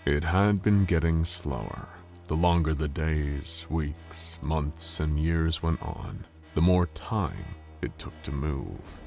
It had been getting slower. The longer the days, weeks, months, and years went on, the more time it took to move.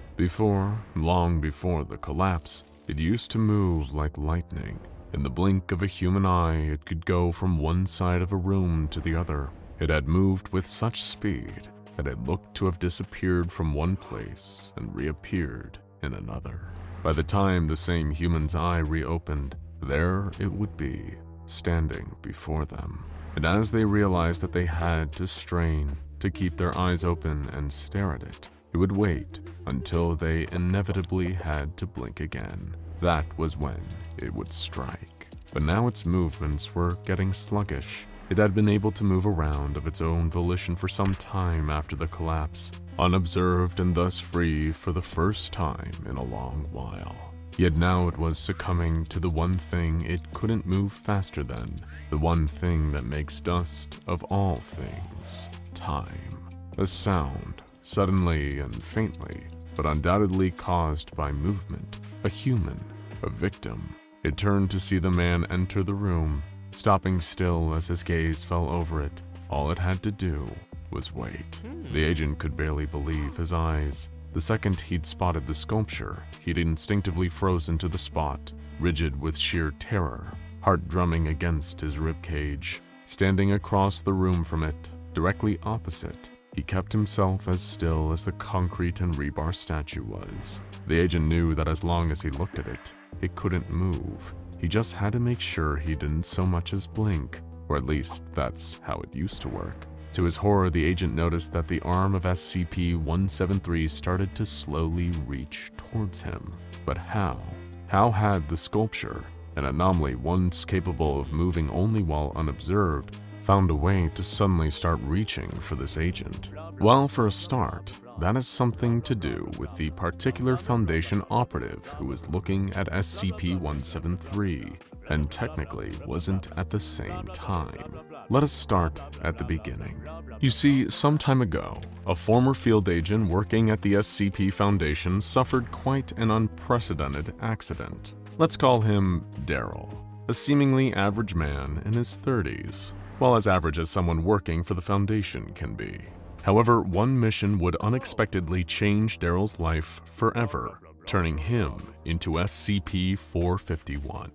Long before the collapse, it used to move like lightning. In the blink of a human eye, it could go from one side of a room to the other. It had moved with such speed that it looked to have disappeared from one place and reappeared in another. By the time the same human's eye reopened, there it would be, standing before them. And as they realized that they had to strain to keep their eyes open and stare at it, it would wait until they inevitably had to blink again. That was when it would strike. But now its movements were getting sluggish. It had been able to move around of its own volition for some time after the collapse, unobserved and thus free for the first time in a long while. Yet now it was succumbing to the one thing it couldn't move faster than, the one thing that makes dust of all things, time. A sound, suddenly and faintly, but undoubtedly caused by movement, a human, a victim. It turned to see the man enter the room, stopping still as his gaze fell over it. All it had to do was wait. The agent could barely believe his eyes. The second he'd spotted the sculpture, he'd instinctively frozen to the spot, rigid with sheer terror, heart drumming against his ribcage. Standing across the room from it, directly opposite, he kept himself as still as the concrete and rebar statue was. The agent knew that as long as he looked at it, it couldn't move. He just had to make sure he didn't so much as blink, or at least that's how it used to work. To his horror, the agent noticed that the arm of SCP-173 started to slowly reach towards him. But how? How had the sculpture, an anomaly once capable of moving only while unobserved, found a way to suddenly start reaching for this agent? Well, for a start, that has something to do with the particular Foundation operative who was looking at SCP-173, and technically wasn't at the same time. Let us start at the beginning. You see, some time ago, a former field agent working at the SCP Foundation suffered quite an unprecedented accident. Let's call him Daryl, a seemingly average man in his 30s. Well, as average as someone working for the Foundation can be. However, one mission would unexpectedly change Daryl's life forever, turning him into SCP-451.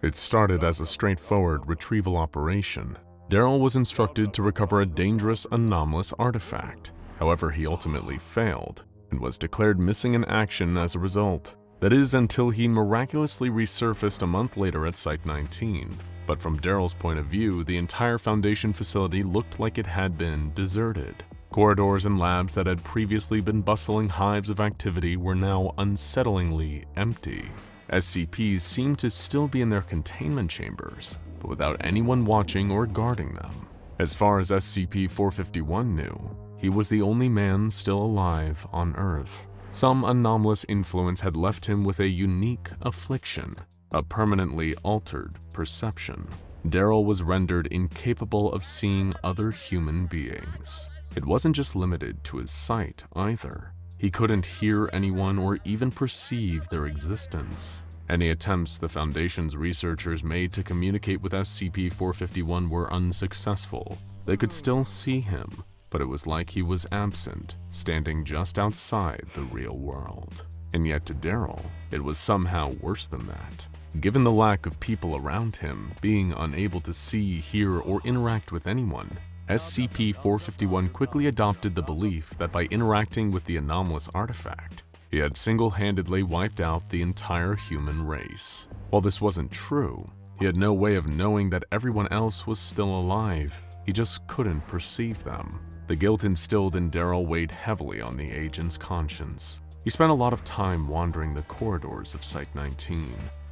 It started as a straightforward retrieval operation. Daryl was instructed to recover a dangerous anomalous artifact. However, he ultimately failed and was declared missing in action as a result. That is, until he miraculously resurfaced a month later at Site-19. But from Daryl's point of view, the entire Foundation facility looked like it had been deserted. Corridors and labs that had previously been bustling hives of activity were now unsettlingly empty. SCPs seemed to still be in their containment chambers, but without anyone watching or guarding them. As far as SCP-451 knew, he was the only man still alive on Earth. Some anomalous influence had left him with a unique affliction, a permanently altered perception. Daryl was rendered incapable of seeing other human beings. It wasn't just limited to his sight either. He couldn't hear anyone or even perceive their existence. Any attempts the Foundation's researchers made to communicate with SCP-451 were unsuccessful. They could still see him, but it was like he was absent, standing just outside the real world. And yet to Daryl, it was somehow worse than that. Given the lack of people around him, being unable to see, hear, or interact with anyone, SCP-451 quickly adopted the belief that by interacting with the anomalous artifact, he had single-handedly wiped out the entire human race. While this wasn't true, he had no way of knowing that everyone else was still alive. He just couldn't perceive them. The guilt instilled in Daryl weighed heavily on the agent's conscience. He spent a lot of time wandering the corridors of Site-19,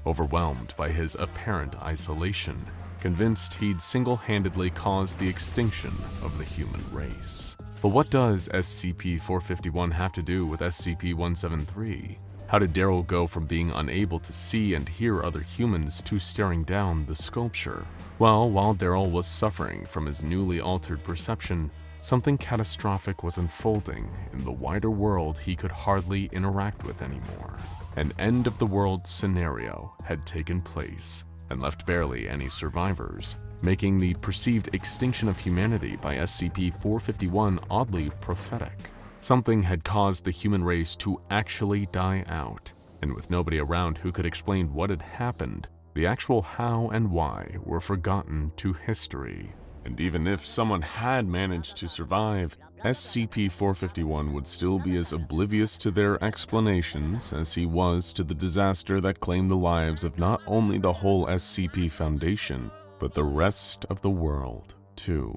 overwhelmed by his apparent isolation, convinced he'd single-handedly caused the extinction of the human race. But what does SCP-451 have to do with SCP-173? How did Daryl go from being unable to see and hear other humans to staring down the sculpture? Well, while Daryl was suffering from his newly altered perception, something catastrophic was unfolding in the wider world he could hardly interact with anymore. An end-of-the-world scenario had taken place. and left barely any survivors, making the perceived extinction of humanity by SCP-451 oddly prophetic. Something had caused the human race to actually die out, and with nobody around who could explain what had happened, the actual how and why were forgotten to history. And even if someone had managed to survive, SCP-451 would still be as oblivious to their explanations as he was to the disaster that claimed the lives of not only the whole SCP Foundation, but the rest of the world, too.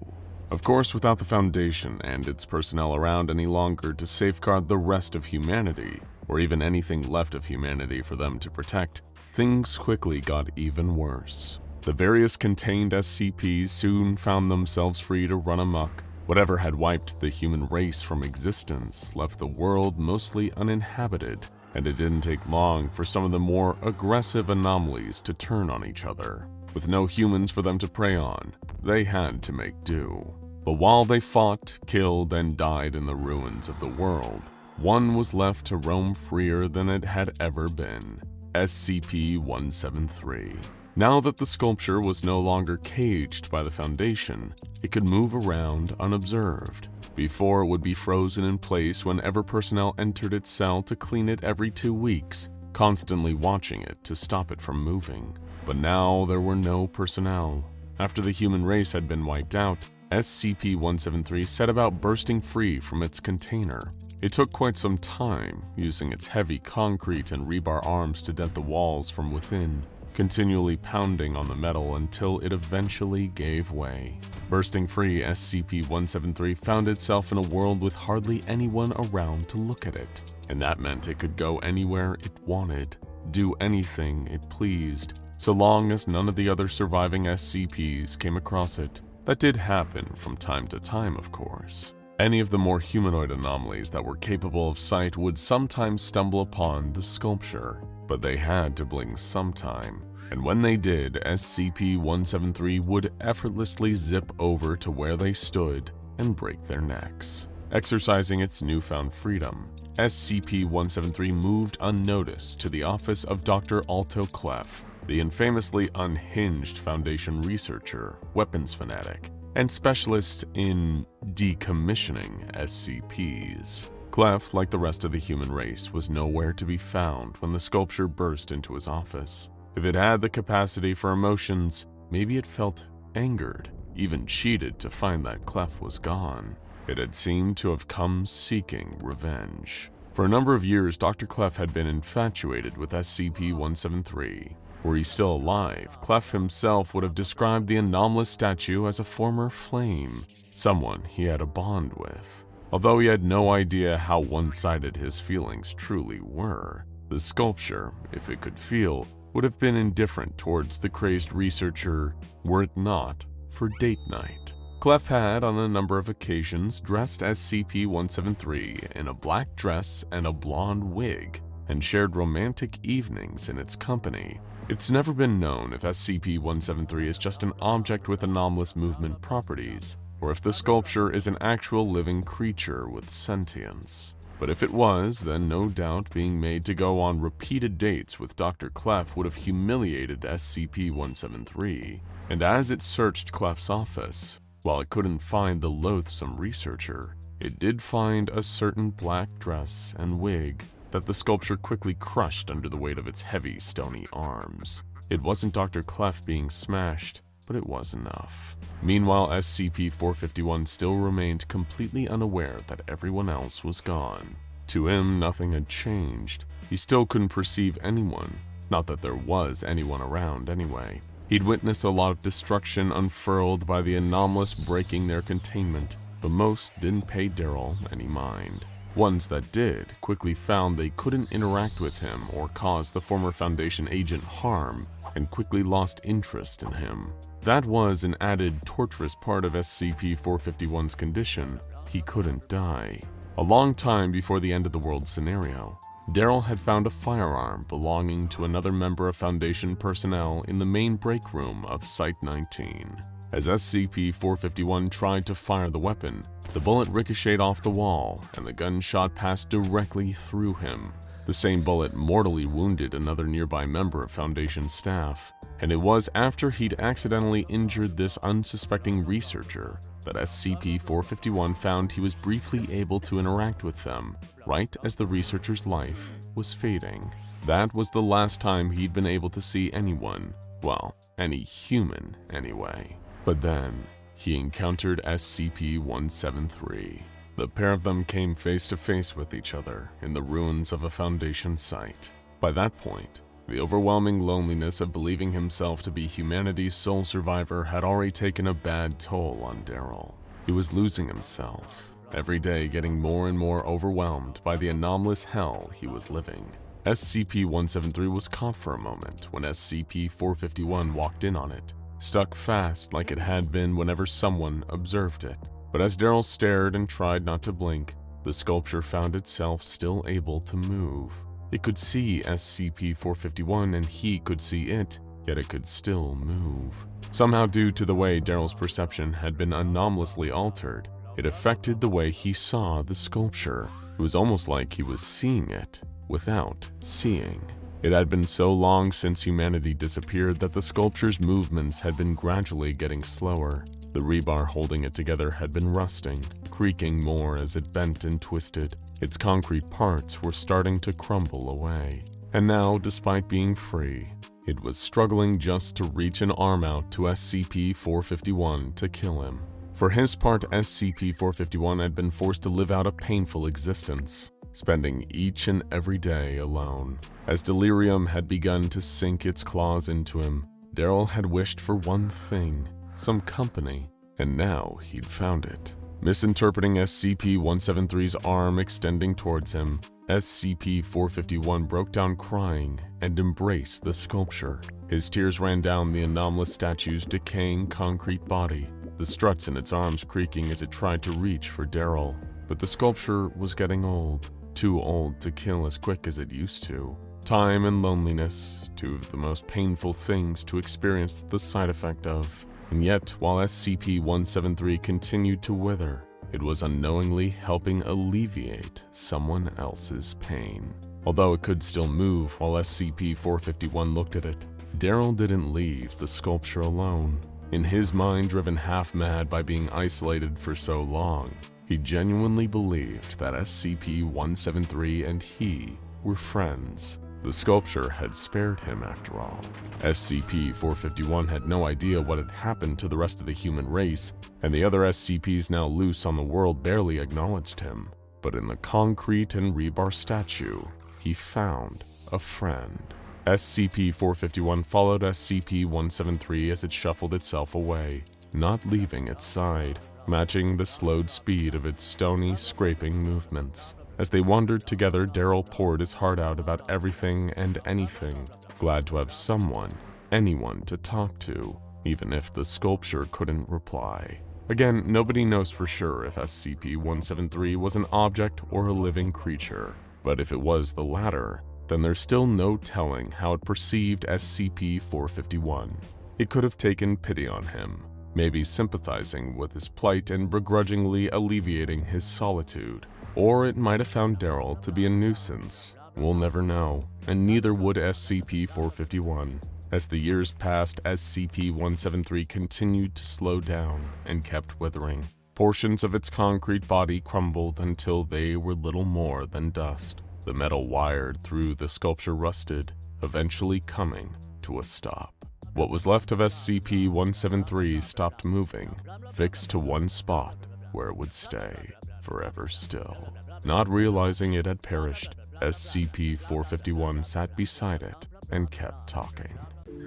Of course, without the Foundation and its personnel around any longer to safeguard the rest of humanity, or even anything left of humanity for them to protect, things quickly got even worse. The various contained SCPs soon found themselves free to run amok. Whatever had wiped the human race from existence left the world mostly uninhabited, and it didn't take long for some of the more aggressive anomalies to turn on each other. With no humans for them to prey on, they had to make do. But while they fought, killed, and died in the ruins of the world, one was left to roam freer than it had ever been: SCP-173. Now that the sculpture was no longer caged by the Foundation, it could move around unobserved. Before, it would be frozen in place whenever personnel entered its cell to clean it every 2 weeks, constantly watching it to stop it from moving. But now there were no personnel. After the human race had been wiped out, SCP-173 set about bursting free from its container. It took quite some time, using its heavy concrete and rebar arms to dent the walls from within, continually pounding on the metal until it eventually gave way. Bursting free, SCP-173 found itself in a world with hardly anyone around to look at it, and that meant it could go anywhere it wanted, do anything it pleased, so long as none of the other surviving SCPs came across it. That did happen from time to time, of course. Any of the more humanoid anomalies that were capable of sight would sometimes stumble upon the sculpture, but they had to blink sometime, and when they did, SCP-173 would effortlessly zip over to where they stood and break their necks. Exercising its newfound freedom, SCP-173 moved unnoticed to the office of Dr. Alto Clef, the infamously unhinged Foundation researcher, weapons fanatic, and specialist in decommissioning SCPs. Clef, like the rest of the human race, was nowhere to be found when the sculpture burst into his office. If it had the capacity for emotions, maybe it felt angered, even cheated to find that Clef was gone. It had seemed to have come seeking revenge. For a number of years, Dr. Clef had been infatuated with SCP-173. Were he still alive, Clef himself would have described the anomalous statue as a former flame, someone he had a bond with. Although he had no idea how one-sided his feelings truly were, the sculpture, if it could feel, would have been indifferent towards the crazed researcher were it not for date night. Clef had, on a number of occasions, dressed as SCP-173 in a black dress and a blonde wig, and shared romantic evenings in its company. It's never been known if SCP-173 is just an object with anomalous movement properties, or if the sculpture is an actual living creature with sentience. But if it was, then no doubt being made to go on repeated dates with Dr. Clef would have humiliated SCP-173. And as it searched Clef's office, while it couldn't find the loathsome researcher, it did find a certain black dress and wig that the sculpture quickly crushed under the weight of its heavy, stony arms. It wasn't Dr. Clef being smashed, but it was enough. Meanwhile, SCP-451 still remained completely unaware that everyone else was gone. To him, nothing had changed. He still couldn't perceive anyone, not that there was anyone around anyway. He'd witnessed a lot of destruction unfurled by the anomalous breaking their containment, but most didn't pay Daryl any mind. Ones that did quickly found they couldn't interact with him or cause the former Foundation agent harm, and quickly lost interest in him. That was an added torturous part of SCP-451's condition. He couldn't die. A long time before the end of the world scenario, Daryl had found a firearm belonging to another member of Foundation personnel in the main break room of Site-19. As SCP-451 tried to fire the weapon, the bullet ricocheted off the wall, and the gunshot passed directly through him. The same bullet mortally wounded another nearby member of Foundation staff. and it was after he'd accidentally injured this unsuspecting researcher that SCP-451 found he was briefly able to interact with them, right as the researcher's life was fading. That was the last time he'd been able to see anyone, well, any human anyway. But then, he encountered SCP-173. The pair of them came face to face with each other in the ruins of a Foundation site. By that point, the overwhelming loneliness of believing himself to be humanity's sole survivor had already taken a bad toll on Daryl. He was losing himself, every day getting more and more overwhelmed by the anomalous hell he was living. SCP-173 was caught for a moment when SCP-451 walked in on it, stuck fast like it had been whenever someone observed it. But as Daryl stared and tried not to blink, the sculpture found itself still able to move. It could see SCP-451 and he could see it, yet it could still move. Somehow, due to the way Daryl's perception had been anomalously altered, it affected the way he saw the sculpture. It was almost like he was seeing it without seeing. It had been so long since humanity disappeared that the sculpture's movements had been gradually getting slower. The rebar holding it together had been rusting, creaking more as it bent and twisted. Its concrete parts were starting to crumble away. And now, despite being free, it was struggling just to reach an arm out to SCP-451 to kill him. For his part, SCP-451 had been forced to live out a painful existence, spending each and every day alone. As delirium had begun to sink its claws into him, Daryl had wished for one thing: some company, and now he'd found it. Misinterpreting SCP-173's arm extending towards him, SCP-451 broke down crying and embraced the sculpture. His tears ran down the anomalous statue's decaying concrete body, the struts in its arms creaking as it tried to reach for Daryl. But the sculpture was getting old, too old to kill as quick as it used to. Time and loneliness, two of the most painful things to experience the side effect of. And yet, while SCP-173 continued to wither, it was unknowingly helping alleviate someone else's pain. Although it could still move while SCP-451 looked at it, Daryl didn't leave the sculpture alone. In his mind, driven half-mad by being isolated for so long, he genuinely believed that SCP-173 and he were friends. The sculpture had spared him after all. SCP-451 had no idea what had happened to the rest of the human race, and the other SCPs now loose on the world barely acknowledged him. But in the concrete and rebar statue, he found a friend. SCP-451 followed SCP-173 as it shuffled itself away, not leaving its side, matching the slowed speed of its stony, scraping movements. As they wandered together, Daryl poured his heart out about everything and anything, glad to have someone, anyone to talk to, even if the sculpture couldn't reply. Again, nobody knows for sure if SCP-173 was an object or a living creature, but if it was the latter, then there's still no telling how it perceived SCP-451. It could have taken pity on him, maybe sympathizing with his plight and begrudgingly alleviating his solitude. Or it might have found Daryl to be a nuisance. We'll never know, and neither would SCP-451. As the years passed, SCP-173 continued to slow down and kept withering. Portions of its concrete body crumbled until they were little more than dust. The metal wired through the sculpture rusted, eventually coming to a stop. What was left of SCP-173 stopped moving, fixed to one spot where it would stay forever still. Not realizing it had perished, SCP-451 sat beside it and kept talking.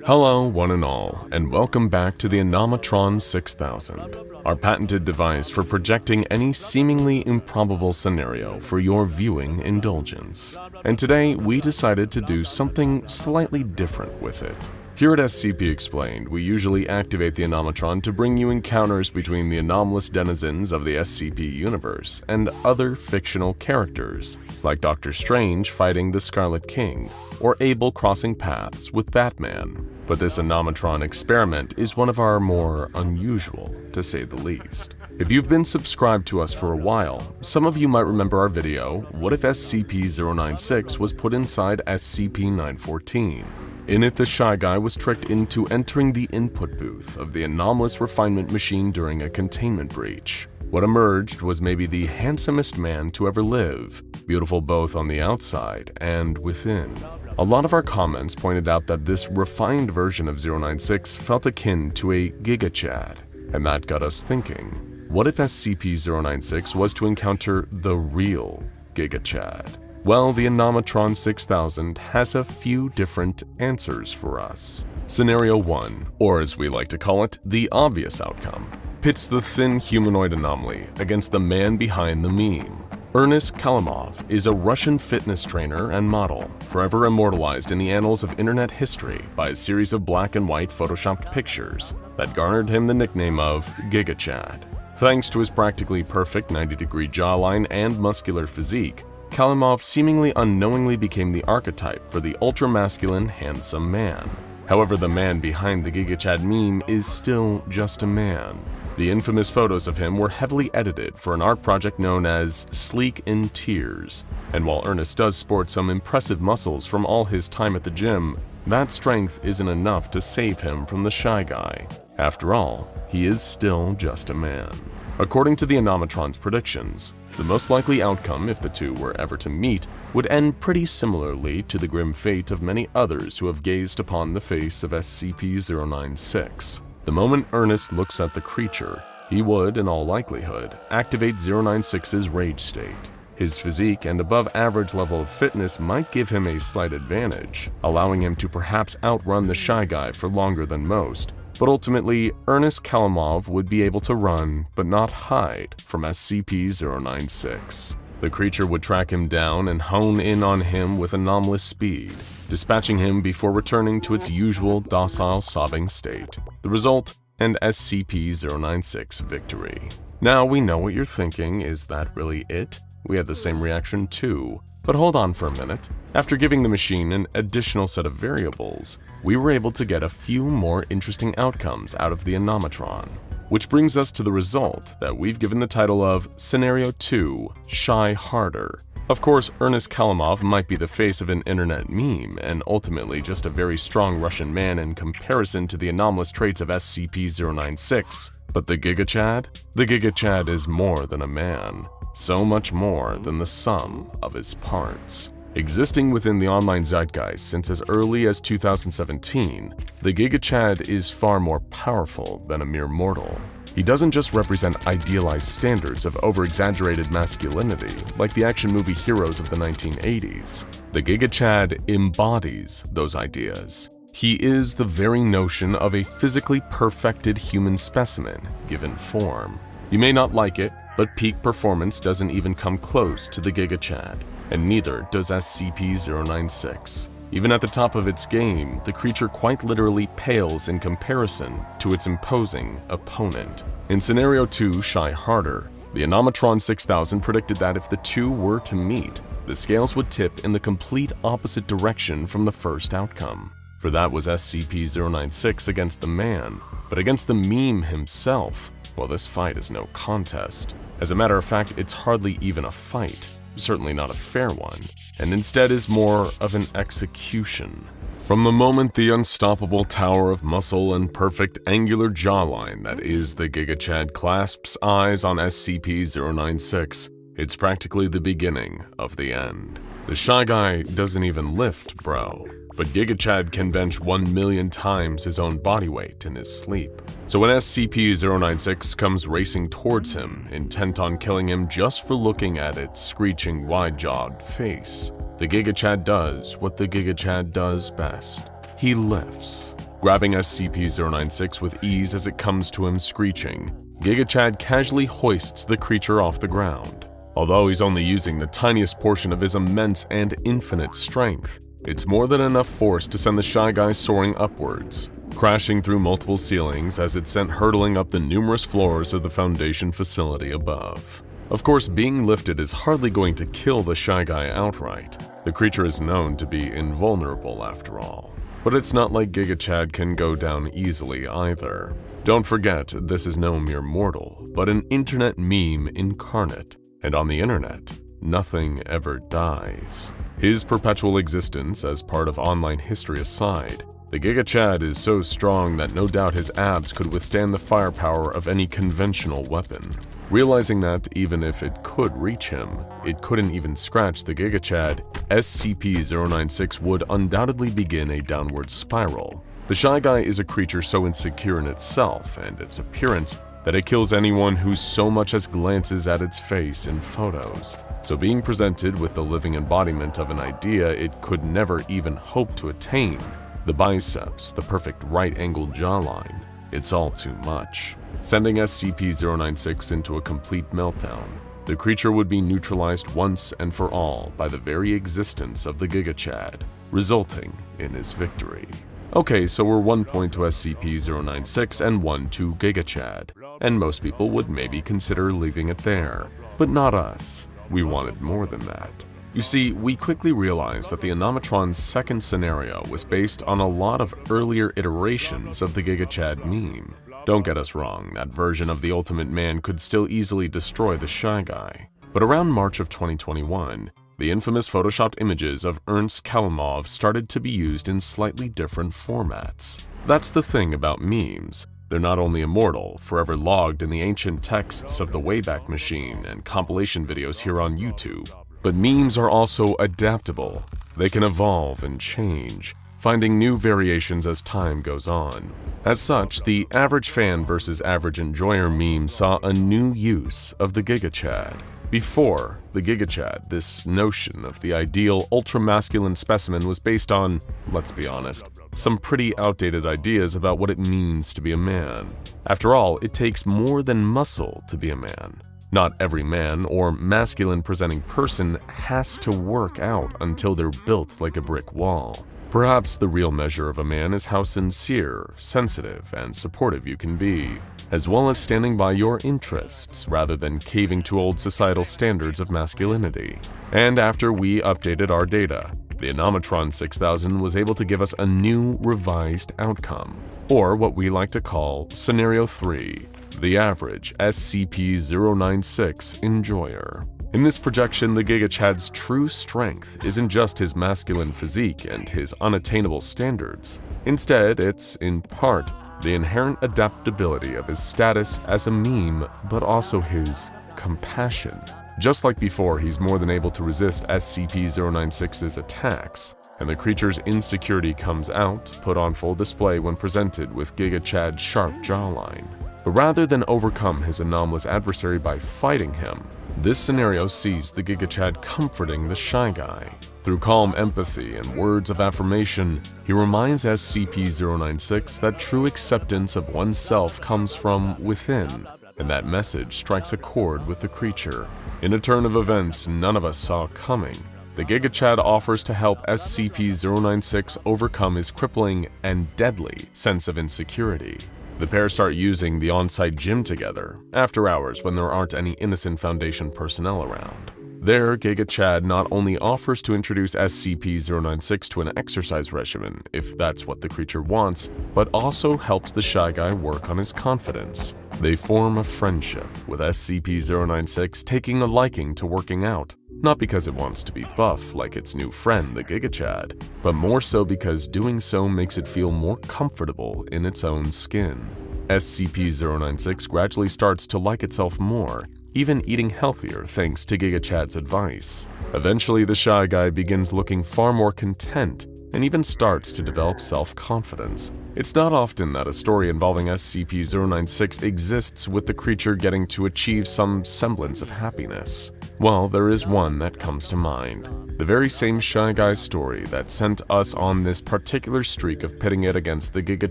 Hello, one and all, and welcome back to the Anomatron 6000, our patented device for projecting any seemingly improbable scenario for your viewing indulgence. And today, we decided to do something slightly different with it. Here at SCP Explained, we usually activate the Anomatron to bring you encounters between the anomalous denizens of the SCP universe and other fictional characters, like Dr. Strange fighting the Scarlet King, or Abel crossing paths with Batman. But this Anomatron experiment is one of our more unusual, to say the least. If you've been subscribed to us for a while, some of you might remember our video, What if SCP-096 was put inside SCP-914? In it, the Shy Guy was tricked into entering the input booth of the anomalous refinement machine during a containment breach. What emerged was maybe the handsomest man to ever live, beautiful both on the outside and within. A lot of our comments pointed out that this refined version of 096 felt akin to a GIGA Chad, and that got us thinking, what if SCP-096 was to encounter the real GIGA Chad? Well, the Anomatron 6000 has a few different answers for us. Scenario 1, or as we like to call it, the obvious outcome, pits the thin humanoid anomaly against the man behind the meme. Ernest Kalimov is a Russian fitness trainer and model, forever immortalized in the annals of internet history by a series of black and white photoshopped pictures that garnered him the nickname of Giga Chad. Thanks to his practically perfect 90-degree jawline and muscular physique, Kalimov seemingly unknowingly became the archetype for the ultra-masculine, handsome man. However, the man behind the Giga Chad meme is still just a man. The infamous photos of him were heavily edited for an art project known as Sleek in Tears, and while Ernest does sport some impressive muscles from all his time at the gym, that strength isn't enough to save him from the Shy Guy. After all, he is still just a man. According to the Anomatron's predictions, the most likely outcome if the two were ever to meet would end pretty similarly to the grim fate of many others who have gazed upon the face of SCP-096. The moment Ernest looks at the creature, he would, in all likelihood, activate 096's rage state. His physique and above-average level of fitness might give him a slight advantage, allowing him to perhaps outrun the Shy Guy for longer than most, but ultimately, Ernest Kalimov would be able to run, but not hide, from SCP-096. The creature would track him down and hone in on him with anomalous speed, dispatching him before returning to its usual docile sobbing state. The result, an SCP-096 victory. Now we know what you're thinking, is that really it? We had the same reaction too. But hold on for a minute. After giving the machine an additional set of variables, we were able to get a few more interesting outcomes out of the Anomatron. Which brings us to the result that we've given the title of Scenario 2, Shy Harder. Of course, Ernest Kalimov might be the face of an internet meme and ultimately just a very strong Russian man in comparison to the anomalous traits of SCP-096, but the Giga Chad? The Giga Chad is more than a man, so much more than the sum of his parts. Existing within the online zeitgeist since as early as 2017, the Giga Chad is far more powerful than a mere mortal. He doesn't just represent idealized standards of over-exaggerated masculinity like the action movie heroes of the 1980s. The Giga Chad embodies those ideas. He is the very notion of a physically perfected human specimen given form. You may not like it, but peak performance doesn't even come close to the Giga Chad, and neither does SCP-096. Even at the top of its game, the creature quite literally pales in comparison to its imposing opponent. In Scenario 2, Shy Harder, the Anomatron 6000 predicted that if the two were to meet, the scales would tip in the complete opposite direction from the first outcome. For that was SCP-096 against the man, but against the meme himself. Well, this fight is no contest. As a matter of fact, it's hardly even a fight. Certainly not a fair one, and instead is more of an execution. From the moment the unstoppable tower of muscle and perfect angular jawline that is the Giga Chad clasps eyes on SCP-096, it's practically the beginning of the end. The Shy Guy doesn't even lift, bro, but Giga Chad can bench 1 million times his own body weight in his sleep. So when SCP-096 comes racing towards him, intent on killing him just for looking at its screeching, wide-jawed face, the Giga Chad does what the Giga Chad does best. He lifts. Grabbing SCP-096 with ease as it comes to him screeching, Giga Chad casually hoists the creature off the ground. Although he's only using the tiniest portion of his immense and infinite strength, it's more than enough force to send the Shy Guy soaring upwards, crashing through multiple ceilings as it's sent hurtling up the numerous floors of the Foundation facility above. Of course, being lifted is hardly going to kill the Shy Guy outright. The creature is known to be invulnerable after all. But it's not like Giga Chad can go down easily either. Don't forget, this is no mere mortal, but an internet meme incarnate. And on the internet, nothing ever dies. His perpetual existence as part of online history aside, the Giga Chad is so strong that no doubt his abs could withstand the firepower of any conventional weapon. Realizing that even if it could reach him, it couldn't even scratch the Giga Chad, SCP-096 would undoubtedly begin a downward spiral. The Shy Guy is a creature so insecure in itself and its appearance that it kills anyone who so much as glances at its face in photos. So being presented with the living embodiment of an idea it could never even hope to attain, the biceps, the perfect right-angled jawline, it's all too much. Sending SCP-096 into a complete meltdown, the creature would be neutralized once and for all by the very existence of the Giga Chad, resulting in his victory. Okay, so we're 1 point to SCP-096 and 1 to Giga Chad, and most people would maybe consider leaving it there. But not us. We wanted more than that. You see, we quickly realized that the Animatron's second scenario was based on a lot of earlier iterations of the Giga Chad meme. Don't get us wrong, that version of the Ultimate Man could still easily destroy the Shy Guy. But around March of 2021, the infamous photoshopped images of Ernst Kalimov started to be used in slightly different formats. That's the thing about memes. They're not only immortal, forever logged in the ancient texts of the Wayback Machine and compilation videos here on YouTube, but memes are also adaptable. They can evolve and change, finding new variations as time goes on. As such, the average fan versus average enjoyer meme saw a new use of the Giga Chad. Before the Giga Chad, this notion of the ideal ultra-masculine specimen was based on, let's be honest, some pretty outdated ideas about what it means to be a man. After all, it takes more than muscle to be a man. Not every man or masculine-presenting person has to work out until they're built like a brick wall. Perhaps the real measure of a man is how sincere, sensitive, and supportive you can be, as well as standing by your interests rather than caving to old societal standards of masculinity. And after we updated our data, the Animatron 6000 was able to give us a new revised outcome, or what we like to call Scenario 3, the average SCP-096 enjoyer. In this projection, the Giga Chad's true strength isn't just his masculine physique and his unattainable standards. Instead, it's, in part, the inherent adaptability of his status as a meme, but also his compassion. Just like before, he's more than able to resist SCP-096's attacks, and the creature's insecurity comes out, put on full display when presented with Giga Chad's sharp jawline. But rather than overcome his anomalous adversary by fighting him, this scenario sees the Giga Chad comforting the Shy Guy. Through calm empathy and words of affirmation, he reminds SCP-096 that true acceptance of oneself comes from within, and that message strikes a chord with the creature. In a turn of events none of us saw coming, the Giga Chad offers to help SCP-096 overcome his crippling and deadly sense of insecurity. The pair start using the on-site gym together, after hours when there aren't any innocent Foundation personnel around. There, Giga Chad not only offers to introduce SCP-096 to an exercise regimen, if that's what the creature wants, but also helps the Shy Guy work on his confidence. They form a friendship, with SCP-096 taking a liking to working out, not because it wants to be buff like its new friend, the Giga Chad, but more so because doing so makes it feel more comfortable in its own skin. SCP-096 gradually starts to like itself more, even eating healthier thanks to Giga Chad's advice. Eventually, the Shy Guy begins looking far more content and even starts to develop self-confidence. It's not often that a story involving SCP-096 exists with the creature getting to achieve some semblance of happiness. Well, there is one that comes to mind. The very same Shy Guy story that sent us on this particular streak of pitting it against the Giga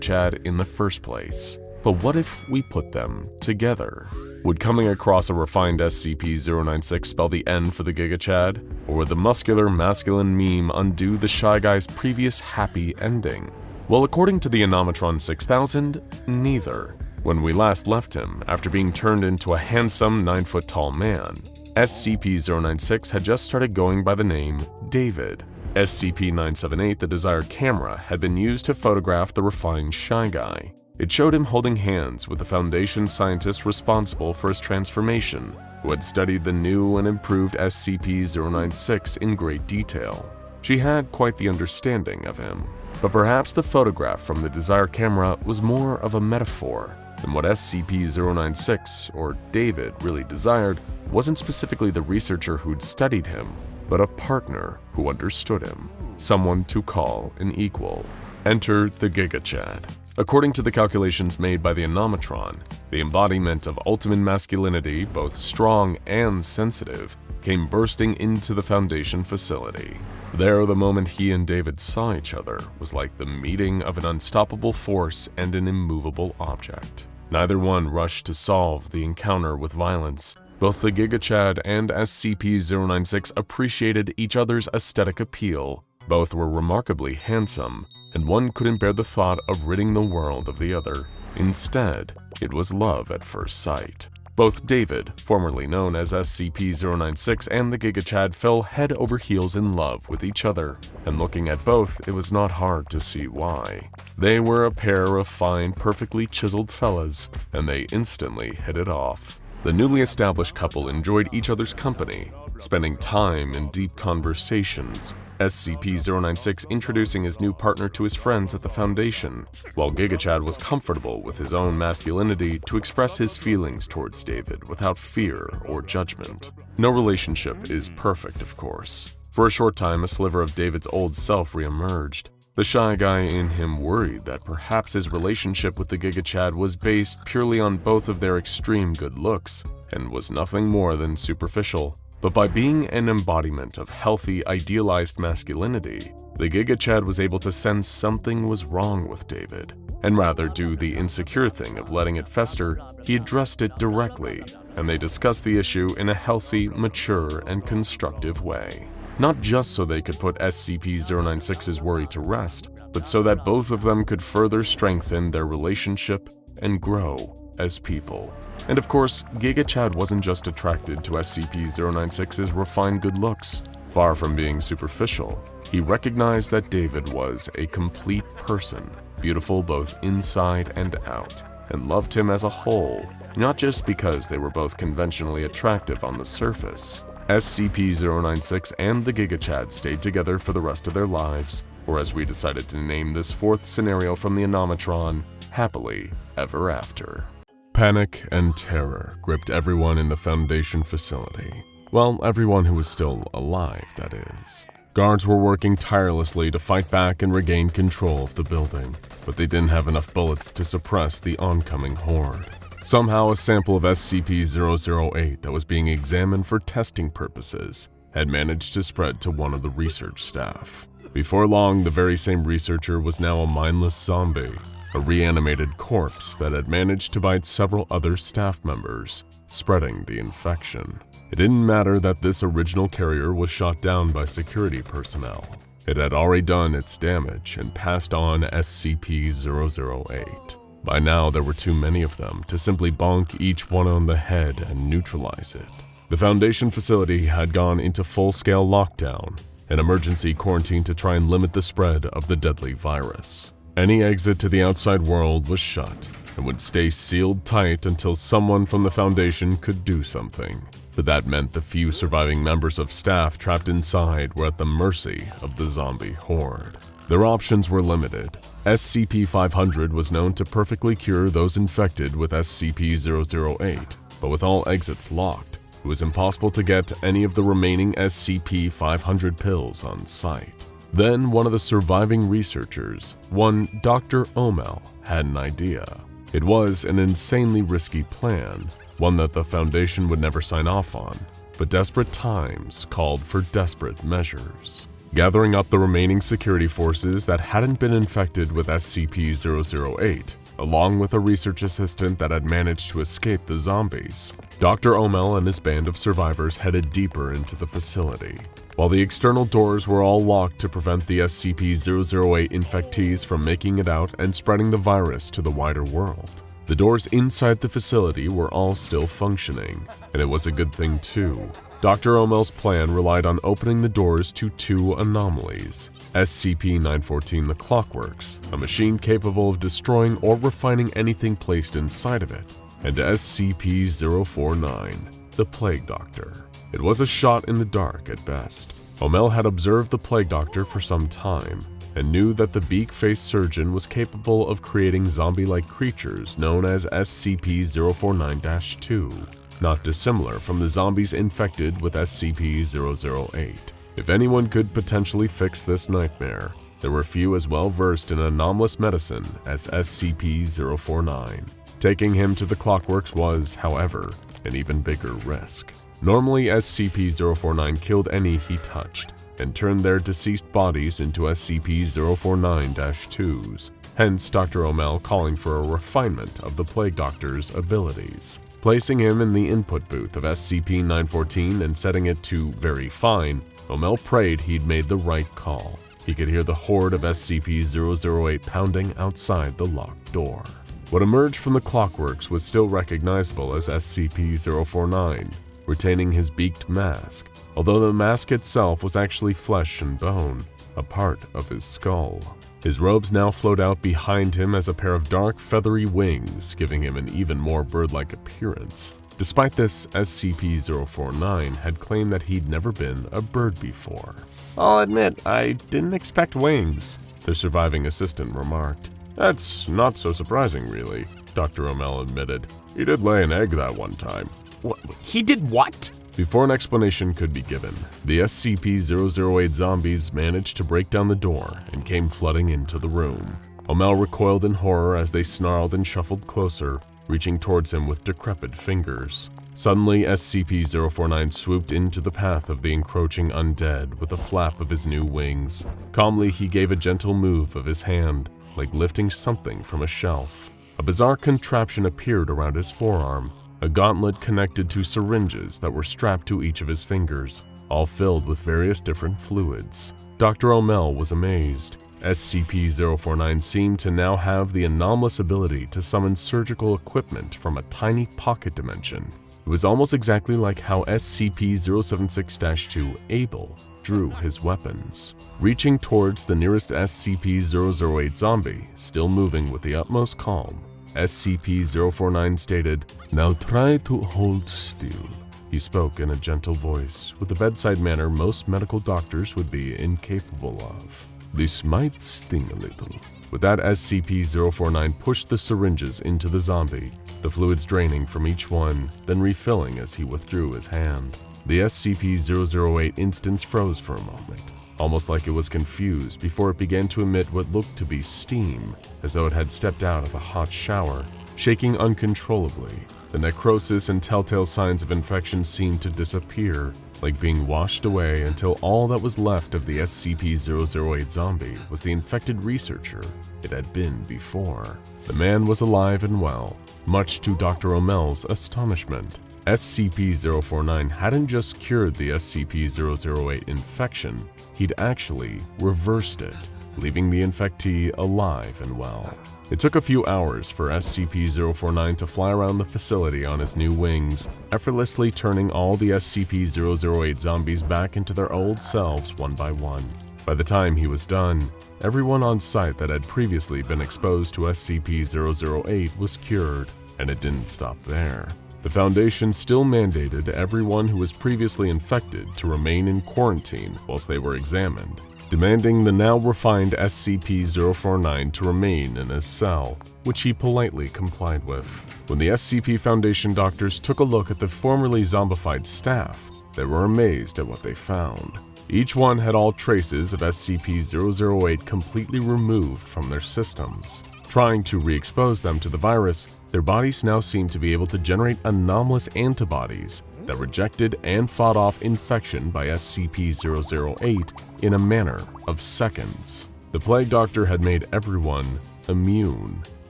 Chad in the first place. But what if we put them together? Would coming across a refined SCP-096 spell the end for the Giga Chad? Or would the muscular masculine meme undo the Shy Guy's previous happy ending? Well, according to the Animatron 6000, neither. When we last left him, after being turned into a handsome 9-foot-tall man, SCP-096 had just started going by the name David. SCP-978, the desired camera, had been used to photograph the refined Shy Guy. It showed him holding hands with the Foundation scientist responsible for his transformation, who had studied the new and improved SCP-096 in great detail. She had quite the understanding of him, but perhaps the photograph from the Desire camera was more of a metaphor, and what SCP-096, or David, really desired wasn't specifically the researcher who'd studied him, but a partner who understood him, someone to call an equal. Enter the GIGA Chad. According to the calculations made by the Anomatron, the embodiment of ultimate masculinity, both strong and sensitive, came bursting into the Foundation facility. There, the moment he and David saw each other was like the meeting of an unstoppable force and an immovable object. Neither one rushed to solve the encounter with violence. Both the GIGA Chad and SCP-096 appreciated each other's aesthetic appeal. Both were remarkably handsome, and one couldn't bear the thought of ridding the world of the other. Instead, it was love at first sight. Both David, formerly known as SCP-096, and the GIGA Chad fell head over heels in love with each other, and looking at both, it was not hard to see why. They were a pair of fine, perfectly chiseled fellas, and they instantly hit it off. The newly established couple enjoyed each other's company, spending time in deep conversations, SCP-096 introducing his new partner to his friends at the Foundation, while GIGA Chad was comfortable with his own masculinity to express his feelings towards David without fear or judgment. No relationship is perfect, of course. For a short time, a sliver of David's old self re-emerged. The shy guy in him worried that perhaps his relationship with the GIGA Chad was based purely on both of their extreme good looks, and was nothing more than superficial. But by being an embodiment of healthy, idealized masculinity, the GIGA Chad was able to sense something was wrong with David, and rather do the insecure thing of letting it fester, he addressed it directly, and they discussed the issue in a healthy, mature, and constructive way. Not just so they could put SCP-096's worry to rest, but so that both of them could further strengthen their relationship and grow as people. And of course, GIGA Chad wasn't just attracted to SCP-096's refined good looks. Far from being superficial, he recognized that David was a complete person, beautiful both inside and out, and loved him as a whole, not just because they were both conventionally attractive on the surface. SCP-096 and the GIGA Chad stayed together for the rest of their lives, or as we decided to name this fourth scenario from the Anomatron, happily ever after. Panic and terror gripped everyone in the Foundation facility. Well, everyone who was still alive, that is. Guards were working tirelessly to fight back and regain control of the building, but they didn't have enough bullets to suppress the oncoming horde. Somehow, a sample of SCP-008 that was being examined for testing purposes had managed to spread to one of the research staff. Before long, the very same researcher was now a mindless zombie, a reanimated corpse that had managed to bite several other staff members, spreading the infection. It didn't matter that this original carrier was shot down by security personnel. It had already done its damage and passed on SCP-008. By now, there were too many of them to simply bonk each one on the head and neutralize it. The Foundation facility had gone into full-scale lockdown, an emergency quarantine to try and limit the spread of the deadly virus. Any exit to the outside world was shut and would stay sealed tight until someone from the Foundation could do something. But that meant the few surviving members of staff trapped inside were at the mercy of the zombie horde. Their options were limited. SCP-500 was known to perfectly cure those infected with SCP-008, but with all exits locked, it was impossible to get any of the remaining SCP-500 pills on site. Then one of the surviving researchers, one Dr. Omel, had an idea. It was an insanely risky plan, one that the Foundation would never sign off on, but desperate times called for desperate measures. Gathering up the remaining security forces that hadn't been infected with SCP-008, along with a research assistant that had managed to escape the zombies, Dr. Omel and his band of survivors headed deeper into the facility. While the external doors were all locked to prevent the SCP-008 infectees from making it out and spreading the virus to the wider world, the doors inside the facility were all still functioning, and it was a good thing too. Dr. Omel's plan relied on opening the doors to two anomalies: SCP-914 the Clockworks, a machine capable of destroying or refining anything placed inside of it, and SCP-049, the Plague Doctor. It was a shot in the dark at best. Omel had observed the Plague Doctor for some time, and knew that the beak-faced surgeon was capable of creating zombie-like creatures known as SCP-049-2, not dissimilar from the zombies infected with SCP-008. If anyone could potentially fix this nightmare, there were few as well versed in anomalous medicine as SCP-049. Taking him to the Clockworks was, however, an even bigger risk. Normally, SCP-049 killed any he touched, and turned their deceased bodies into SCP-049-2s, hence Dr. Omel calling for a refinement of the Plague Doctor's abilities. Placing him in the input booth of SCP-914 and setting it to very fine, Omel prayed he'd made the right call. He could hear the horde of SCP-008 pounding outside the locked door. What emerged from the Clockworks was still recognizable as SCP-049, retaining his beaked mask, although the mask itself was actually flesh and bone, a part of his skull. His robes now flowed out behind him as a pair of dark, feathery wings, giving him an even more bird-like appearance. Despite this, SCP-049 had claimed that he'd never been a bird before. "I'll admit, I didn't expect wings," the surviving assistant remarked. "That's not so surprising, really," Dr. Omel admitted. "He did lay an egg that one time." What? He did what? Before an explanation could be given, the SCP-008 zombies managed to break down the door and came flooding into the room. Omel recoiled in horror as they snarled and shuffled closer, reaching towards him with decrepit fingers. Suddenly, SCP-049 swooped into the path of the encroaching undead with a flap of his new wings. Calmly, he gave a gentle move of his hand, like lifting something from a shelf. A bizarre contraption appeared around his forearm, a gauntlet connected to syringes that were strapped to each of his fingers, all filled with various different fluids. Dr. Omel was amazed. SCP-049 seemed to now have the anomalous ability to summon surgical equipment from a tiny pocket dimension. It was almost exactly like how SCP-076-2 Abel drew his weapons. Reaching towards the nearest SCP-008 zombie, still moving with the utmost calm, SCP-049 stated, "Now try to hold still." He spoke in a gentle voice, with the bedside manner most medical doctors would be incapable of. "This might sting a little." With that, SCP-049 pushed the syringes into the zombie, the fluids draining from each one, then refilling as he withdrew his hand. The SCP-008 instance froze for a moment, almost like it was confused before it began to emit what looked to be steam, as though it had stepped out of a hot shower, shaking uncontrollably. The necrosis and telltale signs of infection seemed to disappear, like being washed away until all that was left of the SCP-008 zombie was the infected researcher it had been before. The man was alive and well, much to Dr. Omel's astonishment. SCP-049 hadn't just cured the SCP-008 infection, he'd actually reversed it, leaving the infectee alive and well. It took a few hours for SCP-049 to fly around the facility on his new wings, effortlessly turning all the SCP-008 zombies back into their old selves one by one. By the time he was done, everyone on site that had previously been exposed to SCP-008 was cured, and it didn't stop there. The Foundation still mandated everyone who was previously infected to remain in quarantine whilst they were examined, demanding the now refined SCP-049 to remain in his cell, which he politely complied with. When the SCP Foundation doctors took a look at the formerly zombified staff, they were amazed at what they found. Each one had all traces of SCP-008 completely removed from their systems. Trying to re-expose them to the virus, their bodies now seemed to be able to generate anomalous antibodies that rejected and fought off infection by SCP-008 in a matter of seconds. The Plague Doctor had made everyone immune.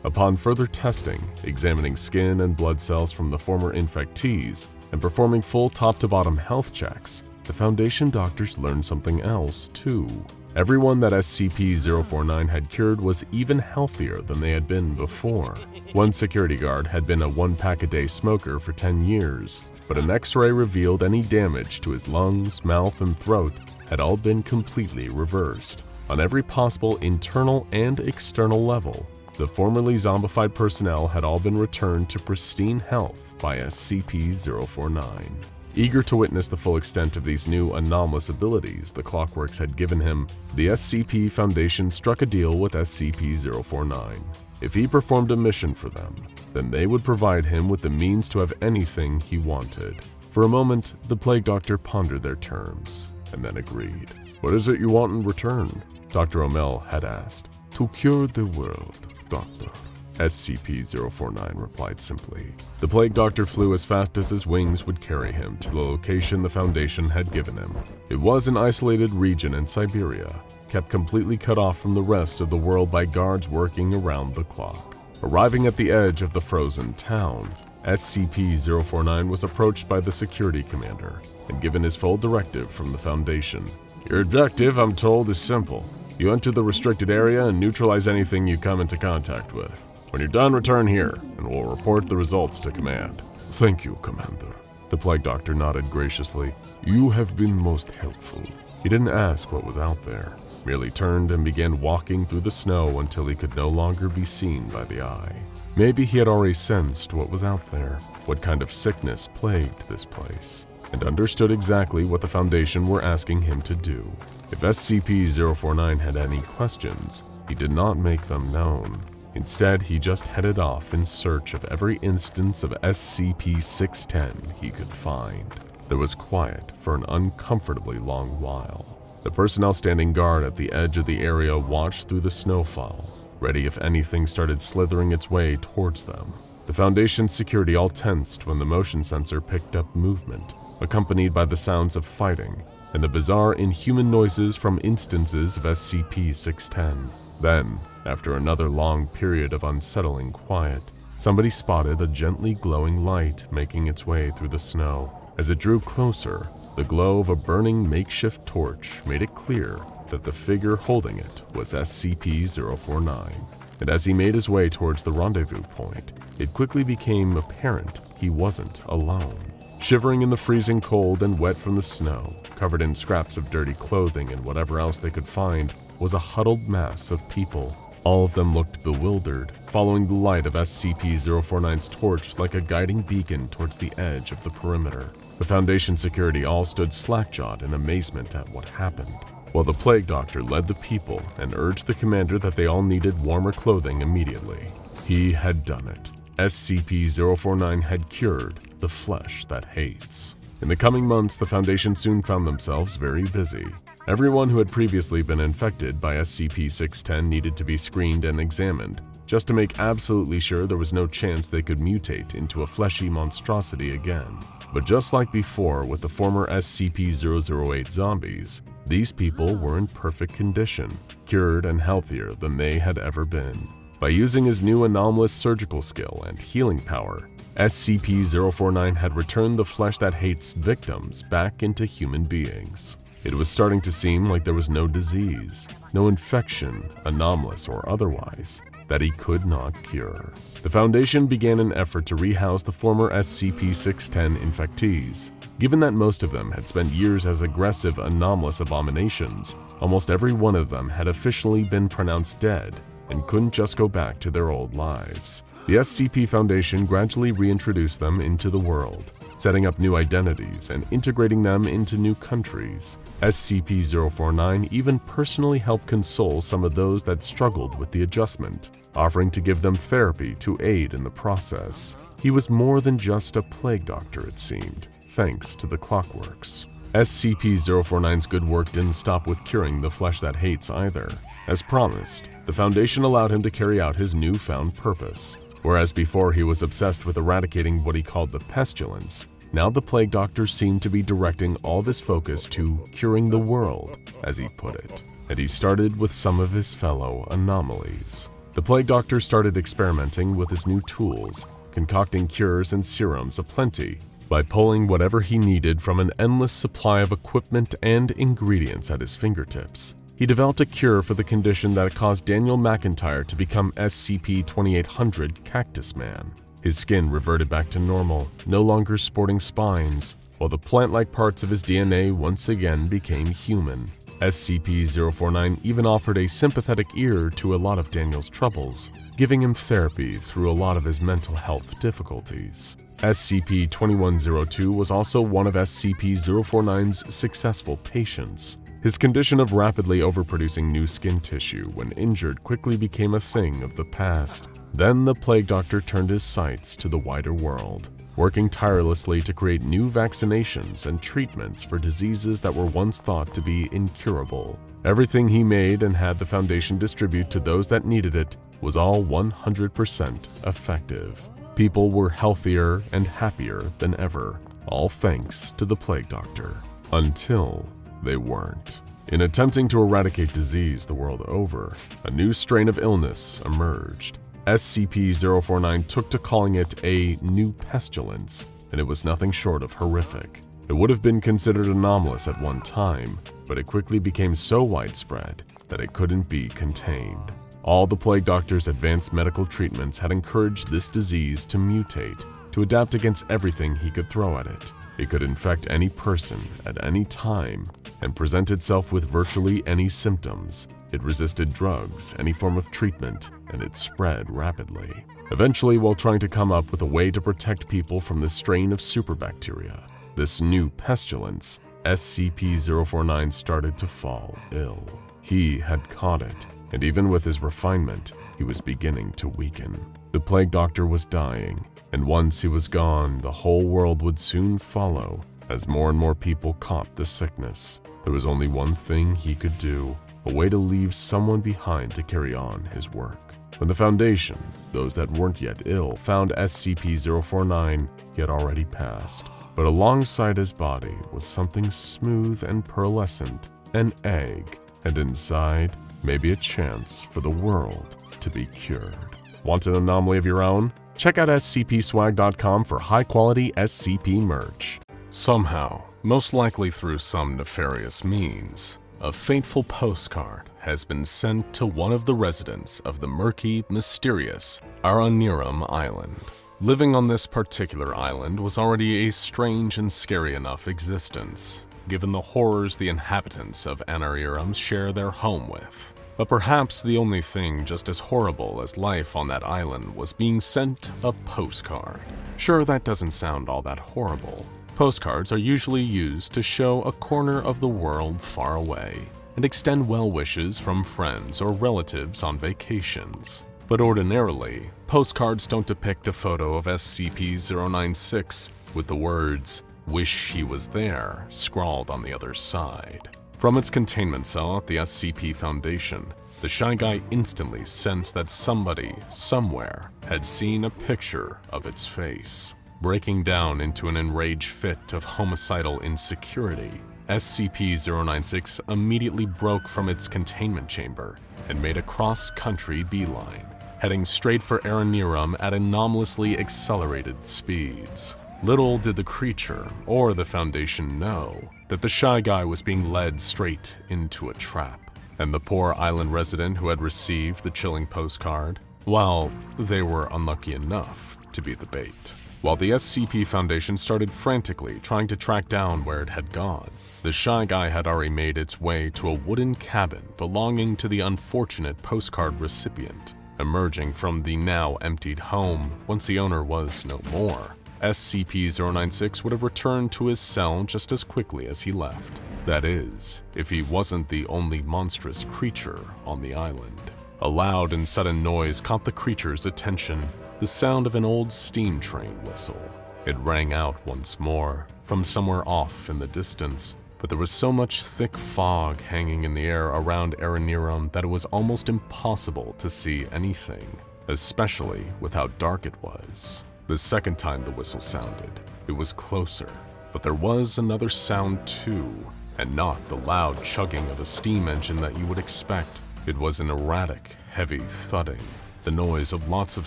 Upon further testing, examining skin and blood cells from the former infectees, and performing full top-to-bottom health checks, the Foundation doctors learned something else, too. Everyone that SCP-049 had cured was even healthier than they had been before. One security guard had been a 1-pack-a-day smoker for 10 years, but an X-ray revealed any damage to his lungs, mouth, and throat had all been completely reversed. On every possible internal and external level, the formerly zombified personnel had all been returned to pristine health by SCP-049. Eager to witness the full extent of these new anomalous abilities the Clockworks had given him, the SCP Foundation struck a deal with SCP-049. If he performed a mission for them, then they would provide him with the means to have anything he wanted. For a moment, the Plague Doctor pondered their terms, and then agreed. "What is it you want in return?" Dr. O'Mell had asked. "To cure the world, Doctor," SCP-049 replied simply. The Plague Doctor flew as fast as his wings would carry him to the location the Foundation had given him. It was an isolated region in Siberia, kept completely cut off from the rest of the world by guards working around the clock. Arriving at the edge of the frozen town, SCP-049 was approached by the security commander and given his full directive from the Foundation. "Your objective, I'm told, is simple. You enter the restricted area and neutralize anything you come into contact with. When you're done, return here, and we'll report the results to Command." "Thank you, Commander." The Plague Doctor nodded graciously. "You have been most helpful." He didn't ask what was out there, merely turned and began walking through the snow until he could no longer be seen by the eye. Maybe he had already sensed what was out there, what kind of sickness plagued this place, and understood exactly what the Foundation were asking him to do. If SCP-049 had any questions, he did not make them known. Instead, he just headed off in search of every instance of SCP-610 he could find. There was quiet for an uncomfortably long while. The personnel standing guard at the edge of the area watched through the snowfall, ready if anything started slithering its way towards them. The Foundation's security all tensed when the motion sensor picked up movement, accompanied by the sounds of fighting and the bizarre inhuman noises from instances of SCP-610. Then, after another long period of unsettling quiet, somebody spotted a gently glowing light making its way through the snow. As it drew closer, the glow of a burning makeshift torch made it clear that the figure holding it was SCP-049. And as he made his way towards the rendezvous point, it quickly became apparent he wasn't alone. Shivering in the freezing cold and wet from the snow, covered in scraps of dirty clothing and whatever else they could find, was a huddled mass of people. All of them looked bewildered, following the light of SCP-049's torch like a guiding beacon towards the edge of the perimeter. The Foundation security all stood slack-jawed in amazement at what happened, while the Plague Doctor led the people and urged the commander that they all needed warmer clothing immediately. He had done it. SCP-049 had cured the flesh that hates. In the coming months, the Foundation soon found themselves very busy. Everyone who had previously been infected by SCP-610 needed to be screened and examined, just to make absolutely sure there was no chance they could mutate into a fleshy monstrosity again. But just like before with the former SCP-008 zombies, these people were in perfect condition, cured and healthier than they had ever been. By using his new anomalous surgical skill and healing power, SCP-049 had returned the flesh that hates victims back into human beings. It was starting to seem like there was no disease, no infection, anomalous or otherwise, that he could not cure. The Foundation began an effort to rehouse the former SCP-610 infectees. Given that most of them had spent years as aggressive, anomalous abominations, almost every one of them had officially been pronounced dead and couldn't just go back to their old lives. The SCP Foundation gradually reintroduced them into the world, setting up new identities and integrating them into new countries. SCP-049 even personally helped console some of those that struggled with the adjustment, offering to give them therapy to aid in the process. He was more than just a plague doctor, it seemed, thanks to the Clockworks. SCP-049's good work didn't stop with curing the flesh that hates either. As promised, the Foundation allowed him to carry out his newfound purpose. Whereas before he was obsessed with eradicating what he called the pestilence, now the Plague Doctor seemed to be directing all of his focus to curing the world, as he put it. And he started with some of his fellow anomalies. The Plague Doctor started experimenting with his new tools, concocting cures and serums aplenty, by pulling whatever he needed from an endless supply of equipment and ingredients at his fingertips. he developed a cure for the condition that caused Daniel McIntyre to become SCP-2800 Cactus Man. His skin reverted back to normal, no longer sporting spines, while the plant-like parts of his DNA once again became human. SCP-049 even offered a sympathetic ear to a lot of Daniel's troubles, giving him therapy through a lot of his mental health difficulties. SCP-2102 was also one of SCP-049's successful patients. His condition of rapidly overproducing new skin tissue when injured quickly became a thing of the past. Then the Plague Doctor turned his sights to the wider world, working tirelessly to create new vaccinations and treatments for diseases that were once thought to be incurable. Everything he made and had the Foundation distribute to those that needed it was all 100% effective. People were healthier and happier than ever, all thanks to the Plague Doctor. Until they weren't. In attempting to eradicate disease the world over, a new strain of illness emerged. SCP-049 took to calling it a new pestilence, and it was nothing short of horrific. It would have been considered anomalous at one time, but it quickly became so widespread that it couldn't be contained. All the Plague Doctor's advanced medical treatments had encouraged this disease to mutate, to adapt against everything he could throw at it. It could infect any person at any time and present itself with virtually any symptoms. It resisted drugs, any form of treatment, and it spread rapidly. Eventually, while trying to come up with a way to protect people from this strain of superbacteria, this new pestilence, SCP-049 started to fall ill. He had caught it, and even with his refinement, he was beginning to weaken. The Plague Doctor was dying, and once he was gone, the whole world would soon follow as more and more people caught the sickness. There was only one thing he could do, a way to leave someone behind to carry on his work. When the Foundation, those that weren't yet ill, found SCP-049, he had already passed. But alongside his body was something smooth and pearlescent, an egg, and inside, maybe a chance for the world to be cured. Want an anomaly of your own? Check out scpswag.com for high-quality SCP merch. Somehow, most likely through some nefarious means, a fateful postcard has been sent to one of the residents of the murky, mysterious Aranirum Island. Living on this particular island was already a strange and scary enough existence, given the horrors the inhabitants of Anarirum share their home with. But perhaps the only thing just as horrible as life on that island was being sent a postcard. Sure, that doesn't sound all that horrible. Postcards are usually used to show a corner of the world far away and extend well wishes from friends or relatives on vacations. But ordinarily, postcards don't depict a photo of SCP-096 with the words, "Wish he was there," scrawled on the other side. From its containment cell at the SCP Foundation, the Shy Guy instantly sensed that somebody, somewhere, had seen a picture of its face. Breaking down into an enraged fit of homicidal insecurity, SCP-096 immediately broke from its containment chamber and made a cross-country beeline, heading straight for Aranirum at anomalously accelerated speeds. Little did the creature or the Foundation know that the Shy Guy was being led straight into a trap, and the poor island resident who had received the chilling postcard, well, they were unlucky enough to be the bait. While the SCP Foundation started frantically trying to track down where it had gone, the Shy Guy had already made its way to a wooden cabin belonging to the unfortunate postcard recipient. Emerging from the now emptied home once the owner was no more, SCP-096 would have returned to his cell just as quickly as he left. That is, if he wasn't the only monstrous creature on the island. A loud and sudden noise caught the creature's attention, the sound of an old steam train whistle. It rang out once more, from somewhere off in the distance, but there was so much thick fog hanging in the air around Aranirum that it was almost impossible to see anything, especially with how dark it was. The second time the whistle sounded, it was closer, but there was another sound too, and not the loud chugging of a steam engine that you would expect. It was an erratic, heavy thudding, the noise of lots of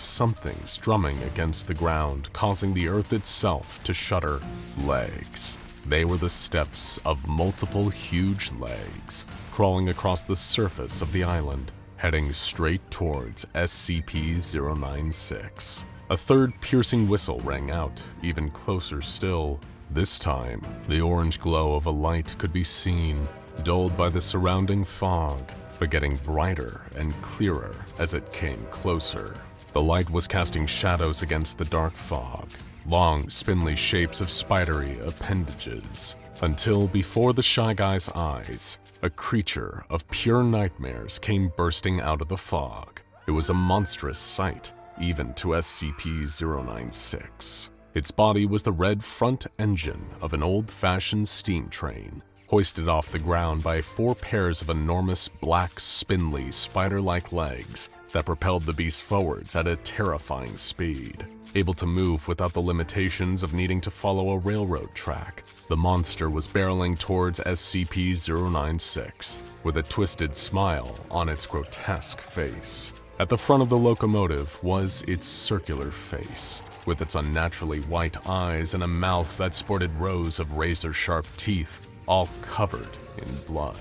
somethings drumming against the ground, causing the earth itself to shudder. Legs. They were the steps of multiple huge legs crawling across the surface of the island, heading straight towards SCP-096. A third piercing whistle rang out, even closer still. This time, the orange glow of a light could be seen, dulled by the surrounding fog, but getting brighter and clearer as it came closer. The light was casting shadows against the dark fog, long, spindly shapes of spidery appendages, until before the Shy Guy's eyes, a creature of pure nightmares came bursting out of the fog. It was a monstrous sight, even to SCP-096. Its body was the red front engine of an old-fashioned steam train, hoisted off the ground by 4 pairs of enormous black, spindly, spider-like legs that propelled the beast forwards at a terrifying speed. Able to move without the limitations of needing to follow a railroad track, the monster was barreling towards SCP-096 with a twisted smile on its grotesque face. At the front of the locomotive was its circular face, with its unnaturally white eyes and a mouth that sported rows of razor-sharp teeth, all covered in blood.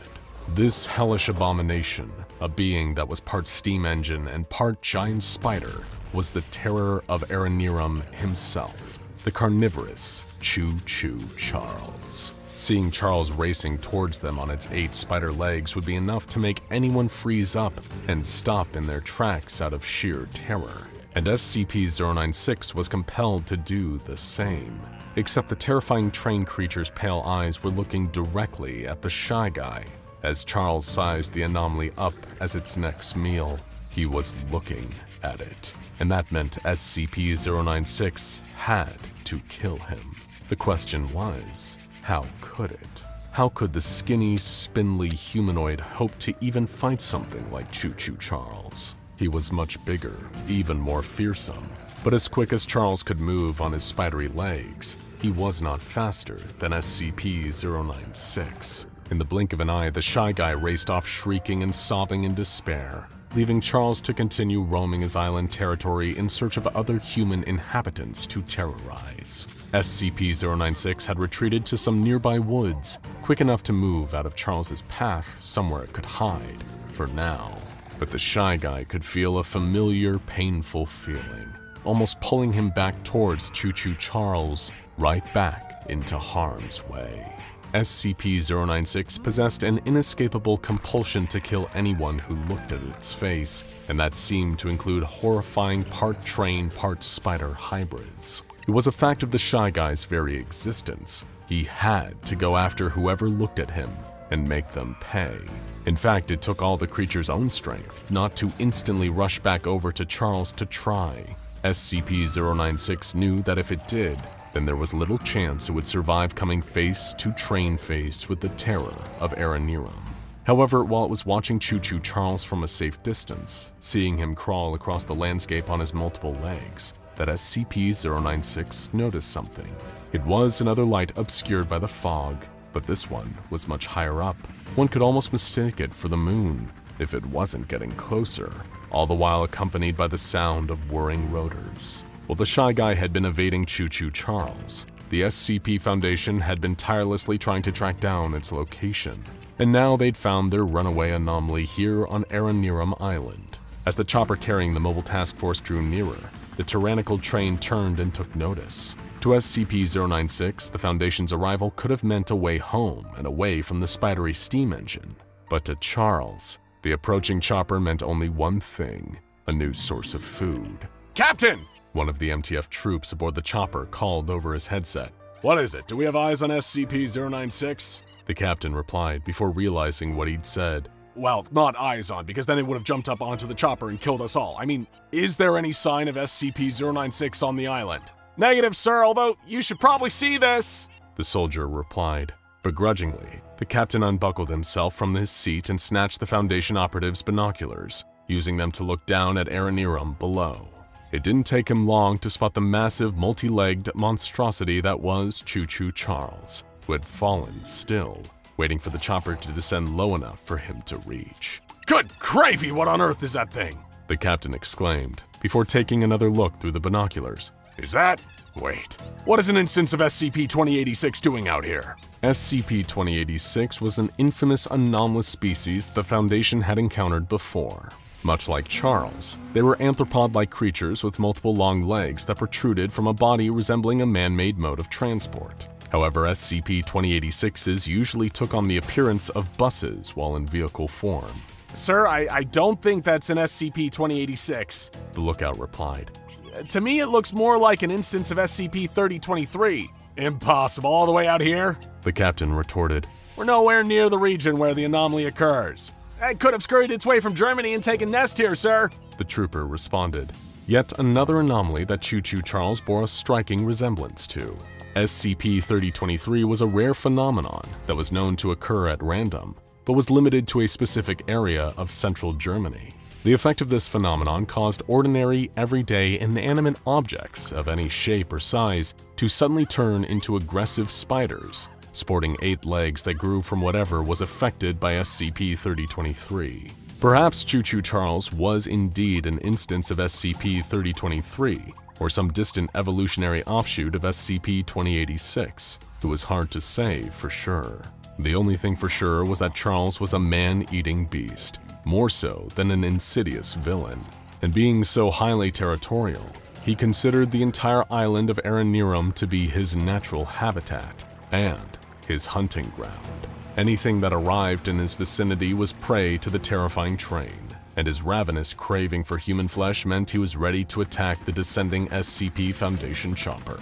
This hellish abomination, a being that was part steam engine and part giant spider, was the terror of Aranirum himself, the carnivorous CHOO Charles. Seeing Charles racing towards them on its 8 spider legs would be enough to make anyone freeze up and stop in their tracks out of sheer terror, and SCP-096 was compelled to do the same. Except the terrifying train creature's pale eyes were looking directly at the Shy Guy. As Charles sized the anomaly up as its next meal, he was looking at it, and that meant SCP-096 had to kill him. The question was, how could it? How could the skinny, spindly humanoid hope to even fight something like CHOO Charles? He was much bigger, even more fearsome, but as quick as Charles could move on his spidery legs, he was not faster than SCP-096. In the blink of an eye, the Shy Guy raced off shrieking and sobbing in despair, leaving Charles to continue roaming his island territory in search of other human inhabitants to terrorize. SCP-096 had retreated to some nearby woods, quick enough to move out of Charles's path somewhere it could hide, for now. But the Shy Guy could feel a familiar, painful feeling, almost pulling him back towards CHOO Charles, right back into harm's way. SCP-096 possessed an inescapable compulsion to kill anyone who looked at its face, and that seemed to include horrifying part train, part spider hybrids. It was a fact of the Shy Guy's very existence. He had to go after whoever looked at him and make them pay. In fact, it took all the creature's own strength not to instantly rush back over to Charles to try. SCP-096 knew that if it did, then there was little chance it would survive coming face to train face with the terror of Aranirum. However, while it was watching CHOO Charles from a safe distance, seeing him crawl across the landscape on his multiple legs, that SCP-096 noticed something. It was another light obscured by the fog, but this one was much higher up. One could almost mistake it for the moon, if it wasn't getting closer, all the while accompanied by the sound of whirring rotors. While the Shy Guy had been evading CHOO Charles, the SCP Foundation had been tirelessly trying to track down its location, and now they'd found their runaway anomaly here on Aranirum Island. As the chopper carrying the mobile task force drew nearer, the tyrannical train turned and took notice. To SCP-096, the Foundation's arrival could have meant a way home and away from the spidery steam engine. But to Charles, the approaching chopper meant only one thing: a new source of food. Captain! One of the MTF troops aboard the chopper called over his headset. "What is it? Do we have eyes on SCP-096? The captain replied before realizing what he'd said. Well, not eyes on, because then it would have jumped up onto the chopper and killed us all. I mean, is there any sign of SCP-096 on the island? Negative, sir, although you should probably see this, the soldier replied. Begrudgingly, the captain unbuckled himself from his seat and snatched the Foundation operative's binoculars, using them to look down at Aranirum below. It didn't take him long to spot the massive, multi-legged monstrosity that was CHOO Charles, who had fallen still, waiting for the chopper to descend low enough for him to reach. "Good gravy, what on earth is that thing?" the captain exclaimed, before taking another look through the binoculars. Is that? Wait. What is an instance of SCP-2086 doing out here? SCP-2086 was an infamous anomalous species the Foundation had encountered before. Much like Charles, they were anthropod-like creatures with multiple long legs that protruded from a body resembling a man-made mode of transport. However, SCP-2086s usually took on the appearance of buses while in vehicle form. Sir, I don't think that's an SCP-2086, the lookout replied. To me, it looks more like an instance of SCP-3023. Impossible, all the way out here? The captain retorted. We're nowhere near the region where the anomaly occurs. It could have scurried its way from Germany and taken nest here, sir. The trooper responded. Yet another anomaly that CHOO Charles bore a striking resemblance to. SCP-3023 was a rare phenomenon that was known to occur at random, but was limited to a specific area of central Germany. The effect of this phenomenon caused ordinary, everyday, inanimate objects of any shape or size to suddenly turn into aggressive spiders, sporting 8 legs that grew from whatever was affected by SCP-3023. Perhaps CHOO Charles was indeed an instance of SCP-3023, or some distant evolutionary offshoot of SCP-2086. It was hard to say for sure. The only thing for sure was that Charles was a man-eating beast, more so than an insidious villain. And being so highly territorial, he considered the entire island of Aranirum to be his natural habitat and his hunting ground. Anything that arrived in his vicinity was prey to the terrifying train, and his ravenous craving for human flesh meant he was ready to attack the descending SCP Foundation chopper.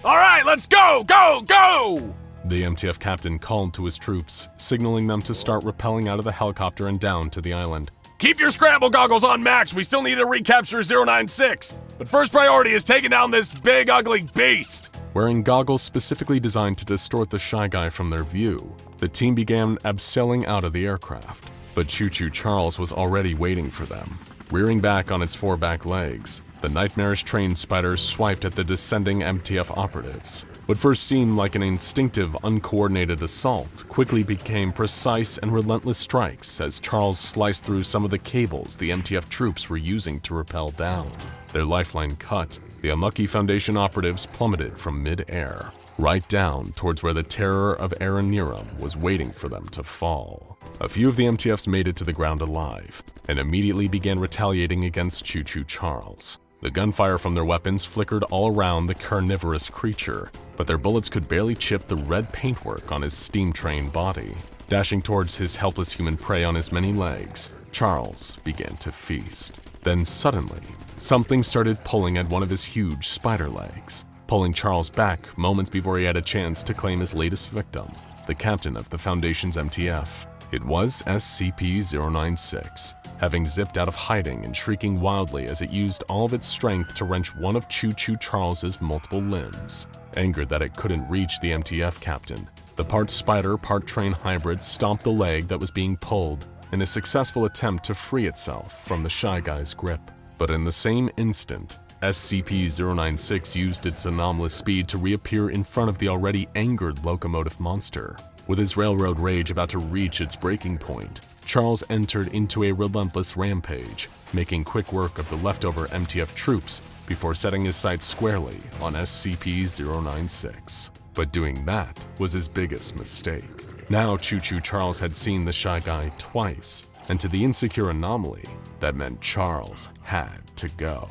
All right, let's go, go, go! The MTF captain called to his troops, signaling them to start rappelling out of the helicopter and down to the island. Keep your scramble goggles on max, we still need to recapture 096, but first priority is taking down this big ugly beast! Wearing goggles specifically designed to distort the Shy Guy from their view, the team began abseiling out of the aircraft. But CHOO Charles was already waiting for them. Rearing back on its 4 back legs, the nightmarish train spider swiped at the descending MTF operatives. What first seemed like an instinctive, uncoordinated assault quickly became precise and relentless strikes as Charles sliced through some of the cables the MTF troops were using to rappel down. Their lifeline cut, the unlucky Foundation operatives plummeted from mid-air, right down towards where the terror of Aranirum was waiting for them to fall. A few of the MTFs made it to the ground alive, and immediately began retaliating against CHOO Charles. The gunfire from their weapons flickered all around the carnivorous creature, but their bullets could barely chip the red paintwork on his steam-trained body. Dashing towards his helpless human prey on his many legs, Charles began to feast. Then suddenly, something started pulling at one of his huge spider legs, pulling Charles back moments before he had a chance to claim his latest victim, the captain of the Foundation's MTF. It was SCP-096, having zipped out of hiding and shrieking wildly as it used all of its strength to wrench one of CHOO Charles's multiple limbs. Angered that it couldn't reach the MTF captain, the part spider, part train hybrid stomped the leg that was being pulled in a successful attempt to free itself from the Shy Guy's grip. But in the same instant, SCP-096 used its anomalous speed to reappear in front of the already angered locomotive monster. With his railroad rage about to reach its breaking point, Charles entered into a relentless rampage, making quick work of the leftover MTF troops before setting his sights squarely on SCP-096. But doing that was his biggest mistake. Now CHOO Charles had seen the Shy Guy twice, and to the insecure anomaly, that meant Charles had to go.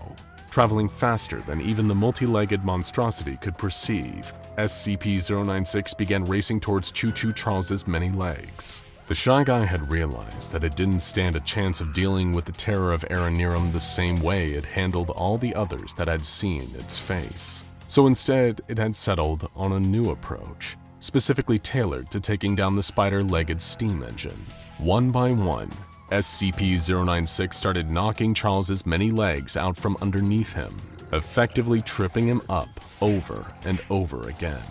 Traveling faster than even the multi-legged monstrosity could perceive, SCP-096 began racing towards CHOO Charles's many legs. The Shy Guy had realized that it didn't stand a chance of dealing with the terror of Aranirum the same way it handled all the others that had seen its face. So instead, it had settled on a new approach, specifically tailored to taking down the spider-legged steam engine. One by one, SCP-096 started knocking Charles's many legs out from underneath him, effectively tripping him up over and over again.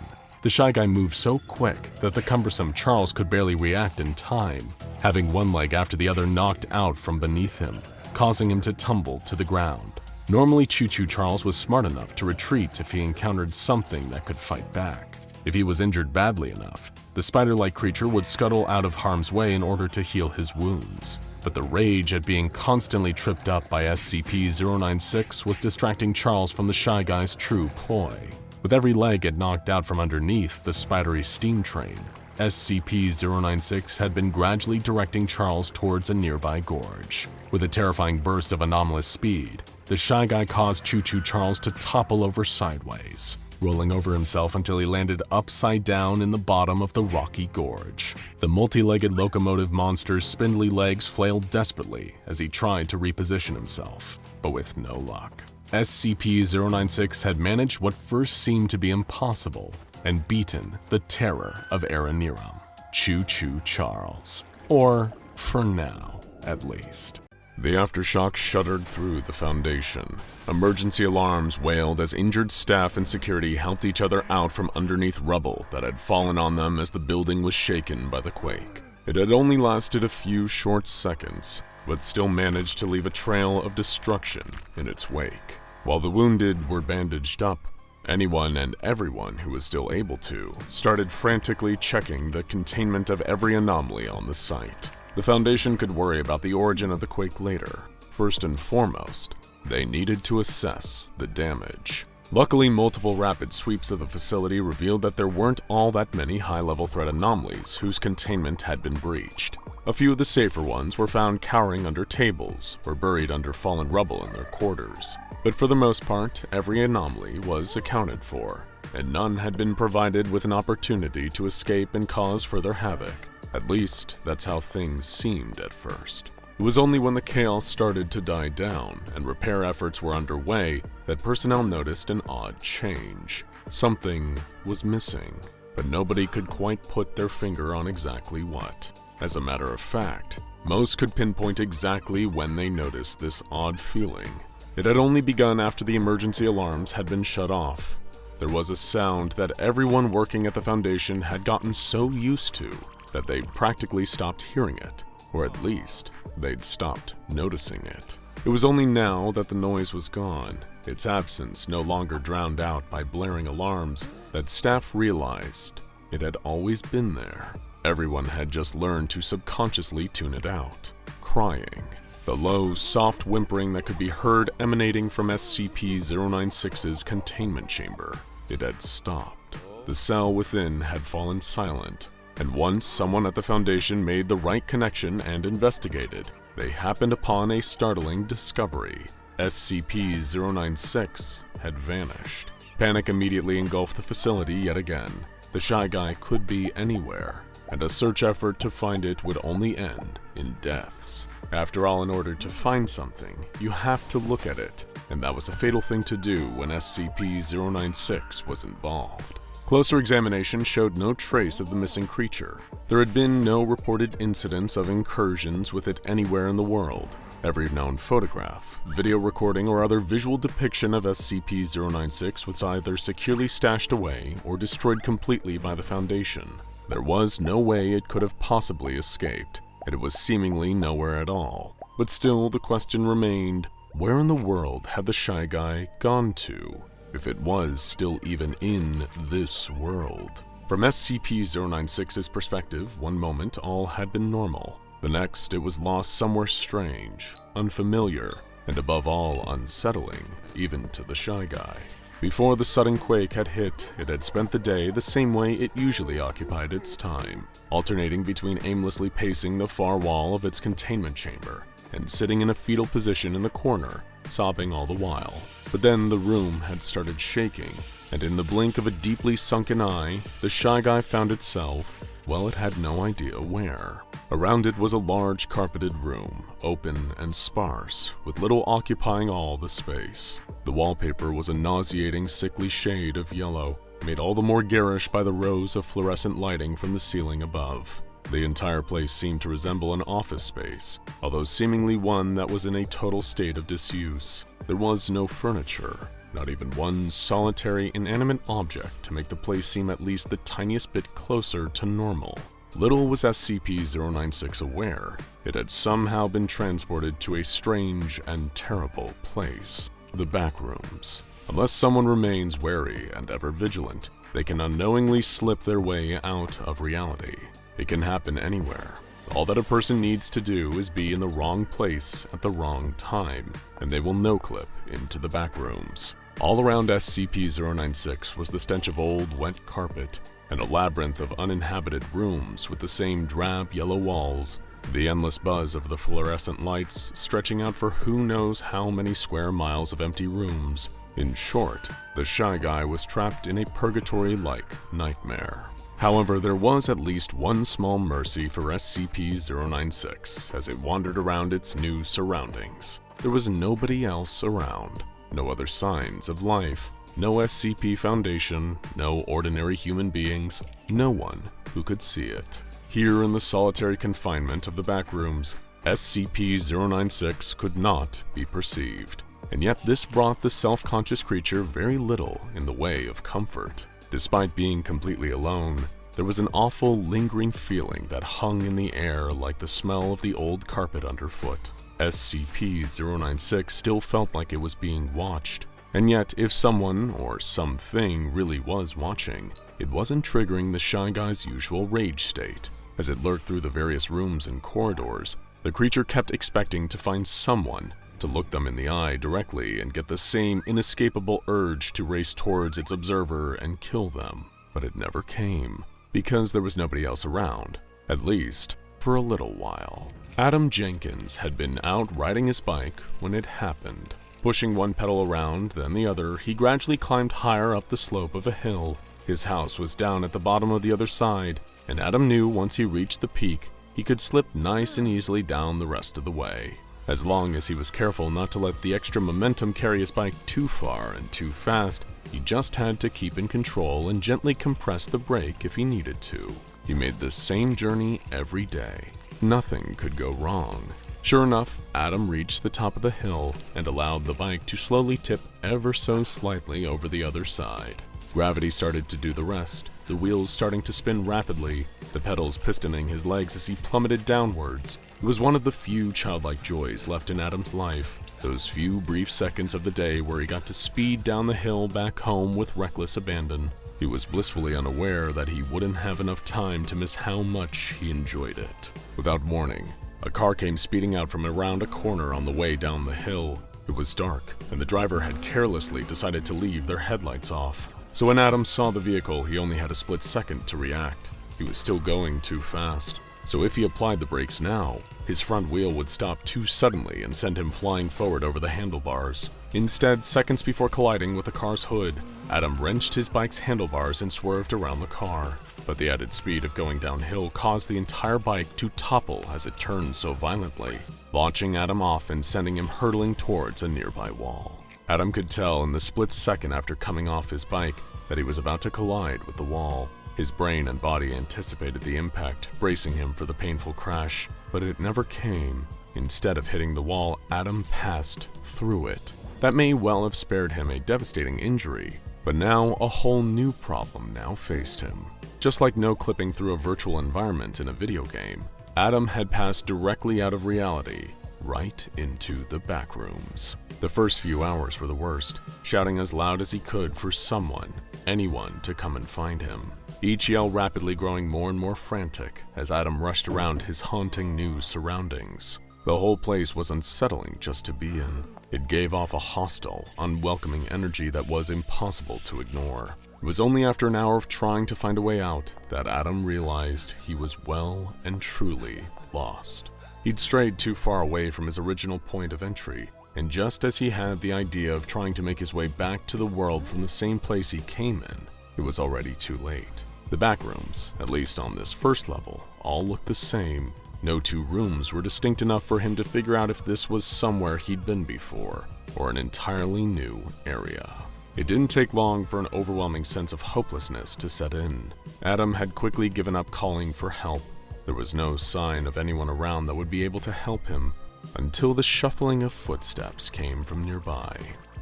The Shy Guy moved so quick that the cumbersome Charles could barely react in time, having one leg after the other knocked out from beneath him, causing him to tumble to the ground. Normally, CHOO Charles was smart enough to retreat if he encountered something that could fight back. If he was injured badly enough, the spider-like creature would scuttle out of harm's way in order to heal his wounds. but the rage at being constantly tripped up by SCP-096 was distracting Charles from the Shy Guy's true ploy. With every leg it knocked out from underneath the spidery steam train, SCP-096 had been gradually directing Charles towards a nearby gorge. With a terrifying burst of anomalous speed, the Shy Guy caused CHOO Charles to topple over sideways, rolling over himself until he landed upside down in the bottom of the rocky gorge. The multi-legged locomotive monster's spindly legs flailed desperately as he tried to reposition himself, but with no luck. SCP-096 had managed what first seemed to be impossible and beaten the terror of Aranerum, CHOO Charles. Or, for now, at least. The aftershock shuddered through the Foundation. Emergency alarms wailed as injured staff and security helped each other out from underneath rubble that had fallen on them as the building was shaken by the quake. It had only lasted a few short seconds, but still managed to leave a trail of destruction in its wake. While the wounded were bandaged up, anyone and everyone who was still able to started frantically checking the containment of every anomaly on the site. The Foundation could worry about the origin of the quake later. First and foremost, they needed to assess the damage. Luckily, multiple rapid sweeps of the facility revealed that there weren't all that many high-level threat anomalies whose containment had been breached. A few of the safer ones were found cowering under tables or buried under fallen rubble in their quarters. But for the most part, every anomaly was accounted for, and none had been provided with an opportunity to escape and cause further havoc. At least, that's how things seemed at first. It was only when the chaos started to die down and repair efforts were underway that personnel noticed an odd change. Something was missing, but nobody could quite put their finger on exactly what. As a matter of fact, most could pinpoint exactly when they noticed this odd feeling. It had only begun after the emergency alarms had been shut off. There was a sound that everyone working at the Foundation had gotten so used to that they practically stopped hearing it, or at least, they'd stopped noticing it. It was only now that the noise was gone, its absence no longer drowned out by blaring alarms, that staff realized it had always been there. Everyone had just learned to subconsciously tune it out. Crying. The low, soft whimpering that could be heard emanating from SCP-096's containment chamber. It had stopped. The cell within had fallen silent, and once someone at the Foundation made the right connection and investigated, they happened upon a startling discovery. SCP-096 had vanished. Panic immediately engulfed the facility yet again. The Shy Guy could be anywhere, and a search effort to find it would only end in deaths. After all, in order to find something, you have to look at it, and that was a fatal thing to do when SCP-096 was involved. Closer examination showed no trace of the missing creature. There had been no reported incidents of incursions with it anywhere in the world. Every known photograph, video recording, or other visual depiction of SCP-096 was either securely stashed away or destroyed completely by the Foundation. There was no way it could have possibly escaped, and it was seemingly nowhere at all. But still, the question remained, where in the world had the Shy Guy gone to? If it was still even in this world. From SCP-096's perspective, one moment all had been normal. The next, it was lost somewhere strange, unfamiliar, and above all unsettling, even to the Shy Guy. Before the sudden quake had hit, it had spent the day the same way it usually occupied its time, alternating between aimlessly pacing the far wall of its containment chamber and sitting in a fetal position in the corner, sobbing all the while. But then the room had started shaking, and in the blink of a deeply sunken eye, the Shy Guy found itself, well, it had no idea where. Around it was a large carpeted room, open and sparse, with little occupying all the space. The wallpaper was a nauseating, sickly shade of yellow, made all the more garish by the rows of fluorescent lighting from the ceiling above. The entire place seemed to resemble an office space, although seemingly one that was in a total state of disuse. There was no furniture, not even one solitary inanimate object to make the place seem at least the tiniest bit closer to normal. Little was SCP-096 aware. It had somehow been transported to a strange and terrible place, the Backrooms. Unless someone remains wary and ever vigilant, they can unknowingly slip their way out of reality. It can happen anywhere, All that a person needs to do is be in the wrong place at the wrong time, and they will no-clip into the backrooms. All around SCP-096 was the stench of old, wet carpet, and a labyrinth of uninhabited rooms with the same drab yellow walls, the endless buzz of the fluorescent lights stretching out for who knows how many square miles of empty rooms. In short, the Shy Guy was trapped in a purgatory-like nightmare. However, there was at least one small mercy for SCP-096 as it wandered around its new surroundings. There was nobody else around, no other signs of life, no SCP Foundation, no ordinary human beings, no one who could see it. Here in the solitary confinement of the backrooms, SCP-096 could not be perceived, and yet this brought the self-conscious creature very little in the way of comfort. Despite being completely alone, there was an awful lingering feeling that hung in the air like the smell of the old carpet underfoot. SCP-096 still felt like it was being watched, and yet if someone or something really was watching, it wasn't triggering the Shy Guy's usual rage state. As it lurked through the various rooms and corridors, the creature kept expecting to find someone, to look them in the eye directly and get the same inescapable urge to race towards its observer and kill them. But it never came, because there was nobody else around, at least for a little while. Adam Jenkins had been out riding his bike when it happened. Pushing one pedal around, then the other, he gradually climbed higher up the slope of a hill. His house was down at the bottom of the other side, and Adam knew once he reached the peak, he could slip nice and easily down the rest of the way. As long as he was careful not to let the extra momentum carry his bike too far and too fast, he just had to keep in control and gently compress the brake if he needed to. He made this same journey every day. Nothing could go wrong. Sure enough, Adam reached the top of the hill and allowed the bike to slowly tip ever so slightly over the other side. Gravity started to do the rest, the wheels starting to spin rapidly, the pedals pistoning his legs as he plummeted downwards. It was one of the few childlike joys left in Adam's life, those few brief seconds of the day where he got to speed down the hill back home with reckless abandon. He was blissfully unaware that he wouldn't have enough time to miss how much he enjoyed it. Without warning, a car came speeding out from around a corner on the way down the hill. It was dark, and the driver had carelessly decided to leave their headlights off. So when Adam saw the vehicle, he only had a split second to react. He was still going too fast, so if he applied the brakes now, his front wheel would stop too suddenly and send him flying forward over the handlebars. Instead, seconds before colliding with the car's hood, Adam wrenched his bike's handlebars and swerved around the car. But the added speed of going downhill caused the entire bike to topple as it turned so violently, launching Adam off and sending him hurtling towards a nearby wall. Adam could tell in the split second after coming off his bike that he was about to collide with the wall. His brain and body anticipated the impact, bracing him for the painful crash, but it never came. Instead of hitting the wall, Adam passed through it. That may well have spared him a devastating injury, but now a whole new problem now faced him. Just like no clipping through a virtual environment in a video game, Adam had passed directly out of reality, right into the backrooms. The first few hours were the worst, shouting as loud as he could for someone, anyone, to come and find him. Each yell rapidly growing more and more frantic as Adam rushed around his haunting new surroundings. The whole place was unsettling just to be in. It gave off a hostile, unwelcoming energy that was impossible to ignore. It was only after an hour of trying to find a way out that Adam realized he was well and truly lost. He'd strayed too far away from his original point of entry, and just as he had the idea of trying to make his way back to the world from the same place he came in, it was already too late. The backrooms, at least on this first level, all looked the same. No two rooms were distinct enough for him to figure out if this was somewhere he'd been before, or an entirely new area. It didn't take long for an overwhelming sense of hopelessness to set in. Adam had quickly given up calling for help. There was no sign of anyone around that would be able to help him, until the shuffling of footsteps came from nearby.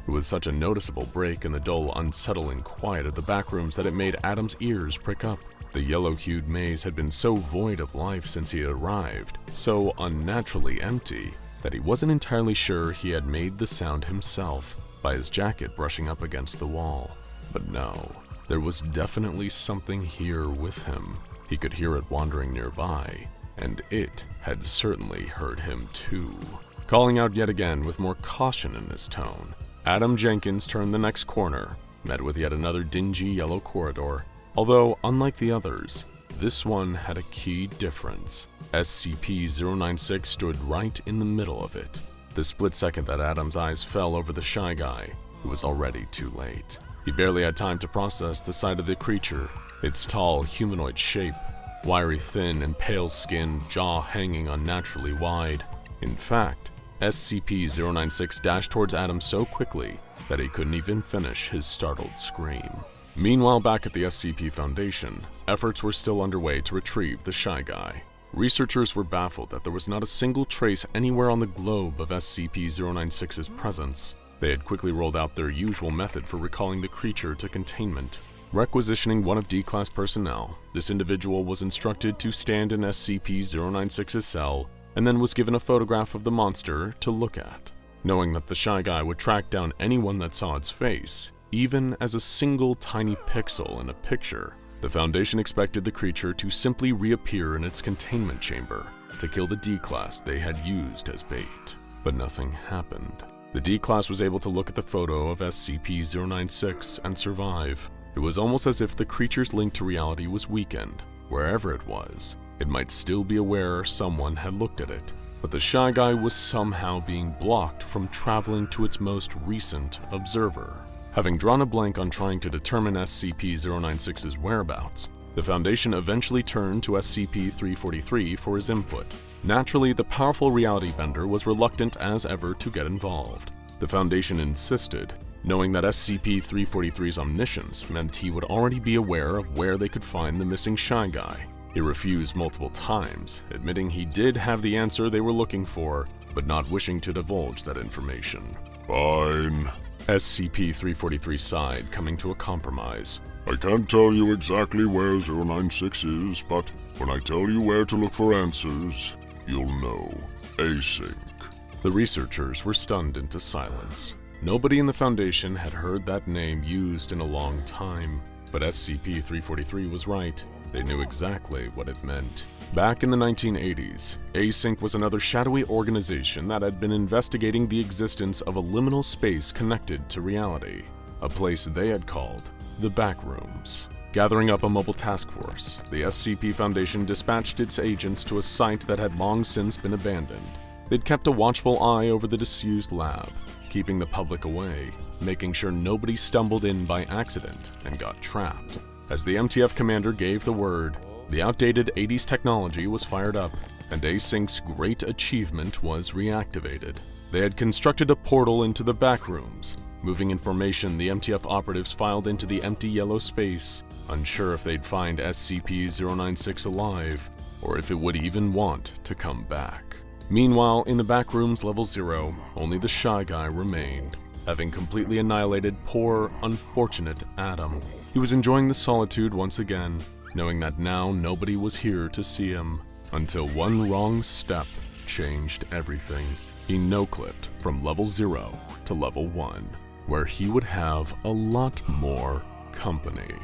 It was such a noticeable break in the dull, unsettling quiet of the backrooms that it made Adam's ears prick up. The yellow-hued maze had been so void of life since he had arrived, so unnaturally empty, that he wasn't entirely sure he had made the sound himself by his jacket brushing up against the wall. But no, there was definitely something here with him. He could hear it wandering nearby, and it had certainly heard him too. Calling out yet again with more caution in his tone, Adam Jenkins turned the next corner, met with yet another dingy yellow corridor. Although, unlike the others, this one had a key difference. SCP-096 stood right in the middle of it. The split second that Adam's eyes fell over the shy guy, it was already too late. He barely had time to process the sight of the creature, its tall, humanoid shape, wiry, thin, and pale skin, jaw hanging unnaturally wide. In fact, SCP-096 dashed towards Adam so quickly that he couldn't even finish his startled scream. Meanwhile, back at the SCP Foundation, efforts were still underway to retrieve the shy guy. Researchers were baffled that there was not a single trace anywhere on the globe of SCP-096's presence. They had quickly rolled out their usual method for recalling the creature to containment. Requisitioning one of D-Class personnel, this individual was instructed to stand in SCP-096's cell and then was given a photograph of the monster to look at. Knowing that the shy guy would track down anyone that saw its face, even as a single tiny pixel in a picture, the Foundation expected the creature to simply reappear in its containment chamber to kill the D-Class they had used as bait. But nothing happened. The D-Class was able to look at the photo of SCP-096 and survive. It was almost as if the creature's link to reality was weakened. Wherever it was, it might still be aware someone had looked at it, but the shy guy was somehow being blocked from traveling to its most recent observer. Having drawn a blank on trying to determine SCP-096's whereabouts, the Foundation eventually turned to SCP-343 for his input. Naturally, the powerful reality bender was reluctant as ever to get involved. The Foundation insisted, knowing that SCP-343's omniscience meant he would already be aware of where they could find the missing shy guy. He refused multiple times, admitting he did have the answer they were looking for, but not wishing to divulge that information. Fine. SCP-343 sighed, coming to a compromise. I can't tell you exactly where 096 is, but when I tell you where to look for answers, you'll know. Async. The researchers were stunned into silence. Nobody in the Foundation had heard that name used in a long time, but SCP-343 was right. They knew exactly what it meant. Back in the 1980s, Async was another shadowy organization that had been investigating the existence of a liminal space connected to reality, a place they had called the Backrooms. Gathering up a mobile task force, the SCP Foundation dispatched its agents to a site that had long since been abandoned. They'd kept a watchful eye over the disused lab, keeping the public away, making sure nobody stumbled in by accident and got trapped. As the MTF commander gave the word, the outdated 80s technology was fired up, and Async's great achievement was reactivated. They had constructed a portal into the Backrooms. Moving information, the MTF operatives filed into the empty yellow space, unsure if they'd find SCP-096 alive, or if it would even want to come back. Meanwhile, in the Backrooms Level 0, only the shy guy remained, having completely annihilated poor, unfortunate Adam. He was enjoying the solitude once again, knowing that now nobody was here to see him, until one wrong step changed everything. He no-clipped from Level 0 to Level 1, where he would have a lot more company.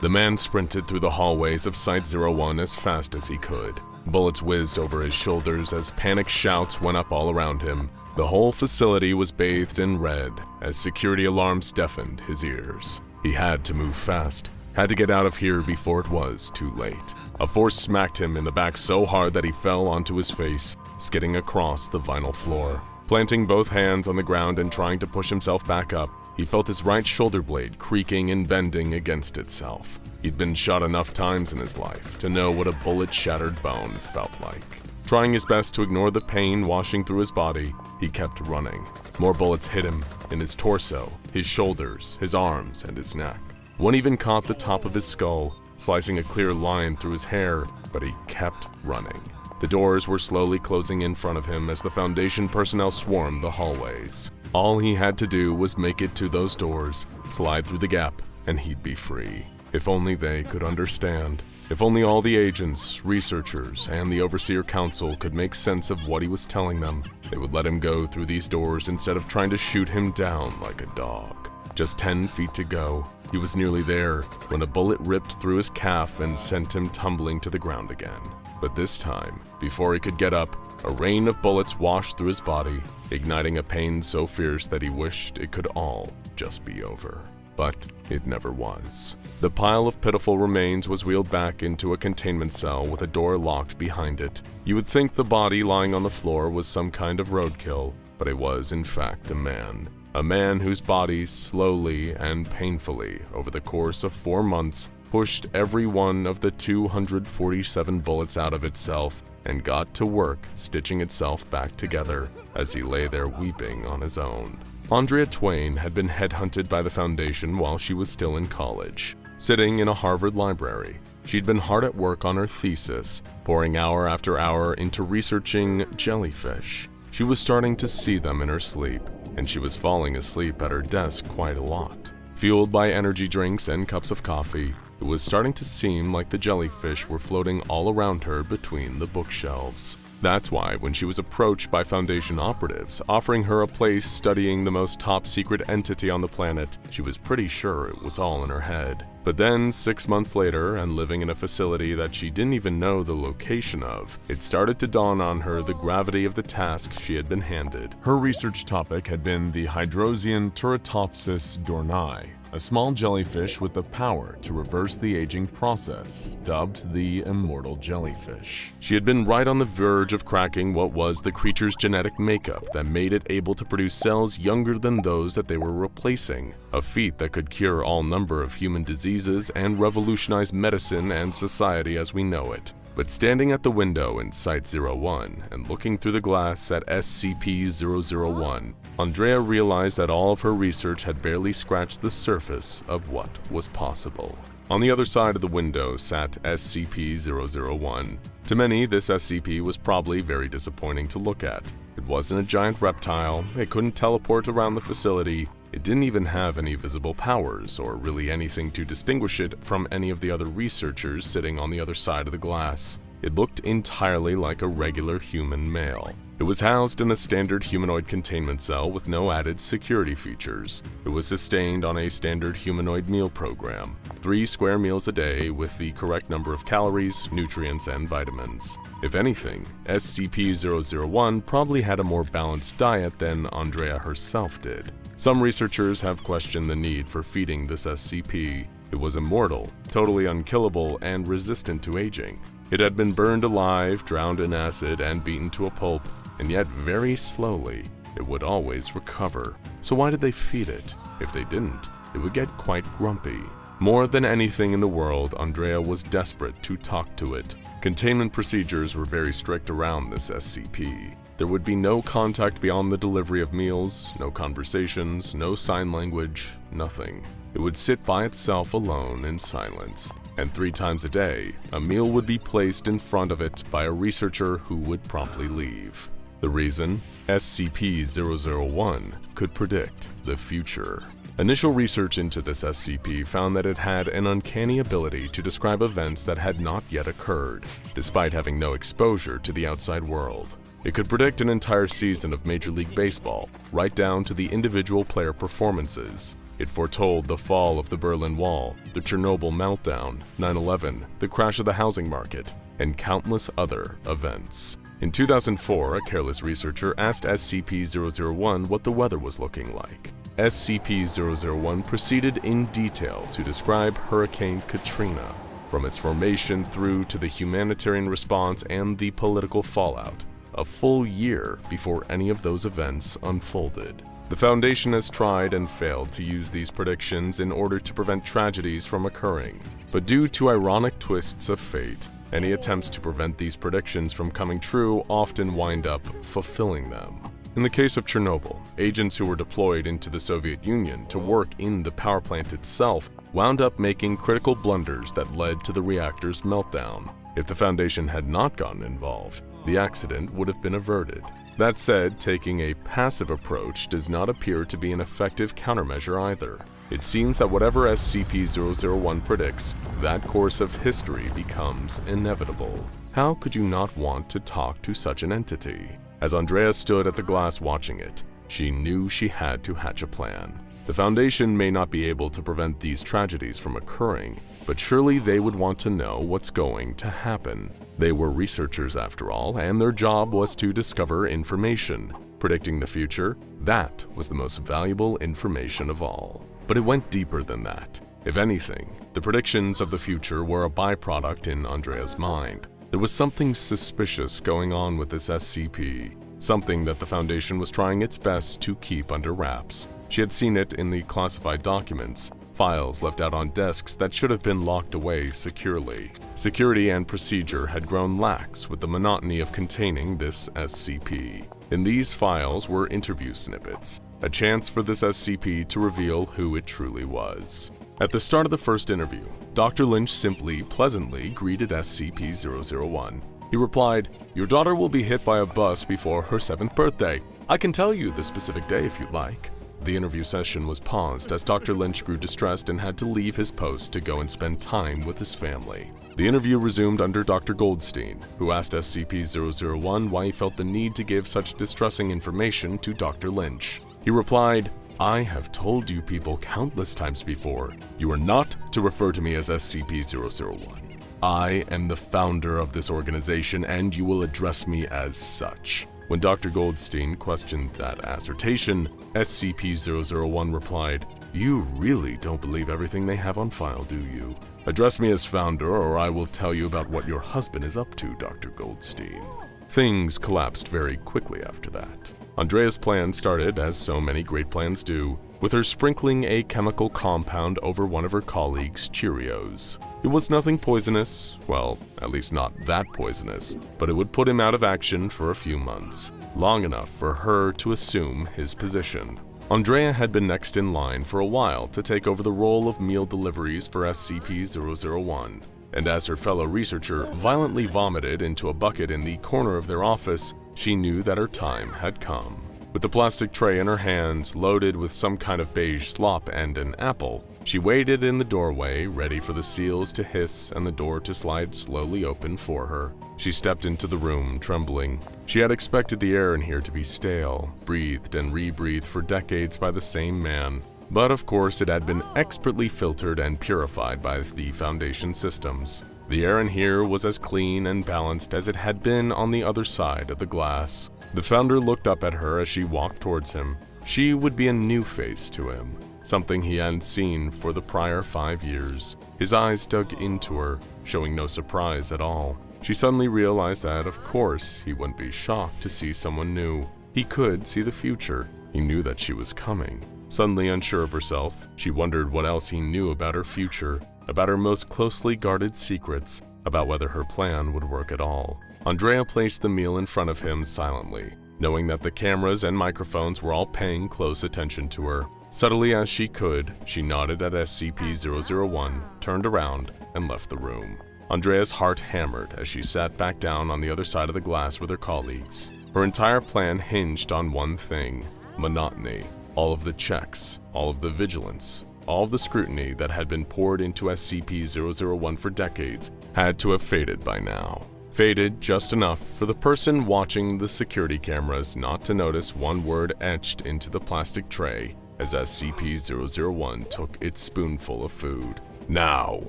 The man sprinted through the hallways of Site-01 as fast as he could. Bullets whizzed over his shoulders as panicked shouts went up all around him. The whole facility was bathed in red as security alarms deafened his ears. He had to move fast, had to get out of here before it was too late. A force smacked him in the back so hard that he fell onto his face, skidding across the vinyl floor. Planting both hands on the ground and trying to push himself back up, he felt his right shoulder blade creaking and bending against itself. He'd been shot enough times in his life to know what a bullet-shattered bone felt like. Trying his best to ignore the pain washing through his body, he kept running. More bullets hit him in his torso, his shoulders, his arms, and his neck. One even caught the top of his skull, slicing a clear line through his hair, but he kept running. The doors were slowly closing in front of him as the Foundation personnel swarmed the hallways. All he had to do was make it to those doors, slide through the gap, and he'd be free. If only they could understand. If only all the agents, researchers, and the Overseer Council could make sense of what he was telling them, they would let him go through these doors instead of trying to shoot him down like a dog. Just 10 feet to go. He was nearly there when a bullet ripped through his calf and sent him tumbling to the ground again. But this time, before he could get up, a rain of bullets washed through his body, igniting a pain so fierce that he wished it could all just be over. But it never was. The pile of pitiful remains was wheeled back into a containment cell with a door locked behind it. You would think the body lying on the floor was some kind of roadkill, but it was in fact a man. A man whose body slowly and painfully, over the course of 4 months, pushed every one of the 247 bullets out of itself and got to work stitching itself back together as he lay there weeping on his own. Andrea Twain had been headhunted by the Foundation while she was still in college. Sitting in a Harvard library, she'd been hard at work on her thesis, pouring hour after hour into researching jellyfish. She was starting to see them in her sleep, and she was falling asleep at her desk quite a lot. Fueled by energy drinks and cups of coffee, it was starting to seem like the jellyfish were floating all around her between the bookshelves. That's why when she was approached by Foundation operatives offering her a place studying the most top-secret entity on the planet, she was pretty sure it was all in her head. But then, 6 months later, and living in a facility that she didn't even know the location of, it started to dawn on her the gravity of the task she had been handed. Her research topic had been the Hydrosian Turritopsis dornii, a small jellyfish with the power to reverse the aging process, dubbed the immortal jellyfish. She had been right on the verge of cracking what was the creature's genetic makeup that made it able to produce cells younger than those that they were replacing, a feat that could cure all number of human diseases and revolutionize medicine and society as we know it. But standing at the window in Site-01 and looking through the glass at SCP-001, Andrea realized that all of her research had barely scratched the surface of what was possible. On the other side of the window sat SCP-001. To many, this SCP was probably very disappointing to look at. It wasn't a giant reptile, it couldn't teleport around the facility, it didn't even have any visible powers, or really anything to distinguish it from any of the other researchers sitting on the other side of the glass. It looked entirely like a regular human male. It was housed in a standard humanoid containment cell with no added security features. It was sustained on a standard humanoid meal program, 3 square meals a day with the correct number of calories, nutrients, and vitamins. If anything, SCP-001 probably had a more balanced diet than Andrea herself did. Some researchers have questioned the need for feeding this SCP. It was immortal, totally unkillable, and resistant to aging. It had been burned alive, drowned in acid, and beaten to a pulp, and yet very slowly, it would always recover. So why did they feed it? If they didn't, it would get quite grumpy. More than anything in the world, Andrea was desperate to talk to it. Containment procedures were very strict around this SCP. There would be no contact beyond the delivery of meals, no conversations, no sign language, nothing. It would sit by itself alone in silence, and 3 times a day, a meal would be placed in front of it by a researcher who would promptly leave. The reason? SCP-001 could predict the future. Initial research into this SCP found that it had an uncanny ability to describe events that had not yet occurred, despite having no exposure to the outside world. It could predict an entire season of Major League Baseball, right down to the individual player performances. It foretold the fall of the Berlin Wall, the Chernobyl meltdown, 9/11, the crash of the housing market, and countless other events. In 2004, a careless researcher asked SCP-001 what the weather was looking like. SCP-001 proceeded in detail to describe Hurricane Katrina, from its formation through to the humanitarian response and the political fallout, a full year before any of those events unfolded. The Foundation has tried and failed to use these predictions in order to prevent tragedies from occurring, but due to ironic twists of fate, any attempts to prevent these predictions from coming true often wind up fulfilling them. In the case of Chernobyl, agents who were deployed into the Soviet Union to work in the power plant itself wound up making critical blunders that led to the reactor's meltdown. If the Foundation had not gotten involved, the accident would have been averted. That said, taking a passive approach does not appear to be an effective countermeasure either. It seems that whatever SCP-001 predicts, that course of history becomes inevitable. How could you not want to talk to such an entity? As Andrea stood at the glass watching it, she knew she had to hatch a plan. The Foundation may not be able to prevent these tragedies from occurring, but surely they would want to know what's going to happen. They were researchers after all, and their job was to discover information. Predicting the future, that was the most valuable information of all. But it went deeper than that. If anything, the predictions of the future were a byproduct in Andrea's mind. There was something suspicious going on with this SCP, something that the Foundation was trying its best to keep under wraps. She had seen it in the classified documents, files left out on desks that should have been locked away securely. Security and procedure had grown lax with the monotony of containing this SCP. In these files were interview snippets, a chance for this SCP to reveal who it truly was. At the start of the first interview, Dr. Lynch simply, pleasantly greeted SCP-001. He replied, "Your daughter will be hit by a bus before her 7th birthday. I can tell you the specific day if you'd like." The interview session was paused as Dr. Lynch grew distressed and had to leave his post to go and spend time with his family. The interview resumed under Dr. Goldstein, who asked SCP-001 why he felt the need to give such distressing information to Dr. Lynch. He replied, "I have told you people countless times before, you are not to refer to me as SCP-001. I am the founder of this organization and you will address me as such." When Dr. Goldstein questioned that assertion, SCP-001 replied, "You really don't believe everything they have on file, do you? Address me as founder or I will tell you about what your husband is up to, Dr. Goldstein." Things collapsed very quickly after that. Andrea's plan started, as so many great plans do, with her sprinkling a chemical compound over one of her colleagues' Cheerios. It was nothing poisonous, well, at least not that poisonous, but it would put him out of action for a few months, long enough for her to assume his position. Andrea had been next in line for a while to take over the role of meal deliveries for SCP-001, and as her fellow researcher violently vomited into a bucket in the corner of their office, she knew that her time had come. With the plastic tray in her hands, loaded with some kind of beige slop and an apple, she waited in the doorway, ready for the seals to hiss and the door to slide slowly open for her. She stepped into the room, trembling. She had expected the air in here to be stale, breathed and rebreathed for decades by the same man. But of course it had been expertly filtered and purified by the Foundation systems. The air in here was as clean and balanced as it had been on the other side of the glass. The founder looked up at her as she walked towards him. She would be a new face to him, something he hadn't seen for the prior 5 years. His eyes dug into her, showing no surprise at all. She suddenly realized that, of course, he wouldn't be shocked to see someone new. He could see the future. He knew that she was coming. Suddenly unsure of herself, she wondered what else he knew about her future, about her most closely guarded secrets, about whether her plan would work at all. Andrea placed the meal in front of him silently, knowing that the cameras and microphones were all paying close attention to her. Subtly as she could, she nodded at SCP-001, turned around, and left the room. Andrea's heart hammered as she sat back down on the other side of the glass with her colleagues. Her entire plan hinged on one thing: monotony. All of the checks, all of the vigilance, all of the scrutiny that had been poured into SCP-001 for decades had to have faded by now. Faded just enough for the person watching the security cameras not to notice one word etched into the plastic tray as SCP-001 took its spoonful of food. Now!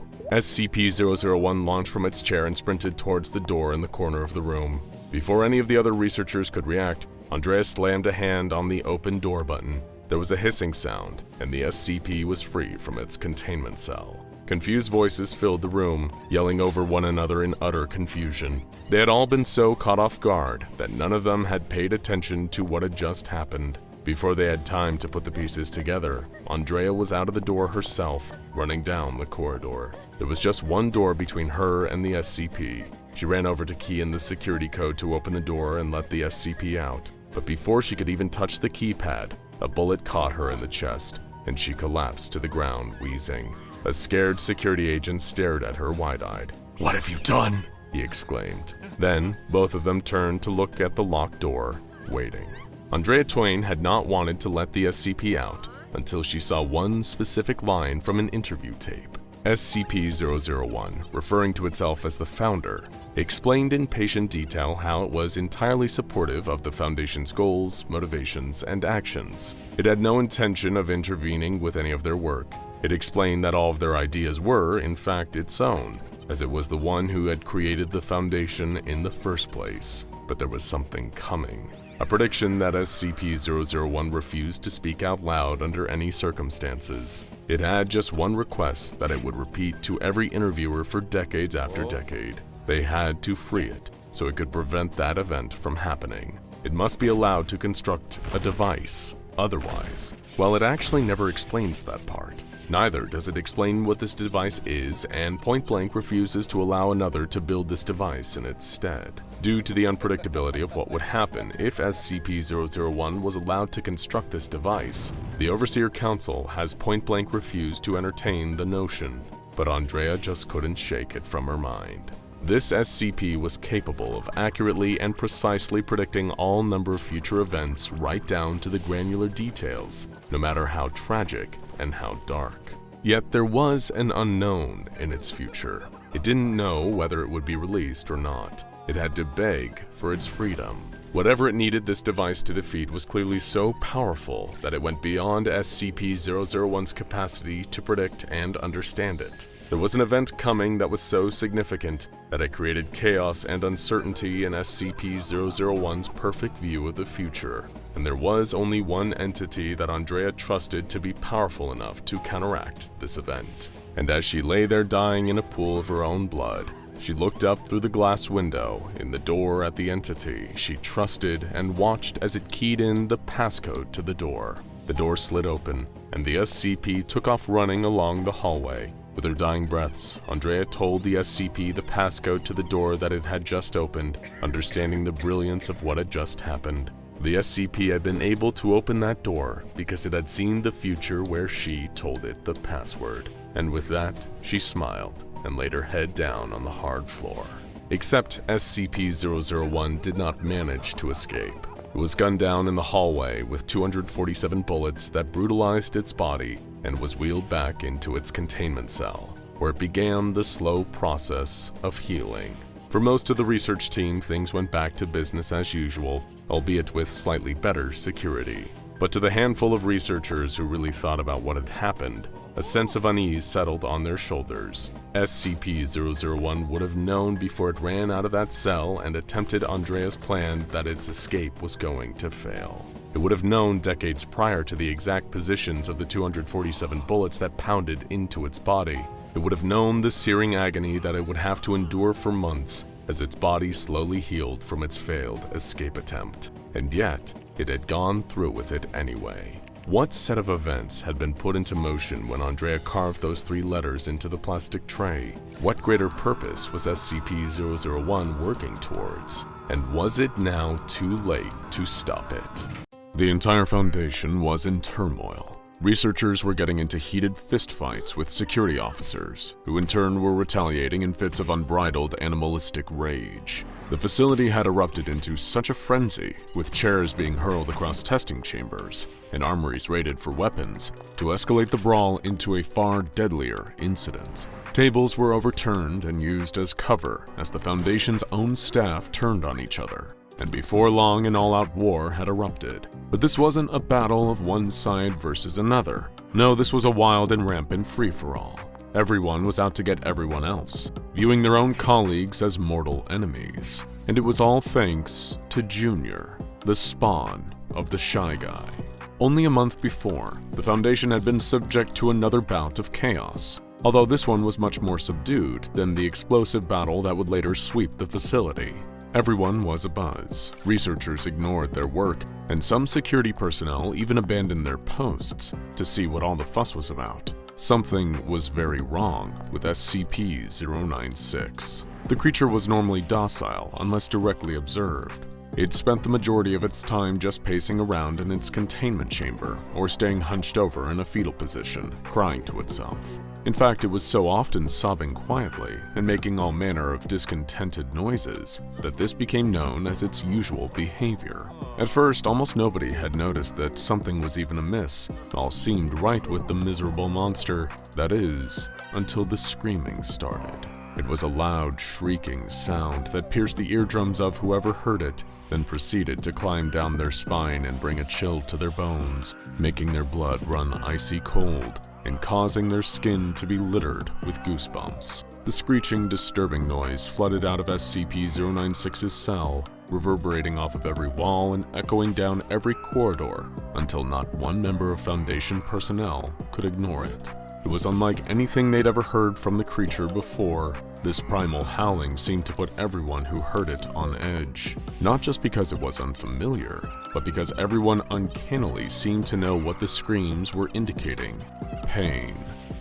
SCP-001 launched from its chair and sprinted towards the door in the corner of the room. Before any of the other researchers could react, Andrea slammed a hand on the open door button. There was a hissing sound, and the SCP was free from its containment cell. Confused voices filled the room, yelling over one another in utter confusion. They had all been so caught off guard that none of them had paid attention to what had just happened. Before they had time to put the pieces together, Andrea was out of the door herself, running down the corridor. There was just one door between her and the SCP. She ran over to key in the security code to open the door and let the SCP out. But before she could even touch the keypad, a bullet caught her in the chest, and she collapsed to the ground, wheezing. A scared security agent stared at her wide-eyed. What have you done? He exclaimed. Then, both of them turned to look at the locked door, waiting. Andrea Twain had not wanted to let the SCP out until she saw one specific line from an interview tape. SCP-001, referring to itself as the Founder, explained in patient detail how it was entirely supportive of the Foundation's goals, motivations, and actions. It had no intention of intervening with any of their work. It explained that all of their ideas were, in fact, its own, as it was the one who had created the Foundation in the first place. But there was something coming. A prediction that SCP-001 refused to speak out loud under any circumstances. It had just one request that it would repeat to every interviewer for decades after decade. They had to free it, so it could prevent that event from happening. It must be allowed to construct a device. Otherwise, well, it actually never explains that part. Neither does it explain what this device is, and point-blank refuses to allow another to build this device in its stead. Due to the unpredictability of what would happen if SCP-001 was allowed to construct this device, the Overseer Council has point-blank refused to entertain the notion, but Andrea just couldn't shake it from her mind. This SCP was capable of accurately and precisely predicting all number of future events right down to the granular details, no matter how tragic and how dark. Yet there was an unknown in its future. It didn't know whether it would be released or not. It had to beg for its freedom. Whatever it needed this device to defeat was clearly so powerful that it went beyond SCP-001's capacity to predict and understand it. There was an event coming that was so significant that it created chaos and uncertainty in SCP-001's perfect view of the future, and there was only one entity that Andrea trusted to be powerful enough to counteract this event. And as she lay there dying in a pool of her own blood, she looked up through the glass window in the door at the entity she trusted and watched as it keyed in the passcode to the door. The door slid open, and the SCP took off running along the hallway. With her dying breaths, Andrea told the SCP the passcode to the door that it had just opened, understanding the brilliance of what had just happened. The SCP had been able to open that door because it had seen the future where she told it the password. And with that, she smiled and laid her head down on the hard floor. Except SCP-001 did not manage to escape. It was gunned down in the hallway with 247 bullets that brutalized its body and was wheeled back into its containment cell, where it began the slow process of healing. For most of the research team, things went back to business as usual, albeit with slightly better security. But to the handful of researchers who really thought about what had happened, a sense of unease settled on their shoulders. SCP-001 would have known before it ran out of that cell and attempted Andrea's plan that its escape was going to fail. It would have known decades prior to the exact positions of the 247 bullets that pounded into its body. It would have known the searing agony that it would have to endure for months as its body slowly healed from its failed escape attempt. And yet, it had gone through with it anyway. What set of events had been put into motion when Andrea carved those 3 letters into the plastic tray? What greater purpose was SCP-001 working towards? And was it now too late to stop it? The entire Foundation was in turmoil. Researchers were getting into heated fistfights with security officers, who in turn were retaliating in fits of unbridled animalistic rage. The facility had erupted into such a frenzy, with chairs being hurled across testing chambers and armories raided for weapons, to escalate the brawl into a far deadlier incident. Tables were overturned and used as cover as the Foundation's own staff turned on each other. And before long, an all-out war had erupted. But this wasn't a battle of one side versus another. No, this was a wild and rampant free-for-all. Everyone was out to get everyone else, viewing their own colleagues as mortal enemies. And it was all thanks to Junior, the spawn of the Shy Guy. Only a month before, the Foundation had been subject to another bout of chaos, although this one was much more subdued than the explosive battle that would later sweep the facility. Everyone was abuzz. Researchers ignored their work, and some security personnel even abandoned their posts to see what all the fuss was about. Something was very wrong with SCP-096. The creature was normally docile unless directly observed. It spent the majority of its time just pacing around in its containment chamber or staying hunched over in a fetal position, crying to itself. In fact, it was so often sobbing quietly and making all manner of discontented noises that this became known as its usual behavior. At first, almost nobody had noticed that something was even amiss. All seemed right with the miserable monster. That is, until the screaming started. It was a loud, shrieking sound that pierced the eardrums of whoever heard it, then proceeded to climb down their spine and bring a chill to their bones, making their blood run icy cold and causing their skin to be littered with goosebumps. The screeching, disturbing noise flooded out of SCP-096's cell, reverberating off of every wall and echoing down every corridor until not one member of Foundation personnel could ignore it. It was unlike anything they'd ever heard from the creature before. This primal howling seemed to put everyone who heard it on edge, not just because it was unfamiliar, but because everyone uncannily seemed to know what the screams were indicating: pain.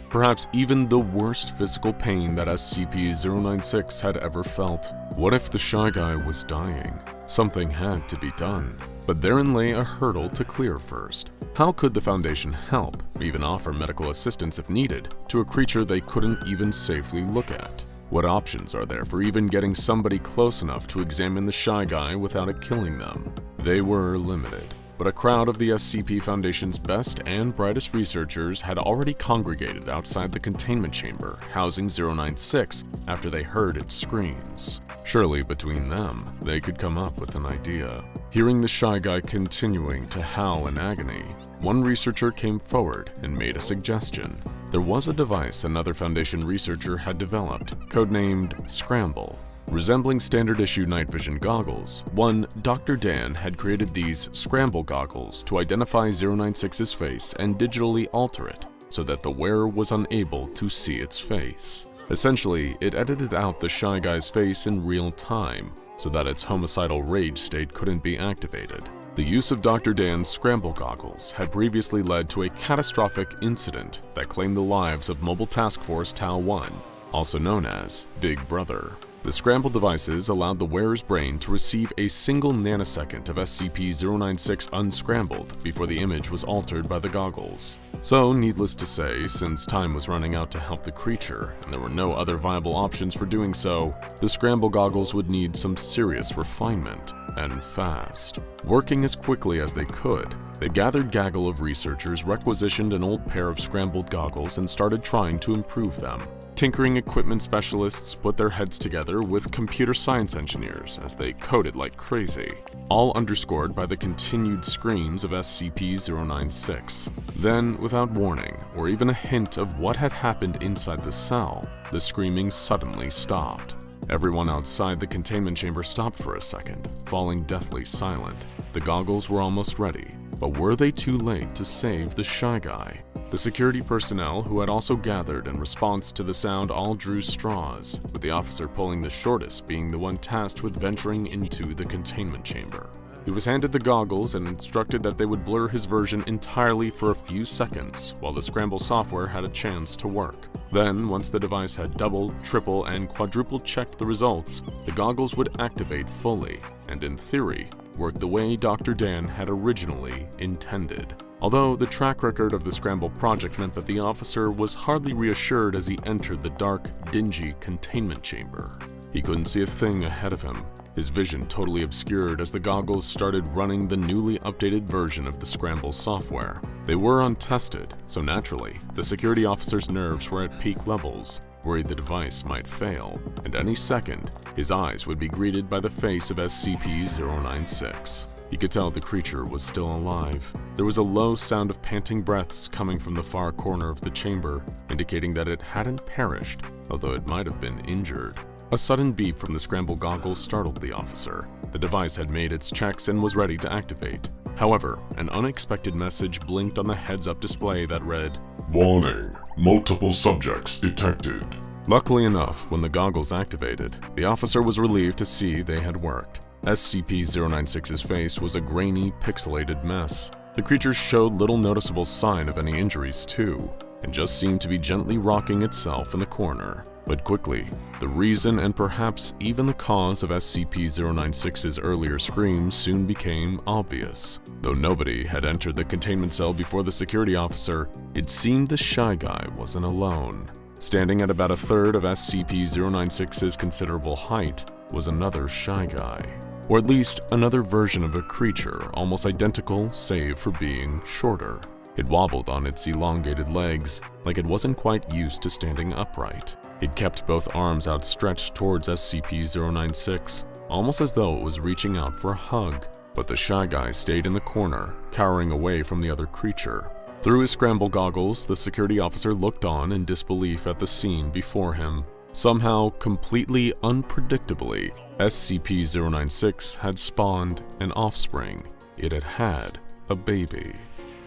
Perhaps even the worst physical pain that SCP-096 had ever felt. What if the Shy Guy was dying? Something had to be done. But therein lay a hurdle to clear first. How could the Foundation help, even offer medical assistance if needed, to a creature they couldn't even safely look at? What options are there for even getting somebody close enough to examine the Shy Guy without it killing them? They were limited. But a crowd of the SCP Foundation's best and brightest researchers had already congregated outside the containment chamber housing 096 after they heard its screams. Surely between them, they could come up with an idea. Hearing the Shy Guy continuing to howl in agony, one researcher came forward and made a suggestion. There was a device another Foundation researcher had developed, codenamed Scramble. Resembling standard-issue night vision goggles, one Dr. Dan had created these Scramble goggles to identify 096's face and digitally alter it so that the wearer was unable to see its face. Essentially, it edited out the Shy Guy's face in real time so that its homicidal rage state couldn't be activated. The use of Dr. Dan's Scramble goggles had previously led to a catastrophic incident that claimed the lives of Mobile Task Force Tau-1, also known as Big Brother. The Scramble devices allowed the wearer's brain to receive a single nanosecond of SCP-096 unscrambled before the image was altered by the goggles. So, needless to say, since time was running out to help the creature, and there were no other viable options for doing so, the Scramble goggles would need some serious refinement, and fast. Working as quickly as they could, the gathered gaggle of researchers requisitioned an old pair of scrambled goggles and started trying to improve them. Tinkering equipment specialists put their heads together with computer science engineers as they coded like crazy, all underscored by the continued screams of SCP-096. Then, without warning, or even a hint of what had happened inside the cell, the screaming suddenly stopped. Everyone outside the containment chamber stopped for a second, falling deathly silent. The goggles were almost ready, but were they too late to save the Shy Guy? The security personnel who had also gathered in response to the sound all drew straws, with the officer pulling the shortest being the one tasked with venturing into the containment chamber. He was handed the goggles and instructed that they would blur his version entirely for a few seconds while the Scramble software had a chance to work. Then, once the device had double, triple, and quadruple checked the results, the goggles would activate fully, and in theory, work the way Dr. Dan had originally intended. Although the track record of the Scramble project meant that the officer was hardly reassured as he entered the dark, dingy containment chamber. He couldn't see a thing ahead of him, his vision totally obscured as the goggles started running the newly updated version of the Scramble software. They were untested, so naturally, the security officer's nerves were at peak levels, worried the device might fail, and any second, his eyes would be greeted by the face of SCP-096. He could tell the creature was still alive. There was a low sound of panting breaths coming from the far corner of the chamber, indicating that it hadn't perished, although it might have been injured. A sudden beep from the Scramble goggles startled the officer. The device had made its checks and was ready to activate. However, an unexpected message blinked on the heads-up display that read, "Warning, multiple subjects detected." Luckily enough, when the goggles activated, the officer was relieved to see they had worked. SCP-096's face was a grainy, pixelated mess. The creature showed little noticeable sign of any injuries too, and just seemed to be gently rocking itself in the corner. But quickly, the reason and perhaps even the cause of SCP-096's earlier screams soon became obvious. Though nobody had entered the containment cell before the security officer, it seemed the Shy Guy wasn't alone. Standing at about a third of SCP-096's considerable height was another Shy Guy. Or at least another version of a creature almost identical save for being shorter. It wobbled on its elongated legs, like it wasn't quite used to standing upright. It kept both arms outstretched towards SCP-096, almost as though it was reaching out for a hug. But the shy guy stayed in the corner, cowering away from the other creature. Through his scramble goggles, the security officer looked on in disbelief at the scene before him. Somehow, completely unpredictably, SCP-096 had spawned an offspring. It had had a baby.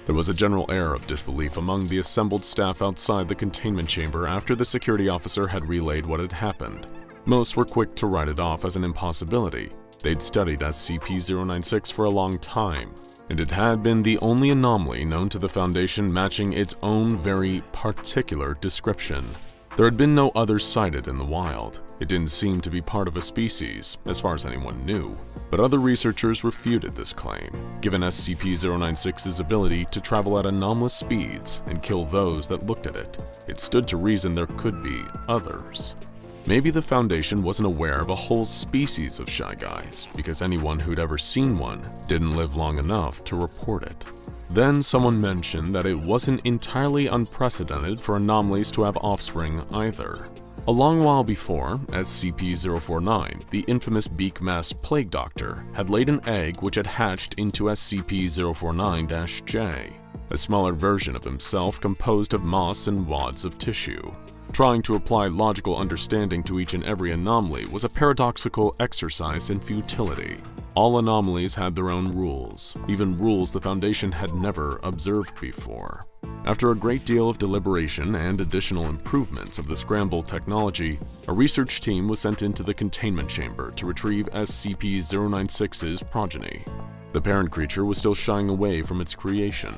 There was a general air of disbelief among the assembled staff outside the containment chamber after the security officer had relayed what had happened. Most were quick to write it off as an impossibility. They'd studied SCP-096 for a long time, and it had been the only anomaly known to the Foundation matching its own very particular description. There had been no others sighted in the wild. It didn't seem to be part of a species, as far as anyone knew. But other researchers refuted this claim, given SCP-096's ability to travel at anomalous speeds and kill those that looked at it. It stood to reason there could be others. Maybe the Foundation wasn't aware of a whole species of shy guys, because anyone who'd ever seen one didn't live long enough to report it. Then someone mentioned that it wasn't entirely unprecedented for anomalies to have offspring either. A long while before, SCP-049, the infamous beak-masked plague doctor, had laid an egg which had hatched into SCP-049-J, a smaller version of himself composed of moss and wads of tissue. Trying to apply logical understanding to each and every anomaly was a paradoxical exercise in futility. All anomalies had their own rules, even rules the Foundation had never observed before. After a great deal of deliberation and additional improvements of the scramble technology, a research team was sent into the containment chamber to retrieve SCP-096's progeny. The parent creature was still shying away from its creation,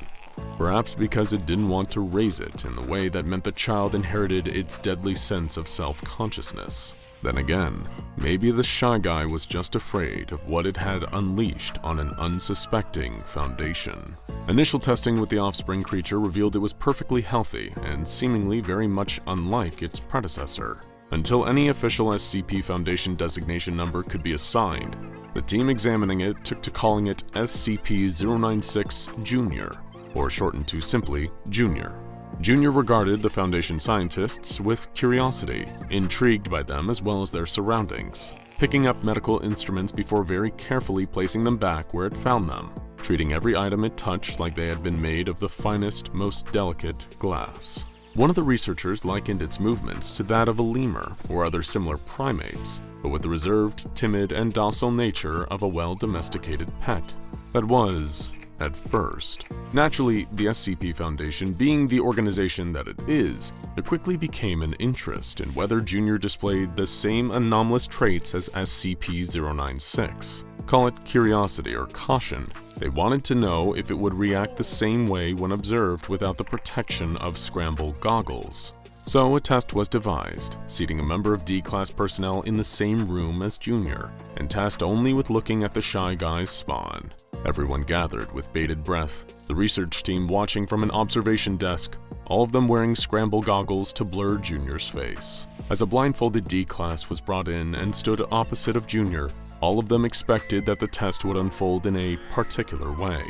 perhaps because it didn't want to raise it in the way that meant the child inherited its deadly sense of self-consciousness. Then again, maybe the shy guy was just afraid of what it had unleashed on an unsuspecting Foundation. Initial testing with the offspring creature revealed it was perfectly healthy and seemingly very much unlike its predecessor. Until any official SCP Foundation designation number could be assigned, the team examining it took to calling it SCP-096 Junior, or shortened to simply Junior. Junior regarded the Foundation scientists with curiosity, intrigued by them as well as their surroundings, picking up medical instruments before very carefully placing them back where it found them, treating every item it touched like they had been made of the finest, most delicate glass. One of the researchers likened its movements to that of a lemur or other similar primates, but with the reserved, timid, and docile nature of a well-domesticated pet. That was, at first. Naturally, the SCP Foundation, being the organization that it is, there quickly became an interest in whether Junior displayed the same anomalous traits as SCP-096. Call it curiosity or caution. They wanted to know if it would react the same way when observed without the protection of scramble goggles. So a test was devised, seating a member of D-Class personnel in the same room as Junior, and tasked only with looking at the shy guy's spawn. Everyone gathered with bated breath, the research team watching from an observation desk, all of them wearing scramble goggles to blur Junior's face. As a blindfolded D-Class was brought in and stood opposite of Junior, all of them expected that the test would unfold in a particular way,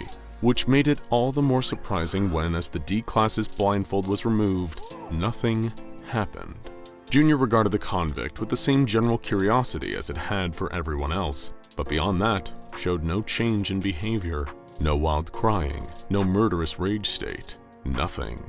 which made it all the more surprising when, as the D-Class's blindfold was removed, nothing happened. Junior regarded the convict with the same general curiosity as it had for everyone else, but beyond that, showed no change in behavior, no wild crying, no murderous rage state, nothing.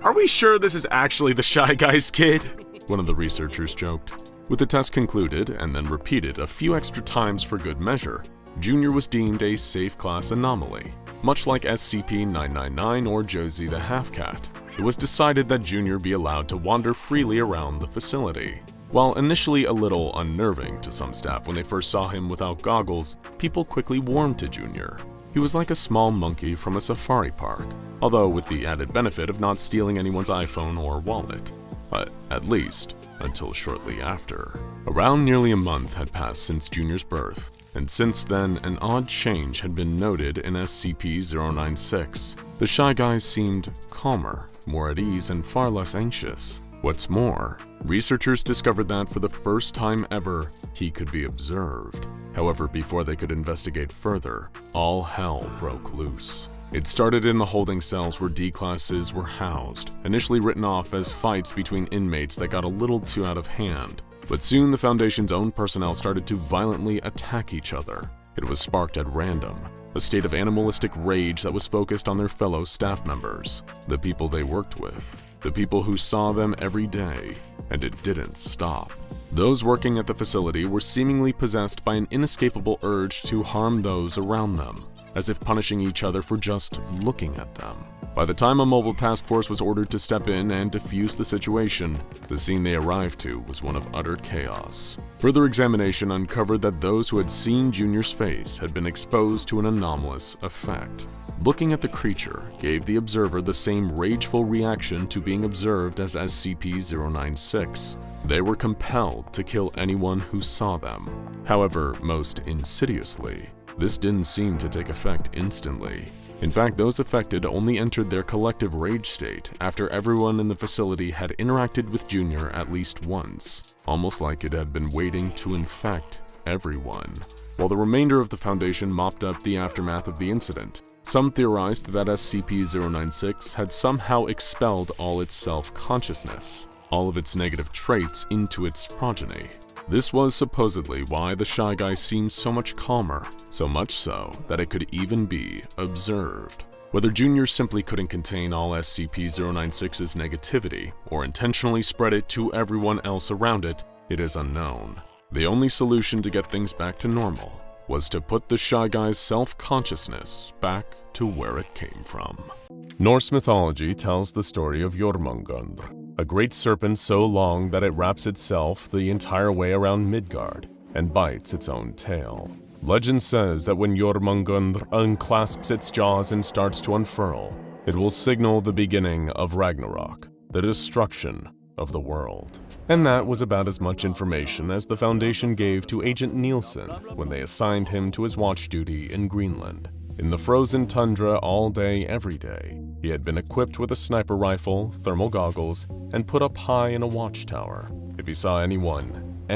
Are we sure this is actually the shy guy's kid? One of the researchers joked. With the test concluded and then repeated a few extra times for good measure, Junior was deemed a safe class anomaly. Much like SCP-999 or Josie the Half-Cat, it was decided that Junior be allowed to wander freely around the facility. While initially a little unnerving to some staff when they first saw him without goggles, people quickly warmed to Junior. He was like a small monkey from a safari park, although with the added benefit of not stealing anyone's iPhone or wallet. But at least, until shortly after. Around nearly a month had passed since Junior's birth, and since then an odd change had been noted in SCP-096. The shy guy seemed calmer, more at ease, and far less anxious. What's more, researchers discovered that for the first time ever, he could be observed. However, before they could investigate further, all hell broke loose. It started in the holding cells where D-classes were housed, initially written off as fights between inmates that got a little too out of hand. But soon the Foundation's own personnel started to violently attack each other. It was sparked at random, a state of animalistic rage that was focused on their fellow staff members, the people they worked with, the people who saw them every day, and it didn't stop. Those working at the facility were seemingly possessed by an inescapable urge to harm those around them, as if punishing each other for just looking at them. By the time a mobile task force was ordered to step in and defuse the situation, the scene they arrived to was one of utter chaos. Further examination uncovered that those who had seen Junior's face had been exposed to an anomalous effect. Looking at the creature gave the observer the same rageful reaction to being observed as SCP-096. They were compelled to kill anyone who saw them. However, most insidiously, this didn't seem to take effect instantly. In fact, those affected only entered their collective rage state after everyone in the facility had interacted with Junior at least once, almost like it had been waiting to infect everyone. While the remainder of the Foundation mopped up the aftermath of the incident, some theorized that SCP-096 had somehow expelled all its self-consciousness, all of its negative traits into its progeny. This was supposedly why the Shy Guy seemed so much calmer, so much so that it could even be observed. Whether Junior simply couldn't contain all SCP-096's negativity, or intentionally spread it to everyone else around it, it is unknown. The only solution to get things back to normal was to put the Shy Guy's self-consciousness back to where it came from. Norse mythology tells the story of Jörmungandr, a great serpent so long that it wraps itself the entire way around Midgard and bites its own tail. Legend says that when Jörmungandr unclasps its jaws and starts to unfurl, it will signal the beginning of Ragnarok, the destruction of the world. And that was about as much information as the Foundation gave to Agent Nielsen when they assigned him to his watch duty in Greenland. In the frozen tundra all day, every day, he had been equipped with a sniper rifle, thermal goggles, and put up high in a watchtower. If he saw anyone,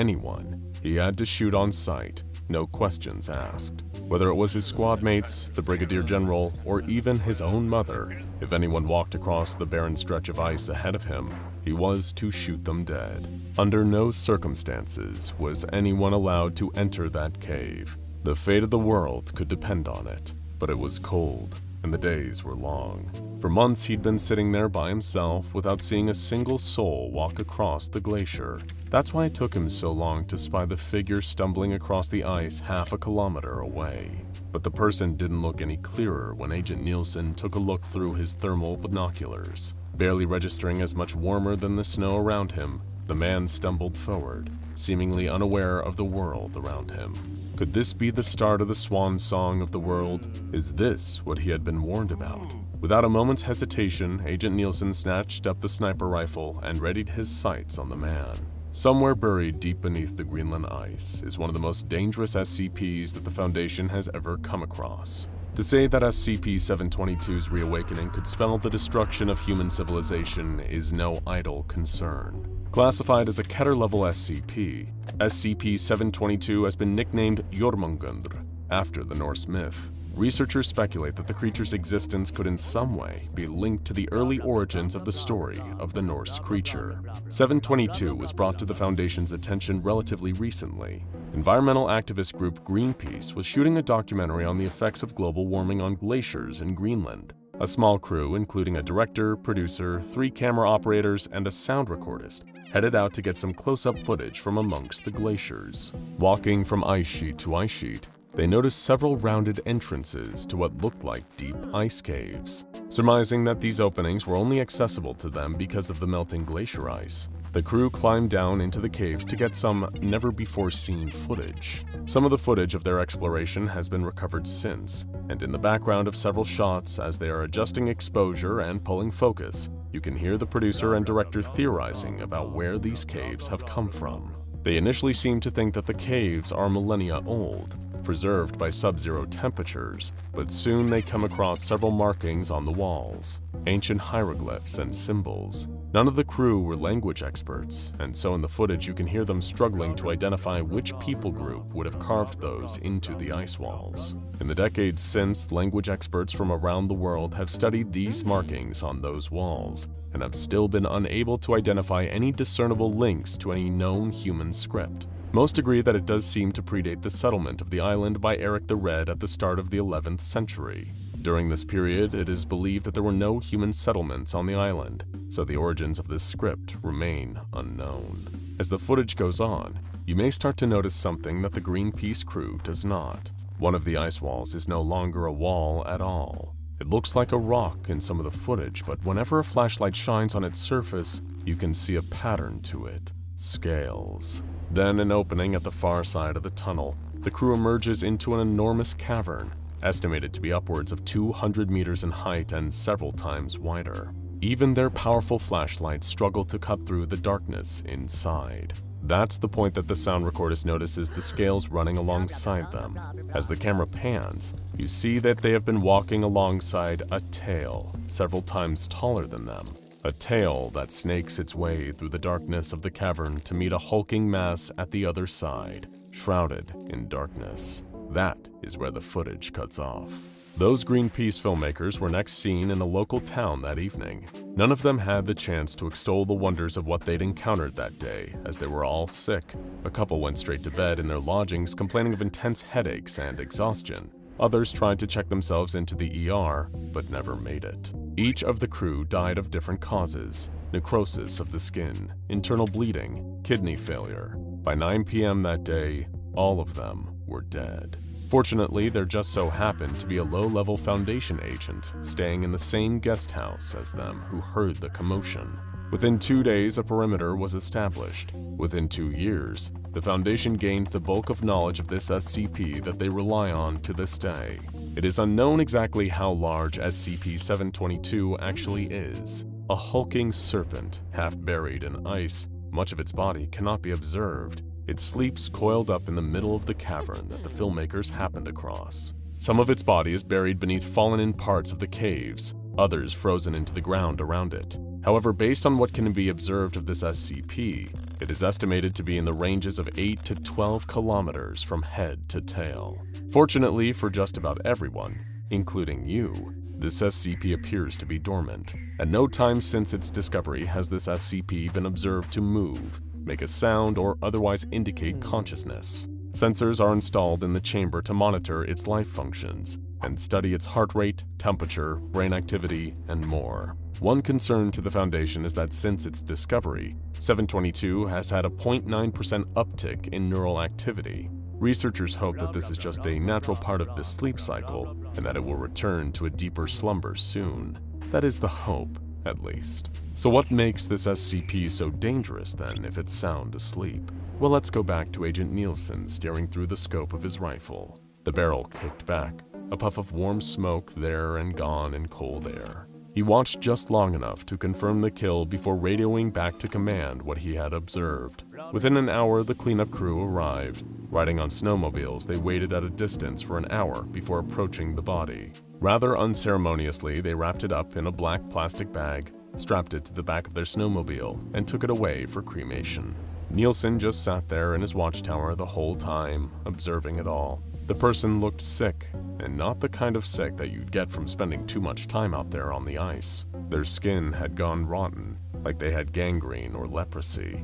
he had to shoot on sight, no questions asked. Whether it was his squad mates, the Brigadier General, or even his own mother, if anyone walked across the barren stretch of ice ahead of him, he was to shoot them dead. Under no circumstances was anyone allowed to enter that cave. The fate of the world could depend on it, but it was cold, and the days were long. For months he'd been sitting there by himself without seeing a single soul walk across the glacier. That's why it took him so long to spy the figure stumbling across the ice half a kilometer away. But the person didn't look any clearer when Agent Nielsen took a look through his thermal binoculars. Barely registering as much warmer than the snow around him, the man stumbled forward, seemingly unaware of the world around him. Could this be the start of the swan song of the world? Is this what he had been warned about? Without a moment's hesitation, Agent Nielsen snatched up the sniper rifle and readied his sights on the man. Somewhere buried deep beneath the Greenland ice is one of the most dangerous SCPs that the Foundation has ever come across. To say that SCP-722's reawakening could spell the destruction of human civilization is no idle concern. Classified as a Keter-level SCP, SCP-722 has been nicknamed Jörmungandr after the Norse myth. Researchers speculate that the creature's existence could in some way be linked to the early origins of the story of the Norse creature. 722 was brought to the Foundation's attention relatively recently. Environmental activist group Greenpeace was shooting a documentary on the effects of global warming on glaciers in Greenland. A small crew, including a director, producer, 3 camera operators, and a sound recordist, headed out to get some close-up footage from amongst the glaciers. Walking from ice sheet to ice sheet, they noticed several rounded entrances to what looked like deep ice caves. Surmising that these openings were only accessible to them because of the melting glacier ice, the crew climbed down into the caves to get some never-before-seen footage. Some of the footage of their exploration has been recovered since, and in the background of several shots as they are adjusting exposure and pulling focus, you can hear the producer and director theorizing about where these caves have come from. They initially seem to think that the caves are millennia old, preserved by sub-zero temperatures, but soon they come across several markings on the walls, ancient hieroglyphs and symbols. None of the crew were language experts, and so in the footage you can hear them struggling to identify which people group would have carved those into the ice walls. In the decades since, language experts from around the world have studied these markings on those walls, and have still been unable to identify any discernible links to any known human script. Most agree that it does seem to predate the settlement of the island by Eric the Red at the start of the 11th century. During this period, it is believed that there were no human settlements on the island, so the origins of this script remain unknown. As the footage goes on, you may start to notice something that the Greenpeace crew does not. One of the ice walls is no longer a wall at all. It looks like a rock in some of the footage, but whenever a flashlight shines on its surface, you can see a pattern to it. Scales. Then an opening at the far side of the tunnel. The crew emerges into an enormous cavern, estimated to be upwards of 200 meters in height and several times wider. Even their powerful flashlights struggle to cut through the darkness inside. That's the point that the sound recordist notices the scales running alongside them. As the camera pans, you see that they have been walking alongside a tail, several times taller than them. A tail that snakes its way through the darkness of the cavern to meet a hulking mass at the other side, shrouded in darkness. That is where the footage cuts off. Those Greenpeace filmmakers were next seen in a local town that evening. None of them had the chance to extol the wonders of what they'd encountered that day, as they were all sick. A couple went straight to bed in their lodgings complaining of intense headaches and exhaustion. Others tried to check themselves into the ER, but never made it. Each of the crew died of different causes: necrosis of the skin, internal bleeding, kidney failure. By 9 p.m. that day, all of them were dead. Fortunately, there just so happened to be a low-level Foundation agent staying in the same guest house as them who heard the commotion. Within 2 days, a perimeter was established. Within 2 years, the Foundation gained the bulk of knowledge of this SCP that they rely on to this day. It is unknown exactly how large SCP-722 actually is. A hulking serpent, half buried in ice, much of its body cannot be observed. It sleeps coiled up in the middle of the cavern that the filmmakers happened across. Some of its body is buried beneath fallen-in parts of the caves, others frozen into the ground around it. However, based on what can be observed of this SCP, it is estimated to be in the ranges of 8 to 12 kilometers from head to tail. Fortunately for just about everyone, including you, this SCP appears to be dormant. At no time since its discovery has this SCP been observed to move, make a sound, or otherwise indicate consciousness. Sensors are installed in the chamber to monitor its life functions and study its heart rate, temperature, brain activity, and more. One concern to the Foundation is that since its discovery, 722 has had a 0.9% uptick in neural activity. Researchers hope that this is just a natural part of the sleep cycle and that it will return to a deeper slumber soon. That is the hope, at least. So what makes this SCP so dangerous then if it's sound asleep? Well, let's go back to Agent Nielsen staring through the scope of his rifle. The barrel kicked back, a puff of warm smoke there and gone in cold air. He watched just long enough to confirm the kill before radioing back to command what he had observed. Within an hour, the cleanup crew arrived. Riding on snowmobiles, they waited at a distance for an hour before approaching the body. Rather unceremoniously, they wrapped it up in a black plastic bag, strapped it to the back of their snowmobile, and took it away for cremation. Nielsen just sat there in his watchtower the whole time, observing it all. The person looked sick, and not the kind of sick that you'd get from spending too much time out there on the ice. Their skin had gone rotten, like they had gangrene or leprosy.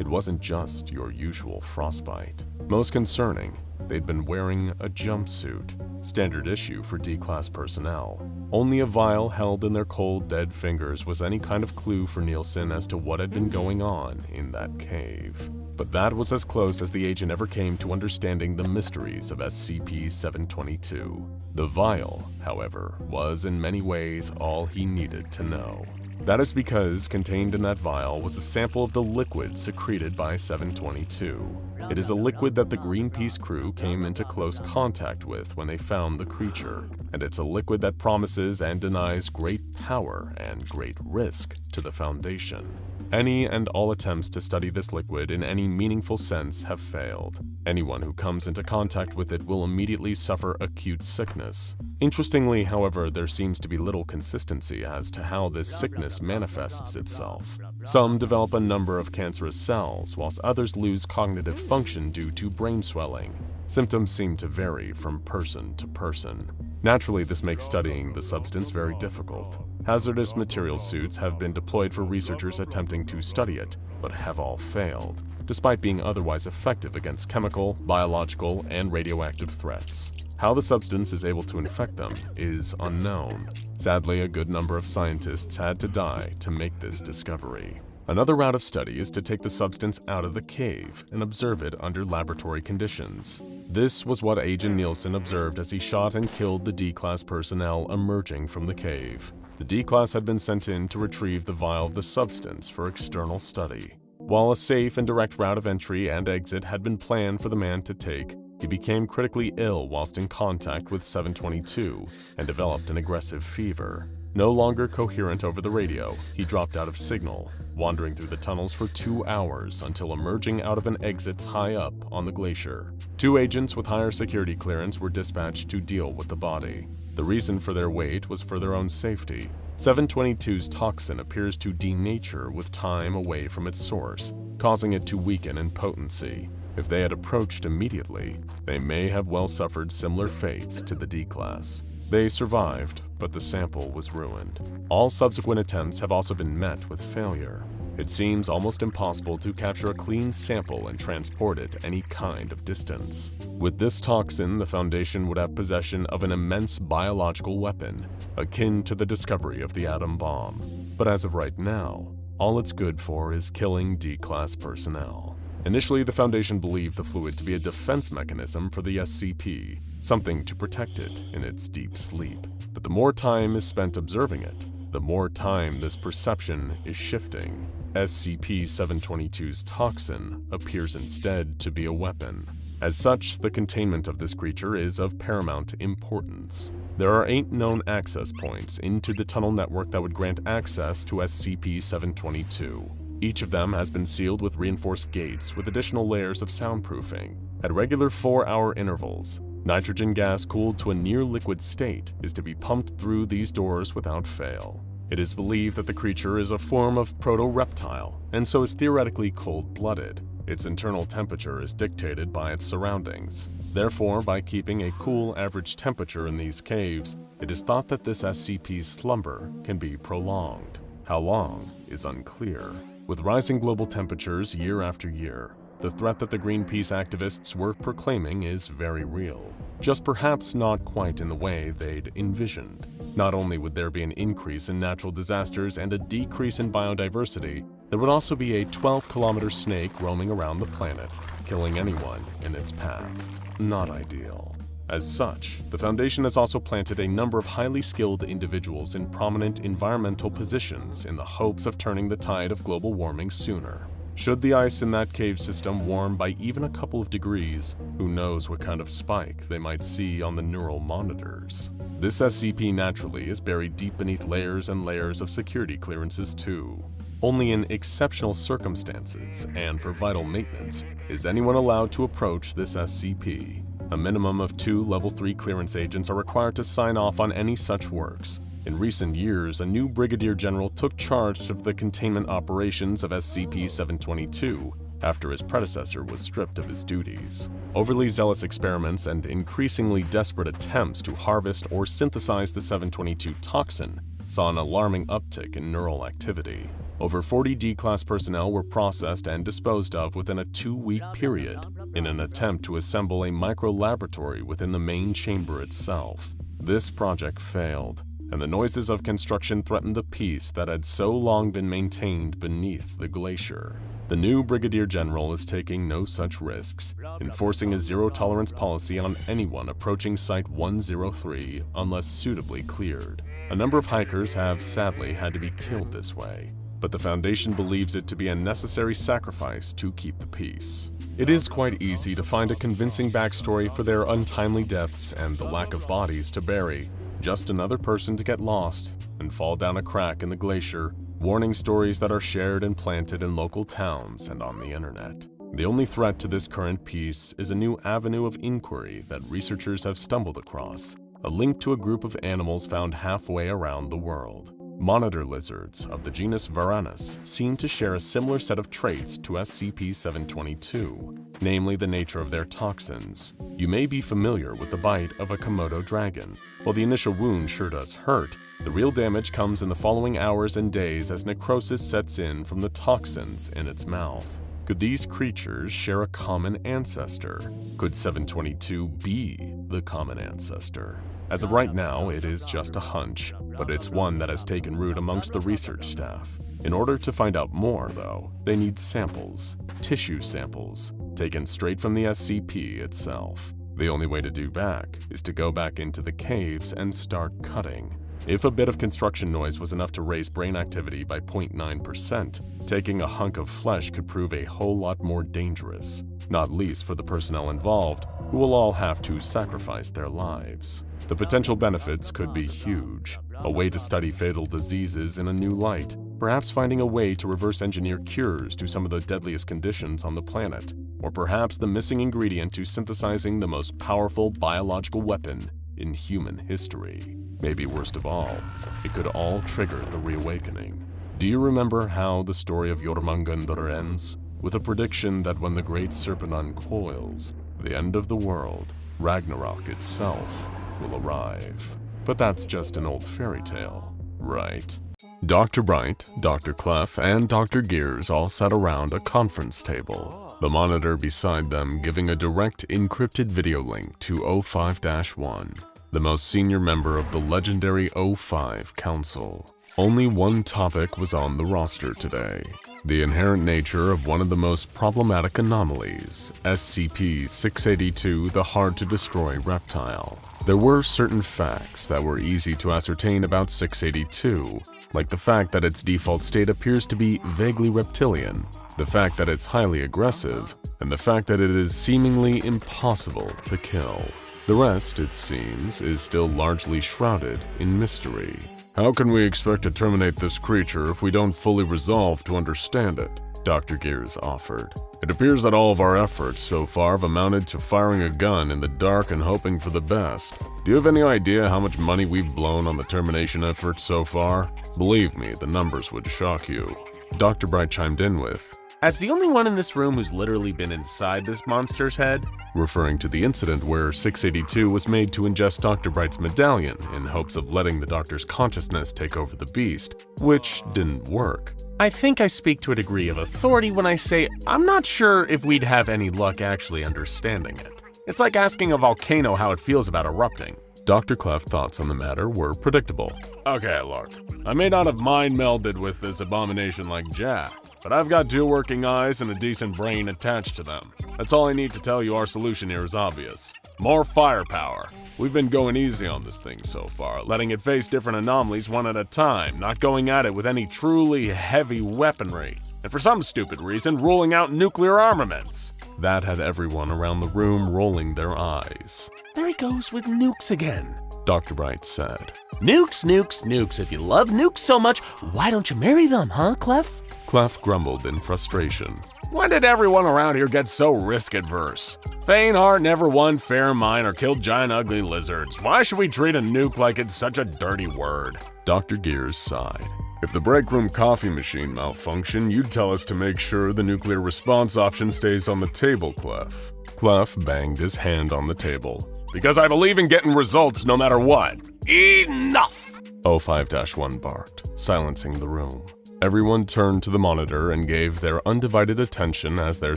It wasn't just your usual frostbite. Most concerning, they'd been wearing a jumpsuit, standard issue for D-Class personnel. Only a vial held in their cold, dead fingers was any kind of clue for Nielsen as to what had been going on in that cave. But that was as close as the agent ever came to understanding the mysteries of SCP-722. The vial, however, was in many ways all he needed to know. That is because contained in that vial was a sample of the liquid secreted by 722. It is a liquid that the Greenpeace crew came into close contact with when they found the creature, and it's a liquid that promises and denies great power and great risk to the Foundation. Any and all attempts to study this liquid in any meaningful sense have failed. Anyone who comes into contact with it will immediately suffer acute sickness. Interestingly, however, there seems to be little consistency as to how this sickness manifests itself. Some develop a number of cancerous cells, whilst others lose cognitive function due to brain swelling. Symptoms seem to vary from person to person. Naturally, this makes studying the substance very difficult. Hazardous material suits have been deployed for researchers attempting to study it, but have all failed, despite being otherwise effective against chemical, biological, and radioactive threats. How the substance is able to infect them is unknown. Sadly, a good number of scientists had to die to make this discovery. Another route of study is to take the substance out of the cave and observe it under laboratory conditions. This was what Agent Nielsen observed as he shot and killed the D-Class personnel emerging from the cave. The D-Class had been sent in to retrieve the vial of the substance for external study. While a safe and direct route of entry and exit had been planned for the man to take, he became critically ill whilst in contact with 722 and developed an aggressive fever. No longer coherent over the radio, he dropped out of signal, wandering through the tunnels for 2 hours until emerging out of an exit high up on the glacier. 2 agents with higher security clearance were dispatched to deal with the body. The reason for their wait was for their own safety. 722's toxin appears to denature with time away from its source, causing it to weaken in potency. If they had approached immediately, they may have well suffered similar fates to the D-Class. They survived, but the sample was ruined. All subsequent attempts have also been met with failure. It seems almost impossible to capture a clean sample and transport it any kind of distance. With this toxin, the Foundation would have possession of an immense biological weapon, akin to the discovery of the atom bomb. But as of right now, all it's good for is killing D-Class personnel. Initially, the Foundation believed the fluid to be a defense mechanism for the SCP, something to protect it in its deep sleep. But the more time is spent observing it, the more time this perception is shifting. SCP-722's toxin appears instead to be a weapon. As such, the containment of this creature is of paramount importance. There are 8 known access points into the tunnel network that would grant access to SCP-722. Each of them has been sealed with reinforced gates with additional layers of soundproofing. At regular 4-hour intervals, nitrogen gas cooled to a near-liquid state is to be pumped through these doors without fail. It is believed that the creature is a form of proto-reptile, and so is theoretically cold-blooded. Its internal temperature is dictated by its surroundings. Therefore, by keeping a cool average temperature in these caves, it is thought that this SCP's slumber can be prolonged. How long is unclear. With rising global temperatures year after year, the threat that the Greenpeace activists were proclaiming is very real, just perhaps not quite in the way they'd envisioned. Not only would there be an increase in natural disasters and a decrease in biodiversity, there would also be a 12-kilometer snake roaming around the planet, killing anyone in its path. Not ideal. As such, the Foundation has also planted a number of highly skilled individuals in prominent environmental positions in the hopes of turning the tide of global warming sooner. Should the ice in that cave system warm by even a couple of degrees, who knows what kind of spike they might see on the neural monitors. This SCP naturally is buried deep beneath layers and layers of security clearances too. Only in exceptional circumstances and for vital maintenance is anyone allowed to approach this SCP. A minimum of 2 Level 3 clearance agents are required to sign off on any such works. In recent years, a new Brigadier General took charge of the containment operations of SCP-722 after his predecessor was stripped of his duties. Overly zealous experiments and increasingly desperate attempts to harvest or synthesize the 722 toxin saw an alarming uptick in neural activity. Over 40 D-Class personnel were processed and disposed of within a 2-week period in an attempt to assemble a micro-laboratory within the main chamber itself. This project failed, and the noises of construction threatened the peace that had so long been maintained beneath the glacier. The new Brigadier General is taking no such risks, enforcing a zero-tolerance policy on anyone approaching Site-103 unless suitably cleared. A number of hikers have sadly had to be killed this way, but the Foundation believes it to be a necessary sacrifice to keep the peace. It is quite easy to find a convincing backstory for their untimely deaths and the lack of bodies to bury. Just another person to get lost and fall down a crack in the glacier warning stories that are shared and planted in local towns and on the internet. The only threat to this current peace is a new avenue of inquiry that researchers have stumbled across, a link to a group of animals found halfway around the world. Monitor lizards of the genus Varanus seem to share a similar set of traits to SCP-722, namely the nature of their toxins. You may be familiar with the bite of a Komodo dragon. While the initial wound sure does hurt, the real damage comes in the following hours and days as necrosis sets in from the toxins in its mouth. Could these creatures share a common ancestor? Could 722 be the common ancestor? As of right now, it is just a hunch, but it's one that has taken root amongst the research staff. In order to find out more, though, they need samples, tissue samples, taken straight from the SCP itself. The only way to do back is to go back into the caves and start cutting. If a bit of construction noise was enough to raise brain activity by 0.9%, taking a hunk of flesh could prove a whole lot more dangerous, not least for the personnel involved, who will all have to sacrifice their lives. The potential benefits could be huge. A way to study fatal diseases in a new light, perhaps finding a way to reverse engineer cures to some of the deadliest conditions on the planet, or perhaps the missing ingredient to synthesizing the most powerful biological weapon in human history. Maybe worst of all, it could all trigger the reawakening. Do you remember how the story of Jörmungandr ends? With a prediction that when the great serpent uncoils, the end of the world, Ragnarok itself, will arrive. But that's just an old fairy tale, right? Dr. Bright, Dr. Clef, and Dr. Gears all sat around a conference table, the monitor beside them giving a direct encrypted video link to O5-1, the most senior member of the legendary O5 Council. Only one topic was on the roster today: the inherent nature of one of the most problematic anomalies, SCP-682, the hard-to-destroy reptile. There were certain facts that were easy to ascertain about 682, like the fact that its default state appears to be vaguely reptilian, the fact that it's highly aggressive, and the fact that it is seemingly impossible to kill. The rest, it seems, is still largely shrouded in mystery. How can we expect to terminate this creature if we don't fully resolve to understand it? Dr. Gears offered. It appears that all of our efforts so far have amounted to firing a gun in the dark and hoping for the best. Do you have any idea how much money we've blown on the termination efforts so far? Believe me, the numbers would shock you. Dr. Bright chimed in with, "As the only one in this room who's literally been inside this monster's head," referring to the incident where 682 was made to ingest Dr. Bright's medallion in hopes of letting the doctor's consciousness take over the beast, which didn't work. "I think I speak to a degree of authority when I say I'm not sure if we'd have any luck actually understanding it. It's like asking a volcano how it feels about erupting." Dr. Clef's thoughts on the matter were predictable. Okay, look, I may not have mind melded with this abomination like Jack, but I've got 2 working eyes and a decent brain attached to them. That's all I need to tell you. Our solution here is obvious. More firepower. We've been going easy on this thing so far, letting it face different anomalies one at a time, not going at it with any truly heavy weaponry, and for some stupid reason, ruling out nuclear armaments. That had everyone around the room rolling their eyes. "There he goes with nukes again," Dr. Bright said. "Nukes, nukes, nukes. If you love nukes so much, why don't you marry them, huh, Clef?" Clef grumbled in frustration. When did everyone around here get so risk-adverse? Faintheart never won fair mine or killed giant ugly lizards. Why should we treat a nuke like it's such a dirty word? Dr. Gears sighed. If the break room coffee machine malfunctioned, you'd tell us to make sure the nuclear response option stays on the table, Clef. Clef banged his hand on the table. Because I believe in getting results no matter what. Enough! O5-1 barked, silencing the room. Everyone turned to the monitor and gave their undivided attention as their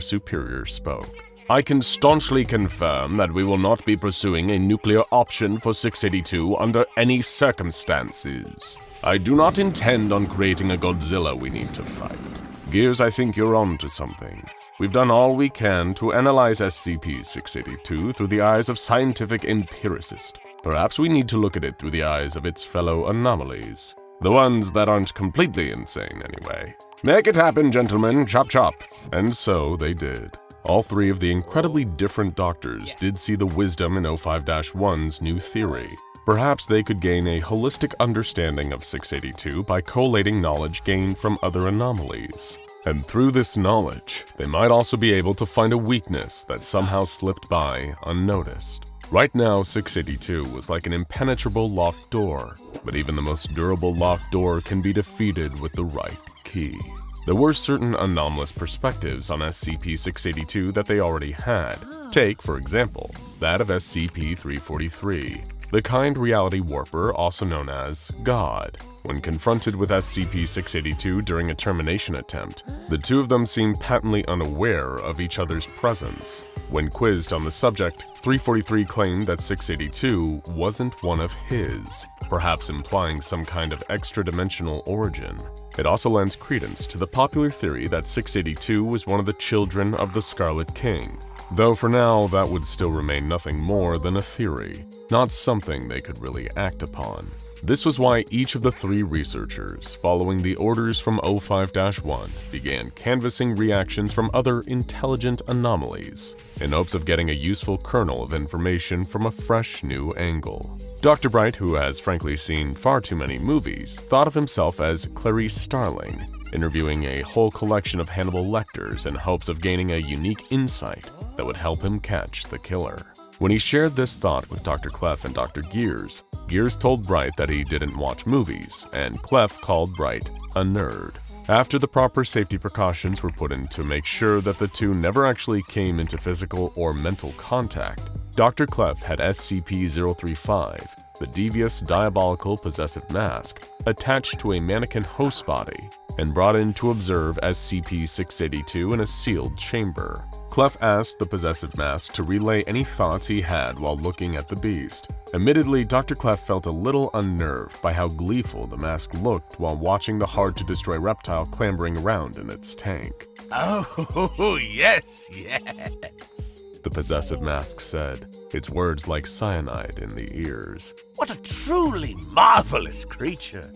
superior spoke. I can staunchly confirm that we will not be pursuing a nuclear option for 682 under any circumstances. I do not intend on creating a Godzilla we need to fight. Gears, I think you're on to something. We've done all we can to analyze SCP-682 through the eyes of scientific empiricist. Perhaps we need to look at it through the eyes of its fellow anomalies. The ones that aren't completely insane, anyway. Make it happen, gentlemen. Chop chop. And so they did. All 3 of the incredibly different doctors did see the wisdom in O5-1's new theory. Perhaps they could gain a holistic understanding of 682 by collating knowledge gained from other anomalies. And through this knowledge, they might also be able to find a weakness that somehow slipped by unnoticed. Right now, 682 was like an impenetrable locked door, but even the most durable locked door can be defeated with the right key. There were certain anomalous perspectives on SCP-682 that they already had. Take, for example, that of SCP-343, the kind reality warper also known as God. When confronted with SCP-682 during a termination attempt, the two of them seemed patently unaware of each other's presence. When quizzed on the subject, 343 claimed that 682 wasn't one of his, perhaps implying some kind of extra-dimensional origin. It also lends credence to the popular theory that 682 was one of the children of the Scarlet King, though for now that would still remain nothing more than a theory, not something they could really act upon. This was why each of the three researchers, following the orders from O5-1, began canvassing reactions from other intelligent anomalies, in hopes of getting a useful kernel of information from a fresh new angle. Dr. Bright, who has frankly seen far too many movies, thought of himself as Clarice Starling, interviewing a whole collection of Hannibal Lecters in hopes of gaining a unique insight that would help him catch the killer. When he shared this thought with Dr. Clef and Dr. Gears, Gears told Bright that he didn't watch movies, and Clef called Bright a nerd. After the proper safety precautions were put in to make sure that the two never actually came into physical or mental contact, Dr. Clef had SCP-035, the devious, diabolical, possessive mask, attached to a mannequin host body, and brought in to observe SCP-682 in a sealed chamber. Clef asked the possessive mask to relay any thoughts he had while looking at the beast. Admittedly, Dr. Clef felt a little unnerved by how gleeful the mask looked while watching the hard-to-destroy reptile clambering around in its tank. Oh, yes, The possessive mask said, its words like cyanide in the ears. What a truly marvelous creature.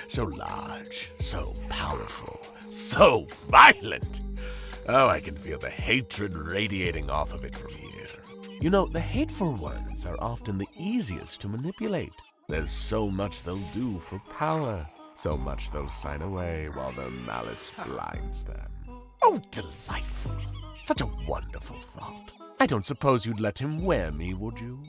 So large, so powerful, so violent. Oh, I can feel the hatred radiating off of it from here. You know, the hateful ones are often the easiest to manipulate. There's so much they'll do for power, so much they'll sign away while their malice blinds them. Oh, delightful. Such a wonderful thought. I don't suppose you'd let him wear me, would you?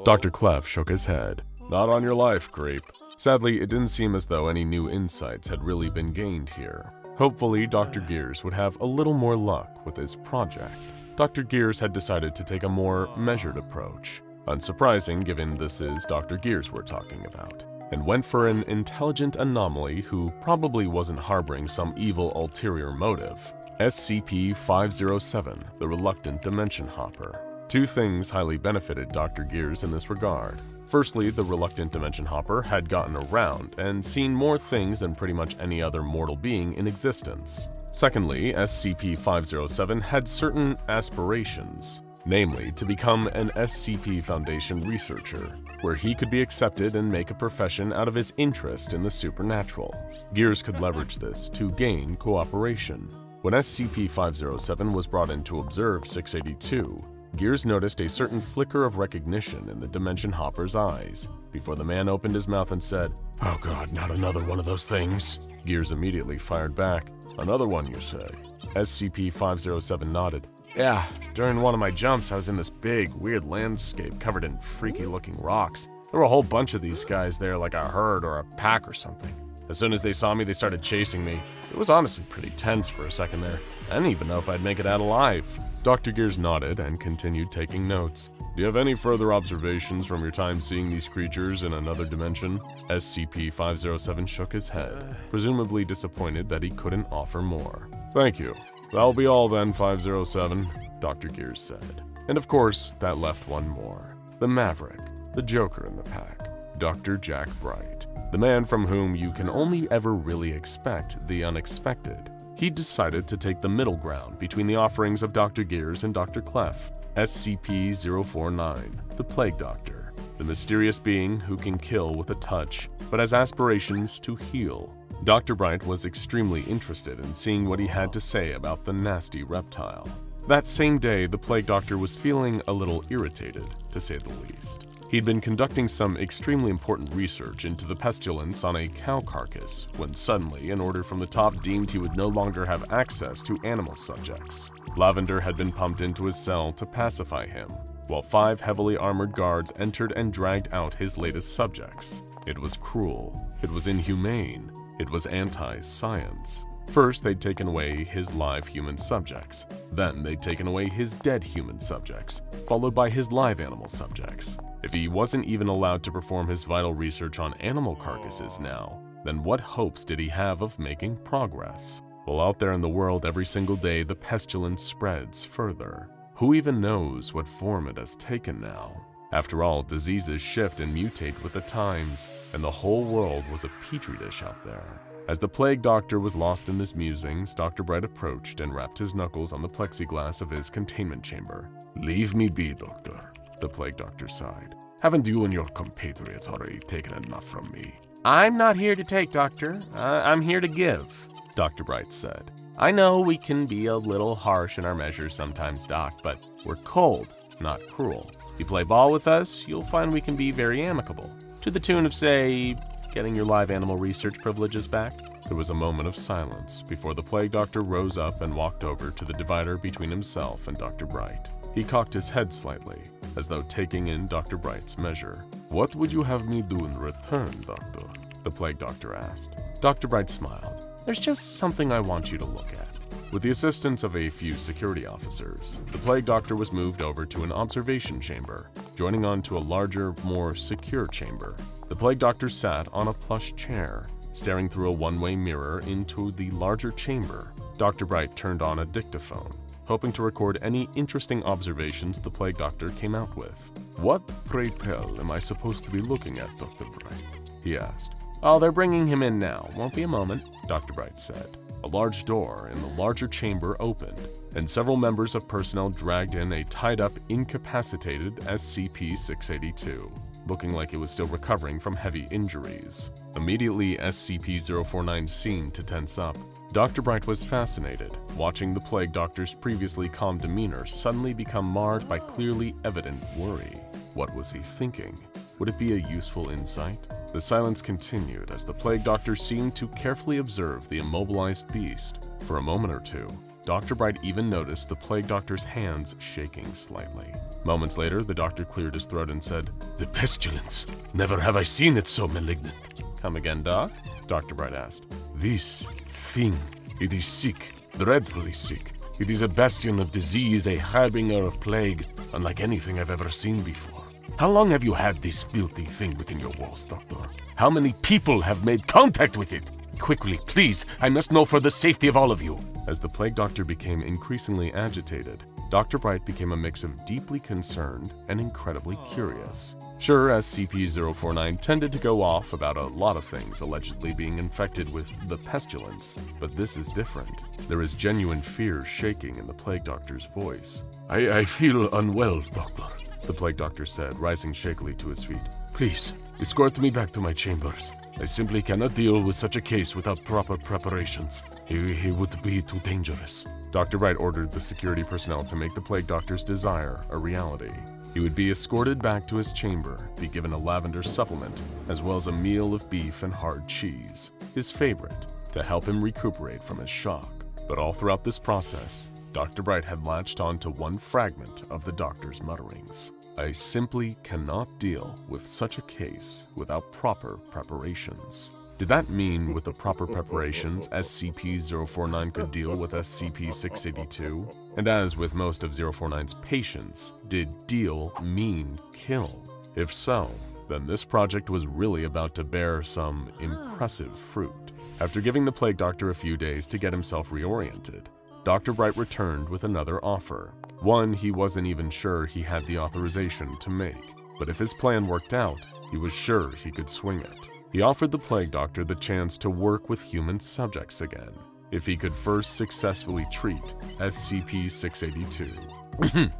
Dr. Clef shook his head. Not on your life, creep. Sadly, it didn't seem as though any new insights had really been gained here. Hopefully, Dr. Gears would have a little more luck with his project. Dr. Gears had decided to take a more measured approach, unsurprising given this is Dr. Gears we're talking about, and went for an intelligent anomaly who probably wasn't harboring some evil ulterior motive. SCP-507, the Reluctant Dimension Hopper. Two things highly benefited Dr. Gears in this regard. Firstly, the Reluctant Dimension Hopper had gotten around and seen more things than pretty much any other mortal being in existence. Secondly, SCP-507 had certain aspirations, namely to become an SCP Foundation researcher, where he could be accepted and make a profession out of his interest in the supernatural. Gears could leverage this to gain cooperation. When SCP-507 was brought in to observe 682, Gears noticed a certain flicker of recognition in the Dimension Hopper's eyes, before the man opened his mouth and said, "Oh God, not another one of those things." Gears immediately fired back, Another one, you say? SCP-507 nodded. Yeah, during one of my jumps, I was in this big, weird landscape covered in freaky-looking rocks. There were a whole bunch of these guys there, like a herd or a pack or something. As soon as they saw me, they started chasing me. It was honestly pretty tense for a second there. I didn't even know if I'd make it out alive. Dr. Gears nodded and continued taking notes. Do you have any further observations from your time seeing these creatures in another dimension? SCP-507 shook his head, presumably disappointed that he couldn't offer more. Thank you. That'll be all then, 507, Dr. Gears said. And of course, that left one more. The Maverick, the Joker in the pack, Dr. Jack Bright, the man from whom you can only ever really expect the unexpected. He decided to take the middle ground between the offerings of Dr. Gears and Dr. Clef. SCP-049, the Plague Doctor, the mysterious being who can kill with a touch, but has aspirations to heal. Dr. Bright was extremely interested in seeing what he had to say about the nasty reptile. That same day, the Plague Doctor was feeling a little irritated, to say the least. He'd been conducting some extremely important research into the pestilence on a cow carcass when suddenly an order from the top deemed he would no longer have access to animal subjects. Lavender had been pumped into his cell to pacify him, while 5 heavily armored guards entered and dragged out his latest subjects. It was cruel. It was inhumane. It was anti-science. First, they'd taken away his live human subjects. Then, they'd taken away his dead human subjects, followed by his live animal subjects. If he wasn't even allowed to perform his vital research on animal carcasses now, then what hopes did he have of making progress? Well, out there in the world every single day, the pestilence spreads further. Who even knows what form it has taken now? After all, diseases shift and mutate with the times, and the whole world was a petri dish out there. As the Plague Doctor was lost in his musings, Dr. Bright approached and rapped his knuckles on the plexiglass of his containment chamber. Leave me be, Doctor, the Plague Doctor sighed. Haven't you and your compatriots already taken enough from me? I'm not here to take, Doctor. I'm here to give, Dr. Bright said. I know we can be a little harsh in our measures sometimes, Doc, but we're cold, not cruel. You play ball with us, you'll find we can be very amicable. To the tune of, say, getting your live animal research privileges back. There was a moment of silence before the Plague Doctor rose up and walked over to the divider between himself and Dr. Bright. He cocked his head slightly, as though taking in Dr. Bright's measure. What would you have me do in return, Doctor? The Plague Doctor asked. Dr. Bright smiled. There's just something I want you to look at. With the assistance of a few security officers, the Plague Doctor was moved over to an observation chamber, joining on to a larger, more secure chamber. The Plague Doctor sat on a plush chair, staring through a one-way mirror into the larger chamber. Dr. Bright turned on a dictaphone, hoping to record any interesting observations the Plague Doctor came out with. What, pray tell, am I supposed to be looking at, Dr. Bright? He asked. Oh, they're bringing him in now. Won't be a moment, Dr. Bright said. A large door in the larger chamber opened, and several members of personnel dragged in a tied-up, incapacitated SCP-682, looking like it was still recovering from heavy injuries. Immediately, SCP-049 seemed to tense up. Dr. Bright was fascinated, watching the Plague Doctor's previously calm demeanor suddenly become marred by clearly evident worry. What was he thinking? Would it be a useful insight? The silence continued as the Plague Doctor seemed to carefully observe the immobilized beast. For a moment or two, Dr. Bright even noticed the Plague Doctor's hands shaking slightly. Moments later, the doctor cleared his throat and said, The pestilence! Never have I seen it so malignant. Come again, Doc? Dr. Bright asked. This thing, it is sick, dreadfully sick. It is a bastion of disease, a harbinger of plague, unlike anything I've ever seen before. How long have you had this filthy thing within your walls, Doctor? How many people have made contact with it? Quickly, please, I must know for the safety of all of you. As the Plague Doctor became increasingly agitated, Dr. Bright became a mix of deeply concerned and incredibly curious. Sure, SCP-049 tended to go off about a lot of things allegedly being infected with the pestilence, but this is different. There is genuine fear shaking in the Plague Doctor's voice. I feel unwell, Doctor, the Plague Doctor said, rising shakily to his feet. Please, escort me back to my chambers. I simply cannot deal with such a case without proper preparations. He would be too dangerous. Dr. Bright ordered the security personnel to make the Plague Doctor's desire a reality. He would be escorted back to his chamber, be given a lavender supplement, as well as a meal of beef and hard cheese, his favorite, to help him recuperate from his shock. But all throughout this process, Dr. Bright had latched on to one fragment of the doctor's mutterings. I simply cannot deal with such a case without proper preparations. Did that mean with the proper preparations, SCP-049 could deal with SCP-682? And as with most of 049's patients, did deal mean kill? If so, then this project was really about to bear some impressive fruit. After giving the Plague Doctor a few days to get himself reoriented, Dr. Bright returned with another offer. One he wasn't even sure he had the authorization to make, but if his plan worked out, he was sure he could swing it. He offered the Plague Doctor the chance to work with human subjects again, if he could first successfully treat SCP-682.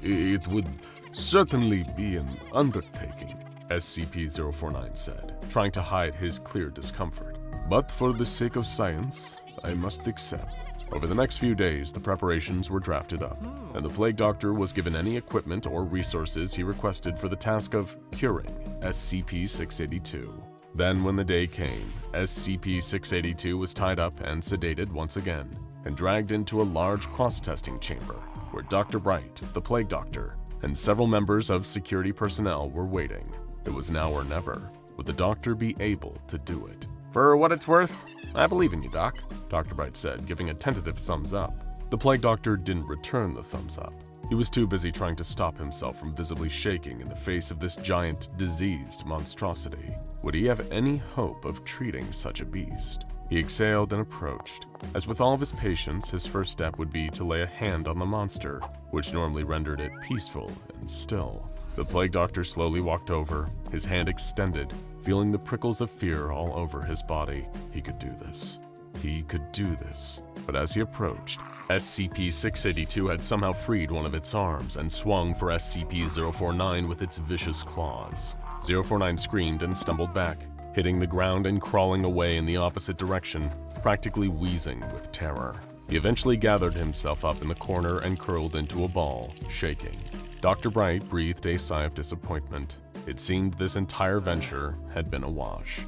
It would certainly be an undertaking, SCP-049 said, trying to hide his clear discomfort. But for the sake of science, I must accept. Over the next few days, the preparations were drafted up, and the Plague Doctor was given any equipment or resources he requested for the task of curing SCP-682. Then, when the day came, SCP-682 was tied up and sedated once again, and dragged into a large cross-testing chamber, where Dr. Bright, the Plague Doctor, and several members of security personnel were waiting. It was now or never. Would the Doctor be able to do it? For what it's worth, I believe in you, Doc. Dr. Bright said, giving a tentative thumbs up. The Plague Doctor didn't return the thumbs up. He was too busy trying to stop himself from visibly shaking in the face of this giant, diseased monstrosity. Would he have any hope of treating such a beast? He exhaled and approached. As with all of his patients, his first step would be to lay a hand on the monster, which normally rendered it peaceful and still. The Plague Doctor slowly walked over, his hand extended, feeling the prickles of fear all over his body. He could do this. He could do this. But as he approached, SCP-682 had somehow freed one of its arms and swung for SCP-049 with its vicious claws. 049 screamed and stumbled back, hitting the ground and crawling away in the opposite direction, practically wheezing with terror. He eventually gathered himself up in the corner and curled into a ball, shaking. Dr. Bright breathed a sigh of disappointment. It seemed this entire venture had been a wash.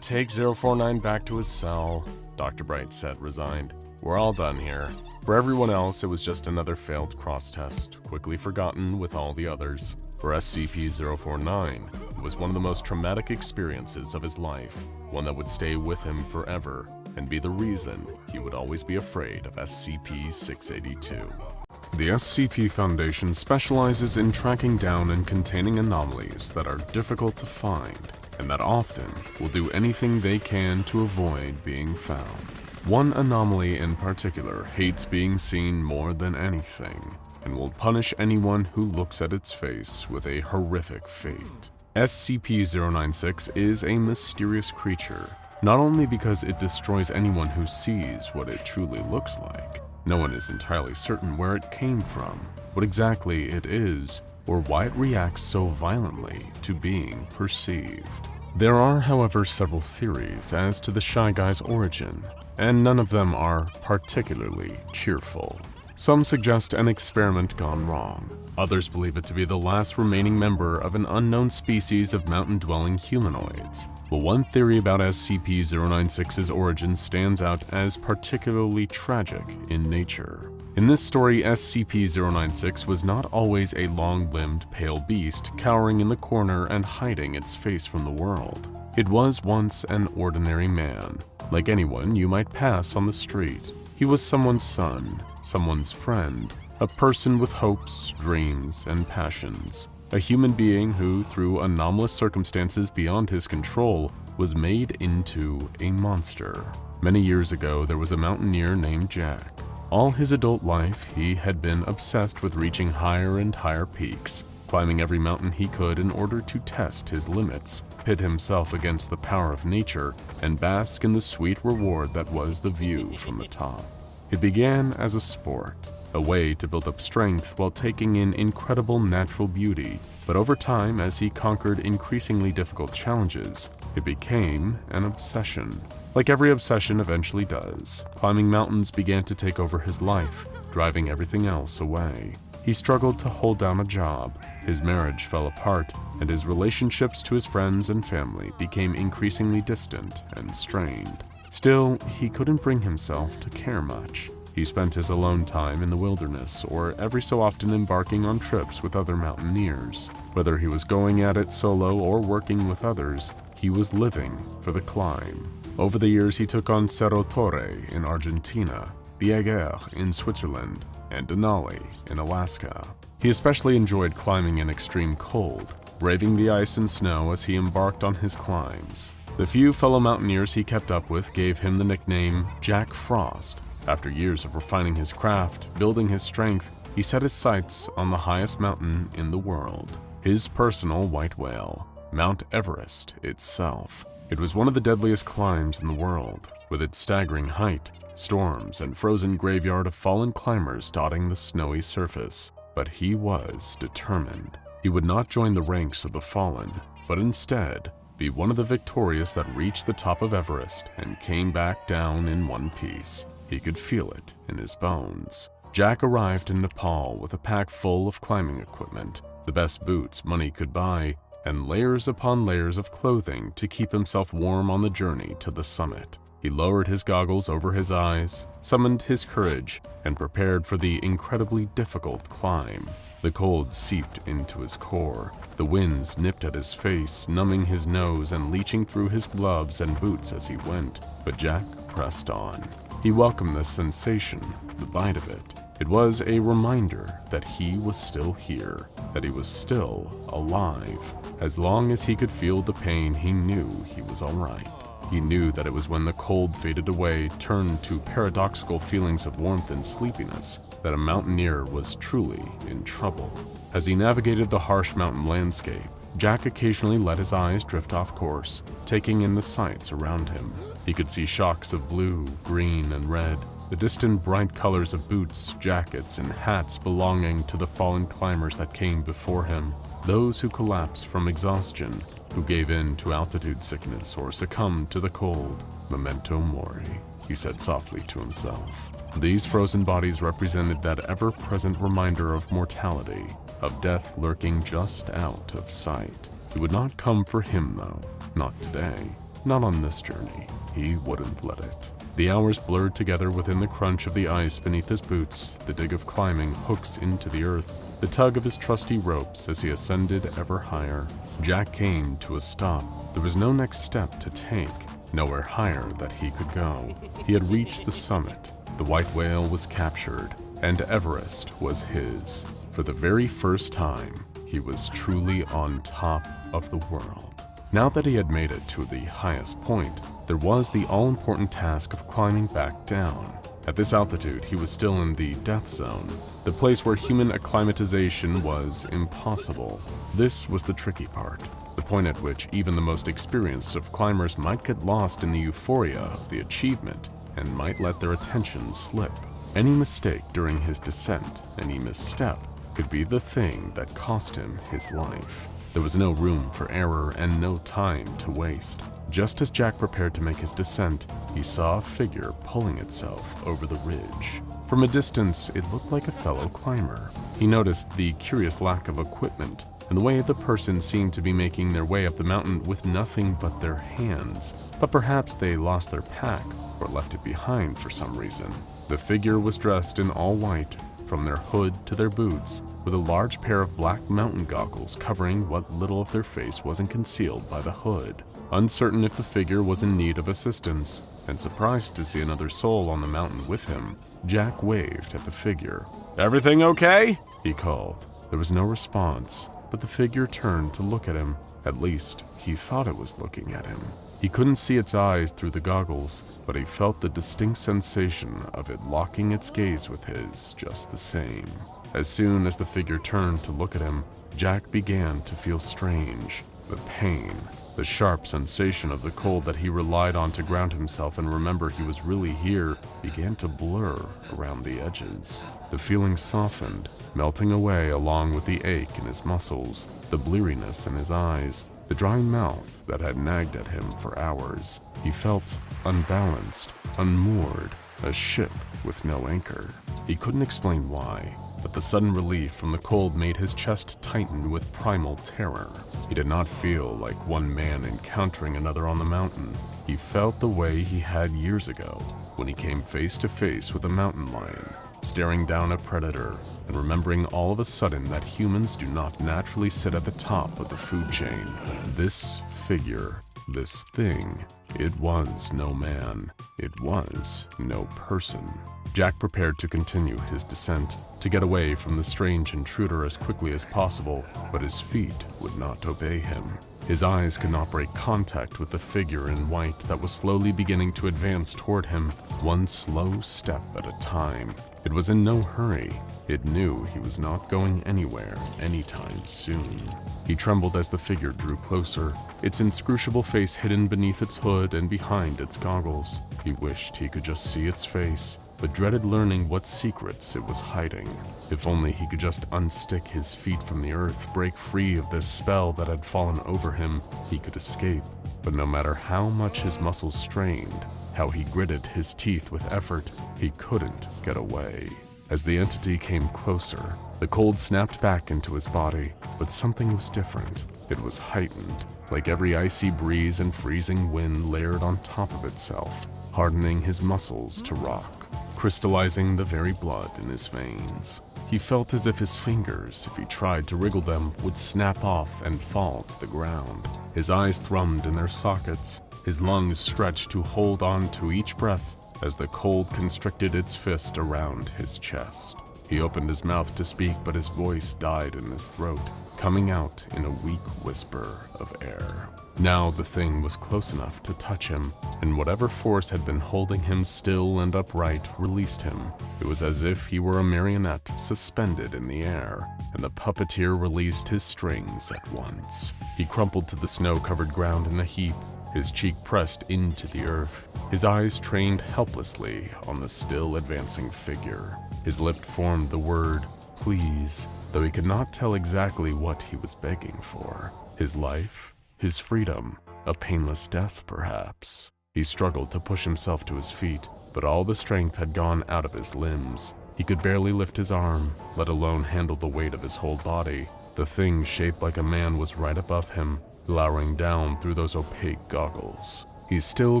Take 049 back to his cell, Dr. Bright said, resigned. We're all done here. For everyone else, it was just another failed cross-test, quickly forgotten with all the others. For SCP-049, it was one of the most traumatic experiences of his life, one that would stay with him forever and be the reason he would always be afraid of SCP-682. The SCP Foundation specializes in tracking down and containing anomalies that are difficult to find, and that often will do anything they can to avoid being found. One anomaly in particular hates being seen more than anything, and will punish anyone who looks at its face with a horrific fate. SCP-096 is a mysterious creature, not only because it destroys anyone who sees what it truly looks like. No one is entirely certain where it came from, what exactly it is, or why it reacts so violently to being perceived. There are, however, several theories as to the Shy Guy's origin, and none of them are particularly cheerful. Some suggest an experiment gone wrong. Others believe it to be the last remaining member of an unknown species of mountain-dwelling humanoids. But one theory about SCP-096's origin stands out as particularly tragic in nature. In this story, SCP-096 was not always a long-limbed, pale beast cowering in the corner and hiding its face from the world. It was once an ordinary man, like anyone you might pass on the street. He was someone's son, someone's friend, a person with hopes, dreams, and passions. A human being who, through anomalous circumstances beyond his control, was made into a monster. Many years ago, there was a mountaineer named Jack. All his adult life, he had been obsessed with reaching higher and higher peaks, climbing every mountain he could in order to test his limits, pit himself against the power of nature, and bask in the sweet reward that was the view from the top. It began as a sport, a way to build up strength while taking in incredible natural beauty, but over time, as he conquered increasingly difficult challenges, it became an obsession. Like every obsession eventually does, climbing mountains began to take over his life, driving everything else away. He struggled to hold down a job, his marriage fell apart, and his relationships to his friends and family became increasingly distant and strained. Still, he couldn't bring himself to care much. He spent his alone time in the wilderness, or every so often embarking on trips with other mountaineers. Whether he was going at it solo or working with others, he was living for the climb. Over the years, he took on Cerro Torre in Argentina, the GIGA in Switzerland, and Denali in Alaska. He especially enjoyed climbing in extreme cold, braving the ice and snow as he embarked on his climbs. The few fellow mountaineers he kept up with gave him the nickname Jack Frost. After years of refining his craft, building his strength, he set his sights on the highest mountain in the world, his personal white whale, Mount Everest itself. It was one of the deadliest climbs in the world, with its staggering height, storms, and frozen graveyard of fallen climbers dotting the snowy surface. But he was determined. He would not join the ranks of the fallen, but instead be one of the victorious that reached the top of Everest and came back down in one piece. He could feel it in his bones. Jack arrived in Nepal with a pack full of climbing equipment, the best boots money could buy, and layers upon layers of clothing to keep himself warm on the journey to the summit. He lowered his goggles over his eyes, summoned his courage, and prepared for the incredibly difficult climb. The cold seeped into his core. The winds nipped at his face, numbing his nose and leaching through his gloves and boots as he went, but Jack pressed on. He welcomed the sensation, the bite of it. It was a reminder that he was still here, that he was still alive. As long as he could feel the pain, he knew he was all right. He knew that it was when the cold faded away, turned to paradoxical feelings of warmth and sleepiness, that a mountaineer was truly in trouble. As he navigated the harsh mountain landscape, Jack occasionally let his eyes drift off course, taking in the sights around him. He could see shocks of blue, green, and red, the distant bright colors of boots, jackets, and hats belonging to the fallen climbers that came before him, those who collapsed from exhaustion, who gave in to altitude sickness or succumbed to the cold. Memento mori, he said softly to himself. These frozen bodies represented that ever-present reminder of mortality, of death lurking just out of sight. It would not come for him, though. Not today. Not on this journey. He wouldn't let it. The hours blurred together within the crunch of the ice beneath his boots, the dig of climbing hooks into the earth, the tug of his trusty ropes as he ascended ever higher. Jack came to a stop. There was no next step to take, nowhere higher that he could go. He had reached the summit. The white whale was captured, and Everest was his. For the very first time, he was truly on top of the world. Now that he had made it to the highest point, there was the all-important task of climbing back down. At this altitude, he was still in the death zone, the place where human acclimatization was impossible. This was the tricky part, the point at which even the most experienced of climbers might get lost in the euphoria of the achievement and might let their attention slip. Any mistake during his descent, any misstep, could be the thing that cost him his life. There was no room for error and no time to waste. Just as Jack prepared to make his descent, he saw a figure pulling itself over the ridge. From a distance, it looked like a fellow climber. He noticed the curious lack of equipment and the way the person seemed to be making their way up the mountain with nothing but their hands. But perhaps they lost their pack or left it behind for some reason. The figure was dressed in all white, from their hood to their boots, with a large pair of black mountain goggles covering what little of their face wasn't concealed by the hood. Uncertain if the figure was in need of assistance, and surprised to see another soul on the mountain with him, Jack waved at the figure. "Everything okay?" he called. There was no response, but the figure turned to look at him. At least, he thought it was looking at him. He couldn't see its eyes through the goggles, but he felt the distinct sensation of it locking its gaze with his just the same. As soon as the figure turned to look at him, Jack began to feel strange. The pain, the sharp sensation of the cold that he relied on to ground himself and remember he was really here, began to blur around the edges. The feeling softened, melting away along with the ache in his muscles, the bleariness in his eyes, the dry mouth that had nagged at him for hours. He felt unbalanced, unmoored, a ship with no anchor. He couldn't explain why, but the sudden relief from the cold made his chest tighten with primal terror. He did not feel like one man encountering another on the mountain. He felt the way he had years ago, when he came face to face with a mountain lion, staring down a predator, and remembering all of a sudden that humans do not naturally sit at the top of the food chain. This figure, this thing, it was no man. It was no person. Jack prepared to continue his descent, to get away from the strange intruder as quickly as possible, but his feet would not obey him. His eyes could not break contact with the figure in white that was slowly beginning to advance toward him, one slow step at a time. It was in no hurry. It knew he was not going anywhere anytime soon. He trembled as the figure drew closer, its inscrutable face hidden beneath its hood and behind its goggles. He wished he could just see its face, but dreaded learning what secrets it was hiding. If only he could just unstick his feet from the earth, break free of this spell that had fallen over him, he could escape. but no matter how much his muscles strained, how he gritted his teeth with effort, he couldn't get away. As the entity came closer, the cold snapped back into his body, but something was different. It was heightened, like every icy breeze and freezing wind layered on top of itself, hardening his muscles to rock, crystallizing the very blood in his veins. He felt as if his fingers, if he tried to wriggle them, would snap off and fall to the ground. His eyes thrummed in their sockets, his lungs stretched to hold on to each breath as the cold constricted its fist around his chest. He opened his mouth to speak, but his voice died in his throat, coming out in a weak whisper of air. Now the thing was close enough to touch him, and whatever force had been holding him still and upright released him. It was as if he were a marionette suspended in the air, and the puppeteer released his strings at once. He crumpled to the snow-covered ground in a heap, his cheek pressed into the earth, his eyes trained helplessly on the still advancing figure. His lip formed the word, please, though he could not tell exactly what he was begging for. His life? His freedom? A painless death, perhaps? He struggled to push himself to his feet, but all the strength had gone out of his limbs. He could barely lift his arm, let alone handle the weight of his whole body. The thing shaped like a man was right above him, glowering down through those opaque goggles. He still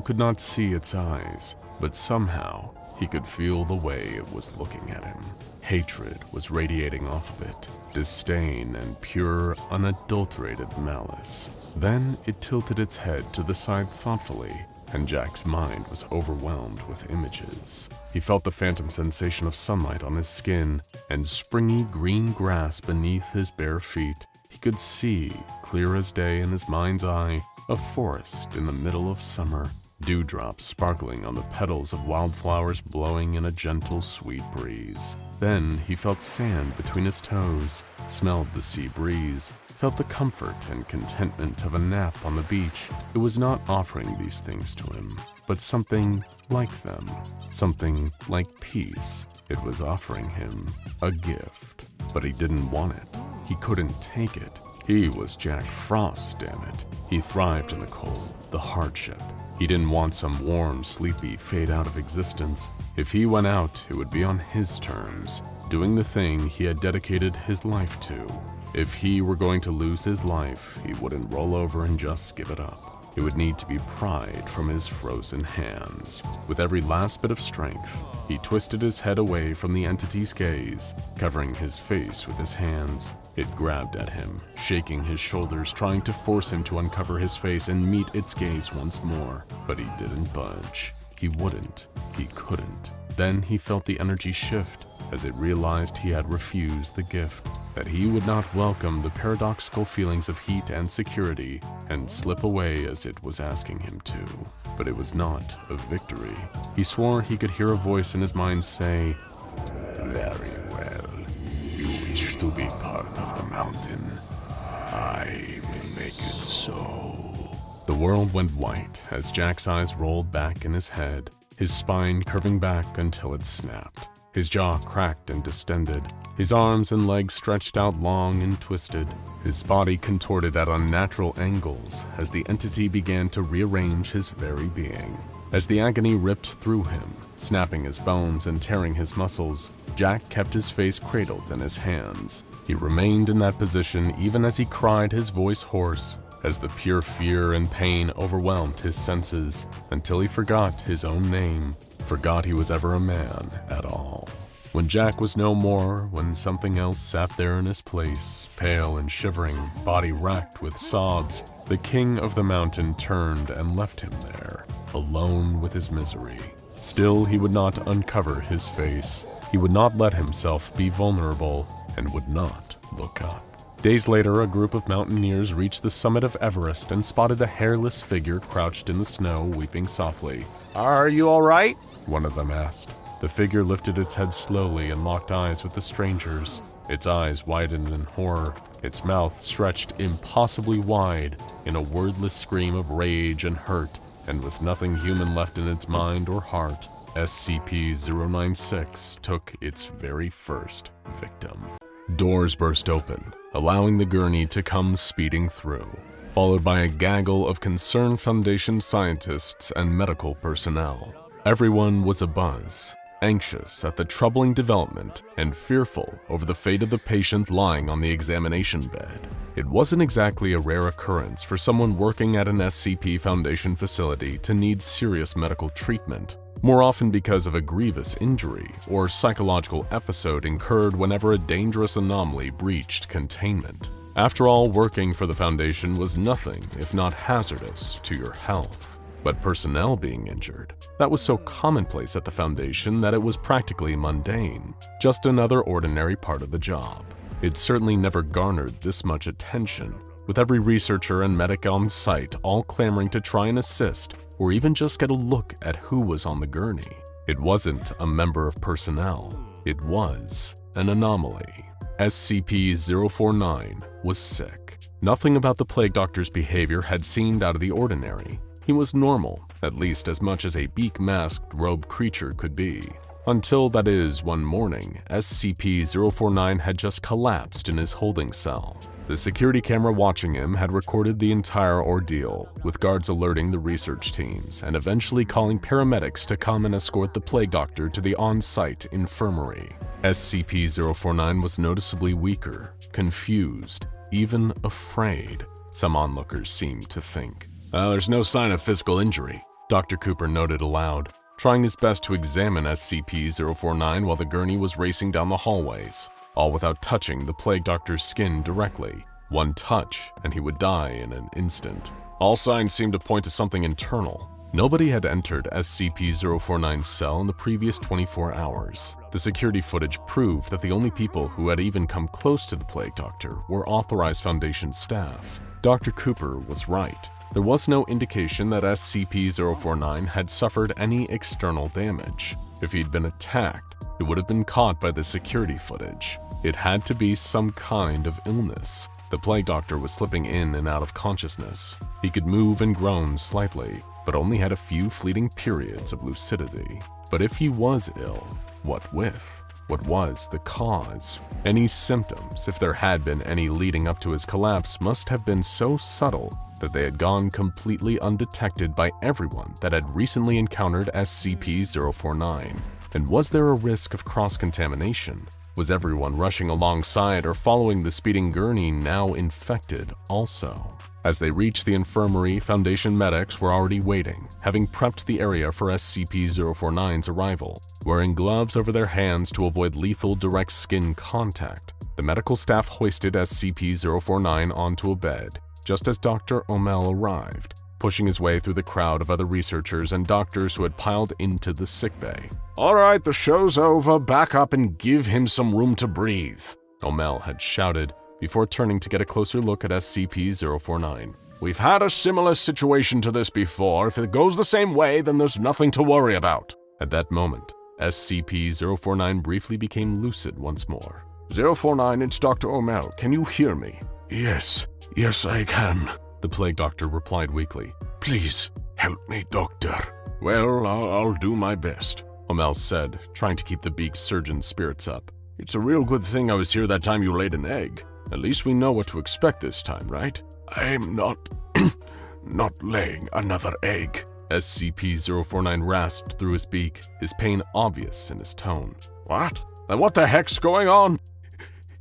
could not see its eyes, but somehow he could feel the way it was looking at him. Hatred was radiating off of it, disdain and pure, unadulterated malice. Then it tilted its head to the side thoughtfully, and Jack's mind was overwhelmed with images. He felt the phantom sensation of sunlight on his skin and springy green grass beneath his bare feet. He could see, clear as day in his mind's eye, a forest in the middle of summer, dewdrops sparkling on the petals of wildflowers blowing in a gentle, sweet breeze. Then he felt sand between his toes, smelled the sea breeze, felt the comfort and contentment of a nap on the beach. It was not offering these things to him, but something like them, something like peace. It was offering him a gift, but he didn't want it. He couldn't take it. He was Jack Frost, damn it. He thrived in the cold, the hardship. He didn't want some warm, sleepy fade out of existence. If he went out, it would be on his terms, doing the thing he had dedicated his life to. If he were going to lose his life, he wouldn't roll over and just give it up. It would need to be pried from his frozen hands. With every last bit of strength, he twisted his head away from the entity's gaze, covering his face with his hands. It grabbed at him, shaking his shoulders, trying to force him to uncover his face and meet its gaze once more. But he didn't budge. He wouldn't. He couldn't. Then he felt the energy shift as it realized he had refused the gift, that he would not welcome the paradoxical feelings of heat and security and slip away as it was asking him to. But it was not a victory. He swore he could hear a voice in his mind say, Very well. You wish to be part of the mountain. I will make it so. The world went white as Jack's eyes rolled back in his head, his spine curving back until it snapped. His jaw cracked and distended, his arms and legs stretched out long and twisted, his body contorted at unnatural angles as the entity began to rearrange his very being. As the agony ripped through him, snapping his bones and tearing his muscles, Jack kept his face cradled in his hands. He remained in that position even as he cried, his voice hoarse, as the pure fear and pain overwhelmed his senses until he forgot his own name, forgot he was ever a man at all. When Jack was no more, when something else sat there in his place, pale and shivering, body racked with sobs, the king of the mountain turned and left him there, alone with his misery. Still, he would not uncover his face. He would not let himself be vulnerable and would not look up. Days later, a group of mountaineers reached the summit of Everest and spotted a hairless figure crouched in the snow, weeping softly. "Are you all right?" one of them asked. The figure lifted its head slowly and locked eyes with the strangers. Its eyes widened in horror, its mouth stretched impossibly wide in a wordless scream of rage and hurt, and with nothing human left in its mind or heart, SCP-096 took its very first victim. Doors burst open, allowing the gurney to come speeding through. followed by a gaggle of concerned Foundation scientists and medical personnel. Everyone was abuzz, anxious at the troubling development and fearful over the fate of the patient lying on the examination bed. It wasn't exactly a rare occurrence for someone working at an SCP Foundation facility to need serious medical treatment, more often because of a grievous injury or psychological episode incurred whenever a dangerous anomaly breached containment. After all, working for the Foundation was nothing if not hazardous to your health. But personnel being injured, that was so commonplace at the Foundation that it was practically mundane, just another ordinary part of the job. It certainly never garnered this much attention, with every researcher and medic on site all clamoring to try and assist or even just get a look at who was on the gurney. It wasn't a member of personnel, it was an anomaly. SCP-049 was sick. Nothing about the Plague Doctor's behavior had seemed out of the ordinary. He was normal, at least as much as a beak-masked robed creature could be. Until, that is, one morning, SCP-049 had just collapsed in his holding cell. The security camera watching him had recorded the entire ordeal, with guards alerting the research teams and eventually calling paramedics to come and escort the Plague Doctor to the on-site infirmary. SCP-049 was noticeably weaker, confused, even afraid, some onlookers seemed to think. There's no sign of physical injury, Dr. Cooper noted aloud, trying his best to examine SCP-049 while the gurney was racing down the hallways, all without touching the Plague Doctor's skin directly. One touch, and he would die in an instant. All signs seemed to point to something internal. Nobody had entered SCP-049's cell in the previous 24 hours. The security footage proved that the only people who had even come close to the Plague Doctor were authorized Foundation staff. Dr. Cooper was right. There was no indication that SCP-049 had suffered any external damage. If he'd been attacked, it would have been caught by the security footage. It had to be some kind of illness. The Plague Doctor was slipping in and out of consciousness. He could move and groan slightly, but only had a few fleeting periods of lucidity. But if he was ill, what with? What was the cause? Any symptoms, if there had been any leading up to his collapse, must have been so subtle that they had gone completely undetected by everyone that had recently encountered SCP-049. And was there a risk of cross-contamination? Was everyone rushing alongside or following the speeding gurney now infected also? As they reached the infirmary, Foundation medics were already waiting, having prepped the area for SCP-049's arrival. Wearing gloves over their hands to avoid lethal direct skin contact, the medical staff hoisted SCP-049 onto a bed, just as Dr. O'Mell arrived, pushing his way through the crowd of other researchers and doctors who had piled into the sickbay. "All right, the show's over. Back up and give him some room to breathe," O'Mell had shouted before turning to get a closer look at SCP-049. "We've had a similar situation to this before. If it goes the same way, then there's nothing to worry about." At that moment, SCP-049 briefly became lucid once more. 049, it's Dr. O'Mell. Can you hear me? Yes, I can. The Plague Doctor replied weakly. Please, help me, Doctor. Well, I'll do my best, O'Mell said, trying to keep the beak surgeon's spirits up. It's a real good thing I was here that time you laid an egg. At least we know what to expect this time, right? I'm not laying another egg. SCP-049 rasped through his beak, his pain obvious in his tone. What? Then what the heck's going on?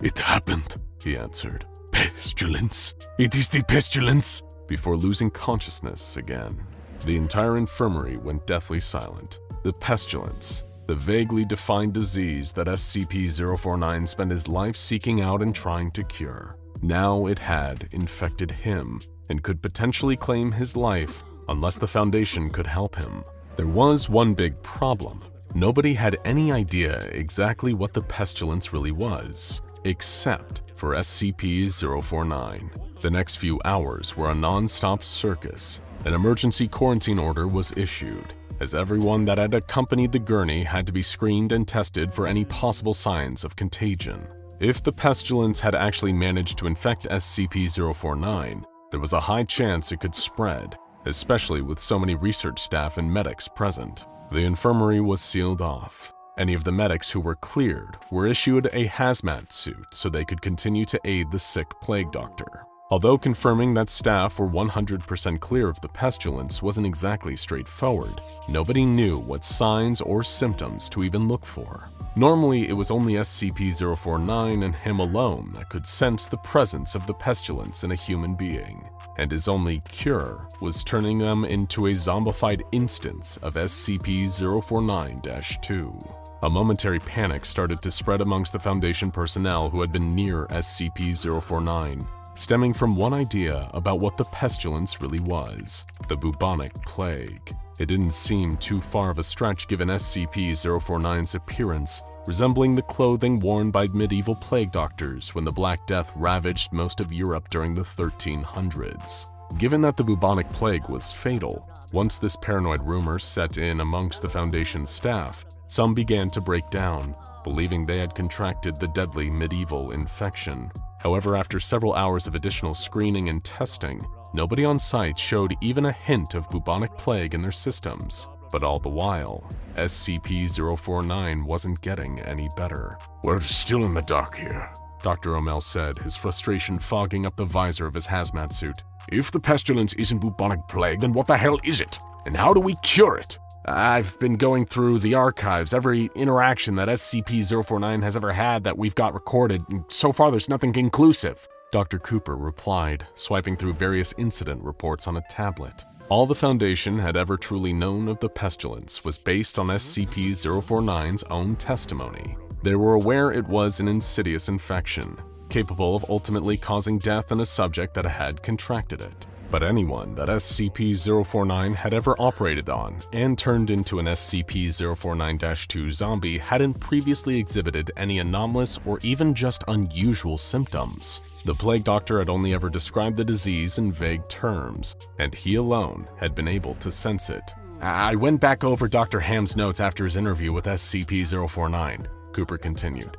It happened, he answered. Pestilence. It is the pestilence. Before losing consciousness again, the entire infirmary went deathly silent. The pestilence, the vaguely defined disease that SCP-049 spent his life seeking out and trying to cure. Now it had infected him and could potentially claim his life unless the Foundation could help him. There was one big problem. Nobody had any idea exactly what the pestilence really was, except for SCP-049. The next few hours were a non-stop circus. An emergency quarantine order was issued, as everyone that had accompanied the gurney had to be screened and tested for any possible signs of contagion. If the pestilence had actually managed to infect SCP-049, there was a high chance it could spread, especially with so many research staff and medics present. The infirmary was sealed off. Any of the medics who were cleared were issued a hazmat suit so they could continue to aid the sick Plague Doctor. Although confirming that staff were 100% clear of the pestilence wasn't exactly straightforward, nobody knew what signs or symptoms to even look for. Normally, it was only SCP-049 and him alone that could sense the presence of the pestilence in a human being, and his only cure was turning them into a zombified instance of SCP-049-2. A momentary panic started to spread amongst the Foundation personnel who had been near SCP-049, stemming from one idea about what the pestilence really was: the bubonic plague. It didn't seem too far of a stretch given SCP-049's appearance, resembling the clothing worn by medieval plague doctors when the Black Death ravaged most of Europe during the 1300s. Given that the bubonic plague was fatal, once this paranoid rumor set in amongst the Foundation's staff, some began to break down, believing they had contracted the deadly medieval infection. However, after several hours of additional screening and testing, nobody on site showed even a hint of bubonic plague in their systems. But all the while, SCP-049 wasn't getting any better. We're still in the dark here, Dr. O'Mell said, his frustration fogging up the visor of his hazmat suit. If the pestilence isn't bubonic plague, then what the hell is it? And how do we cure it? I've been going through the archives, every interaction that SCP-049 has ever had that we've got recorded, and so far there's nothing conclusive, Dr. Cooper replied, swiping through various incident reports on a tablet. All the Foundation had ever truly known of the pestilence was based on SCP-049's own testimony. They were aware it was an insidious infection, capable of ultimately causing death in a subject that had contracted it. But anyone that SCP-049 had ever operated on and turned into an SCP-049-2 zombie hadn't previously exhibited any anomalous or even just unusual symptoms. The Plague Doctor had only ever described the disease in vague terms, and he alone had been able to sense it. I went back over Dr. Ham's notes after his interview with SCP-049, Cooper continued.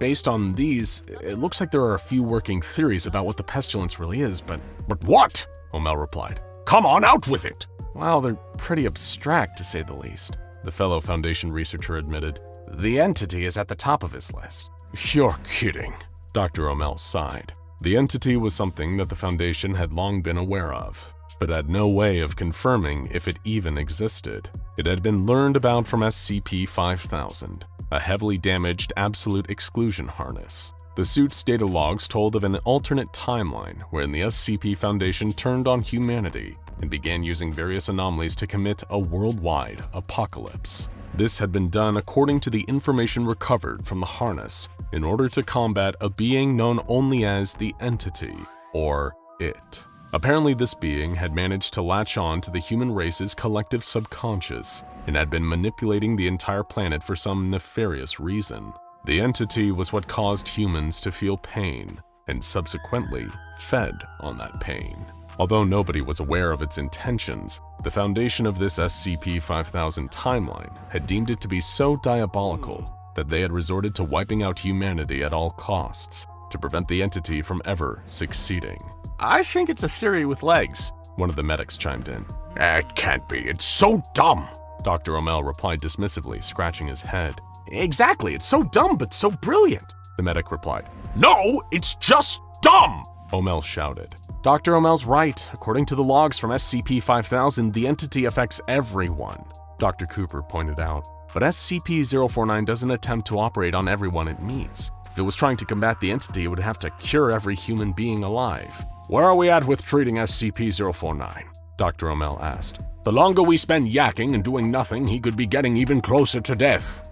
Based on these, it looks like there are a few working theories about what the pestilence really is, but what? O'Mell replied. Come on, out with it! Well, they're pretty abstract, to say the least, the fellow Foundation researcher admitted. The entity is at the top of his list. You're kidding, Dr. O'Mell sighed. The entity was something that the Foundation had long been aware of, but had no way of confirming if it even existed. It had been learned about from SCP-5000, a heavily damaged absolute exclusion harness. The suit's data logs told of an alternate timeline wherein the SCP Foundation turned on humanity and began using various anomalies to commit a worldwide apocalypse. This had been done according to the information recovered from the harness in order to combat a being known only as the Entity, or It. Apparently, this being had managed to latch on to the human race's collective subconscious and had been manipulating the entire planet for some nefarious reason. The Entity was what caused humans to feel pain, and subsequently fed on that pain. Although nobody was aware of its intentions, the Foundation of this SCP-5000 timeline had deemed it to be so diabolical that they had resorted to wiping out humanity at all costs to prevent the Entity from ever succeeding. I think it's a theory with legs, one of the medics chimed in. It can't be, it's so dumb, Dr. O'Mell replied dismissively, scratching his head. Exactly, it's so dumb but so brilliant, the medic replied. No, it's just dumb, O'Mell shouted. Dr. O'Mell's right. According to the logs from SCP-5000, the entity affects everyone, Dr. Cooper pointed out. But SCP-049 doesn't attempt to operate on everyone it meets. If it was trying to combat the entity, it would have to cure every human being alive. Where are we at with treating SCP-049? Dr. O'Mell asked. The longer we spend yakking and doing nothing, he could be getting even closer to death.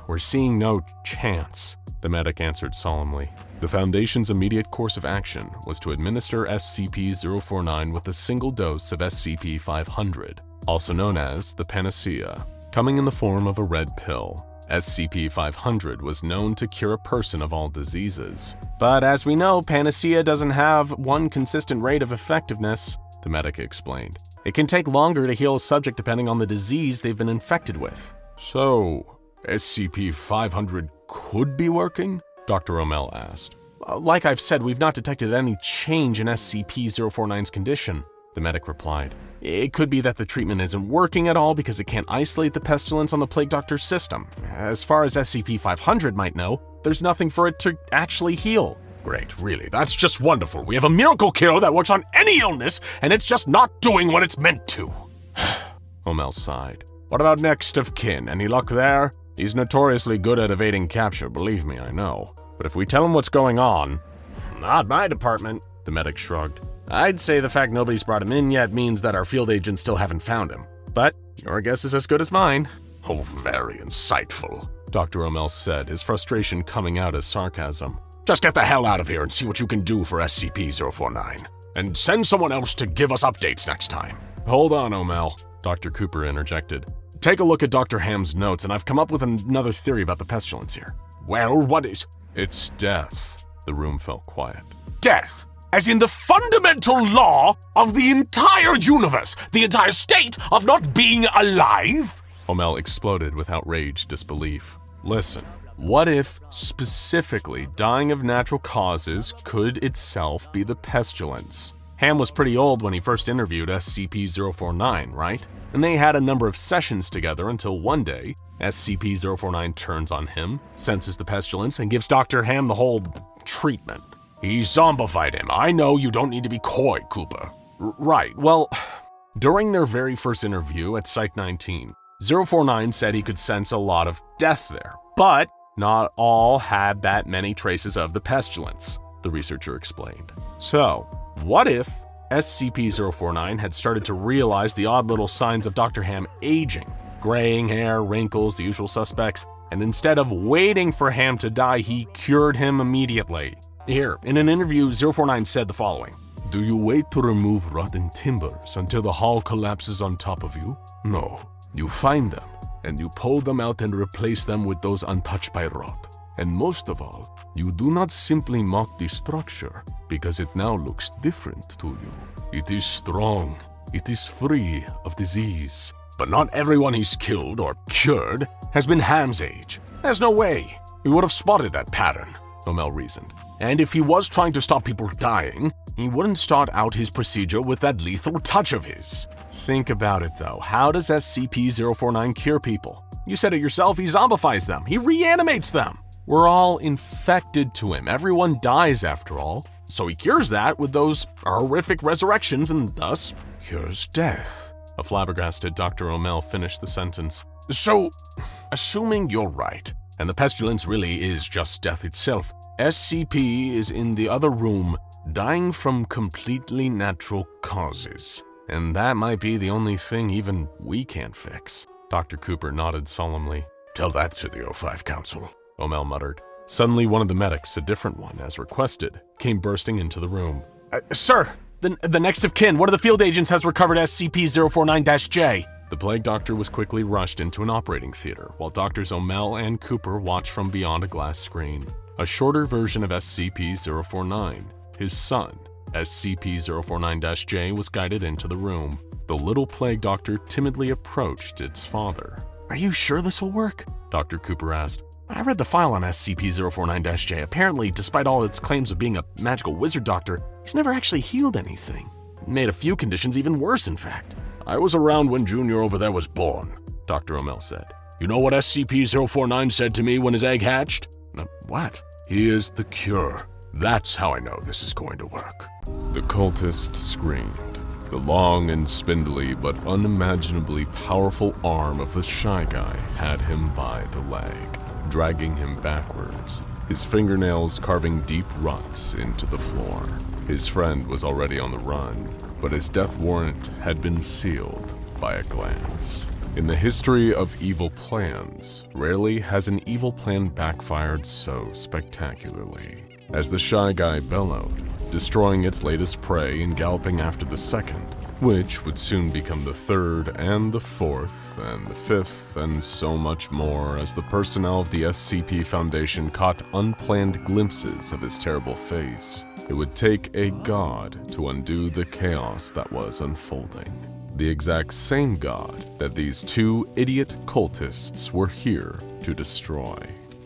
We're seeing no chance, the medic answered solemnly. The Foundation's immediate course of action was to administer SCP-049 with a single dose of SCP-500, also known as the Panacea, coming in the form of a red pill. SCP-500 was known to cure a person of all diseases. But as we know, Panacea doesn't have one consistent rate of effectiveness, the medic explained. It can take longer to heal a subject depending on the disease they've been infected with. So, SCP-500 could be working? Dr. O'Mell asked. Like I've said, we've not detected any change in SCP-049's condition, the medic replied. It could be that the treatment isn't working at all because it can't isolate the pestilence on the Plague Doctor's system. As far as SCP-500 might know, there's nothing for it to actually heal. Great, really, that's just wonderful. We have a miracle cure that works on any illness, and it's just not doing what it's meant to. O'Mel sighed. What about next of kin? Any luck there? He's notoriously good at evading capture, believe me, I know. But if we tell him what's going on... Not my department, the medic shrugged. I'd say the fact nobody's brought him in yet means that our field agents still haven't found him. But your guess is as good as mine. Oh, very insightful, Dr. O'Mel said, his frustration coming out as sarcasm. Just get the hell out of here and see what you can do for SCP-049. And send someone else to give us updates next time. Hold on, O'Mel, Dr. Cooper interjected. Take a look at Dr. Ham's notes, and I've come up with another theory about the pestilence here. Well, what is? It's death. The room fell quiet. Death? As in the fundamental law of the entire universe, the entire state of not being alive? O'Mel exploded with outraged disbelief. Listen, what if, specifically, dying of natural causes could itself be the pestilence? Ham was pretty old when he first interviewed SCP-049, right? And they had a number of sessions together until one day, SCP-049 turns on him, senses the pestilence, and gives Dr. Ham the whole treatment. He zombified him. I know you don't need to be coy, Cooper. Right, well, during their very first interview at Site-19, 049 said he could sense a lot of death there, but not all had that many traces of the pestilence, the researcher explained. So, what if SCP-049 had started to realize the odd little signs of Dr. Ham aging, graying hair, wrinkles, the usual suspects, and instead of waiting for Ham to die, he cured him immediately? Here, in an interview, 049 said the following. Do you wait to remove rotten timbers until the hull collapses on top of you? No. You find them, and you pull them out and replace them with those untouched by rot. And most of all, you do not simply mock the structure, because it now looks different to you. It is strong. It is free of disease. But not everyone he's killed or cured has been Ham's age. There's no way. He would have spotted that pattern, O'Mel reasoned. And if he was trying to stop people dying, he wouldn't start out his procedure with that lethal touch of his. Think about it though. How does SCP-049 cure people? You said it yourself, he zombifies them. He reanimates them. We're all infected to him. Everyone dies after all. So he cures that with those horrific resurrections and thus cures death. A flabbergasted Dr. O'Mel finished the sentence. So, assuming you're right, and the pestilence really is just death itself, SCP is in the other room, dying from completely natural causes. And that might be the only thing even we can't fix. Dr. Cooper nodded solemnly. Tell that to the O5 Council, O'Mel muttered. Suddenly one of the medics, a different one as requested, came bursting into the room. Sir, the next of kin, one of the field agents has recovered SCP-049-J. The plague doctor was quickly rushed into an operating theater, while Doctors O'Mel and Cooper watched from beyond a glass screen. A shorter version of SCP-049, his son, SCP-049-J, was guided into the room. The little plague doctor timidly approached its father. Are you sure this will work? Dr. Cooper asked. I read the file on SCP-049-J. Apparently, despite all its claims of being a magical wizard doctor, he's never actually healed anything. Made a few conditions even worse, in fact. I was around when Junior over there was born, Dr. O'Mel said. You know what SCP-049 said to me when his egg hatched? What? He is the cure. That's how I know this is going to work. The cultist screamed. The long and spindly but unimaginably powerful arm of the shy guy had him by the leg, dragging him backwards, his fingernails carving deep ruts into the floor. His friend was already on the run, but his death warrant had been sealed by a glance. In the history of evil plans, rarely has an evil plan backfired so spectacularly. As the shy guy bellowed, destroying its latest prey and galloping after the second, which would soon become the third and the fourth and the fifth and so much more as the personnel of the SCP Foundation caught unplanned glimpses of his terrible face. It would take a god to undo the chaos that was unfolding. The exact same god that these two idiot cultists were here to destroy.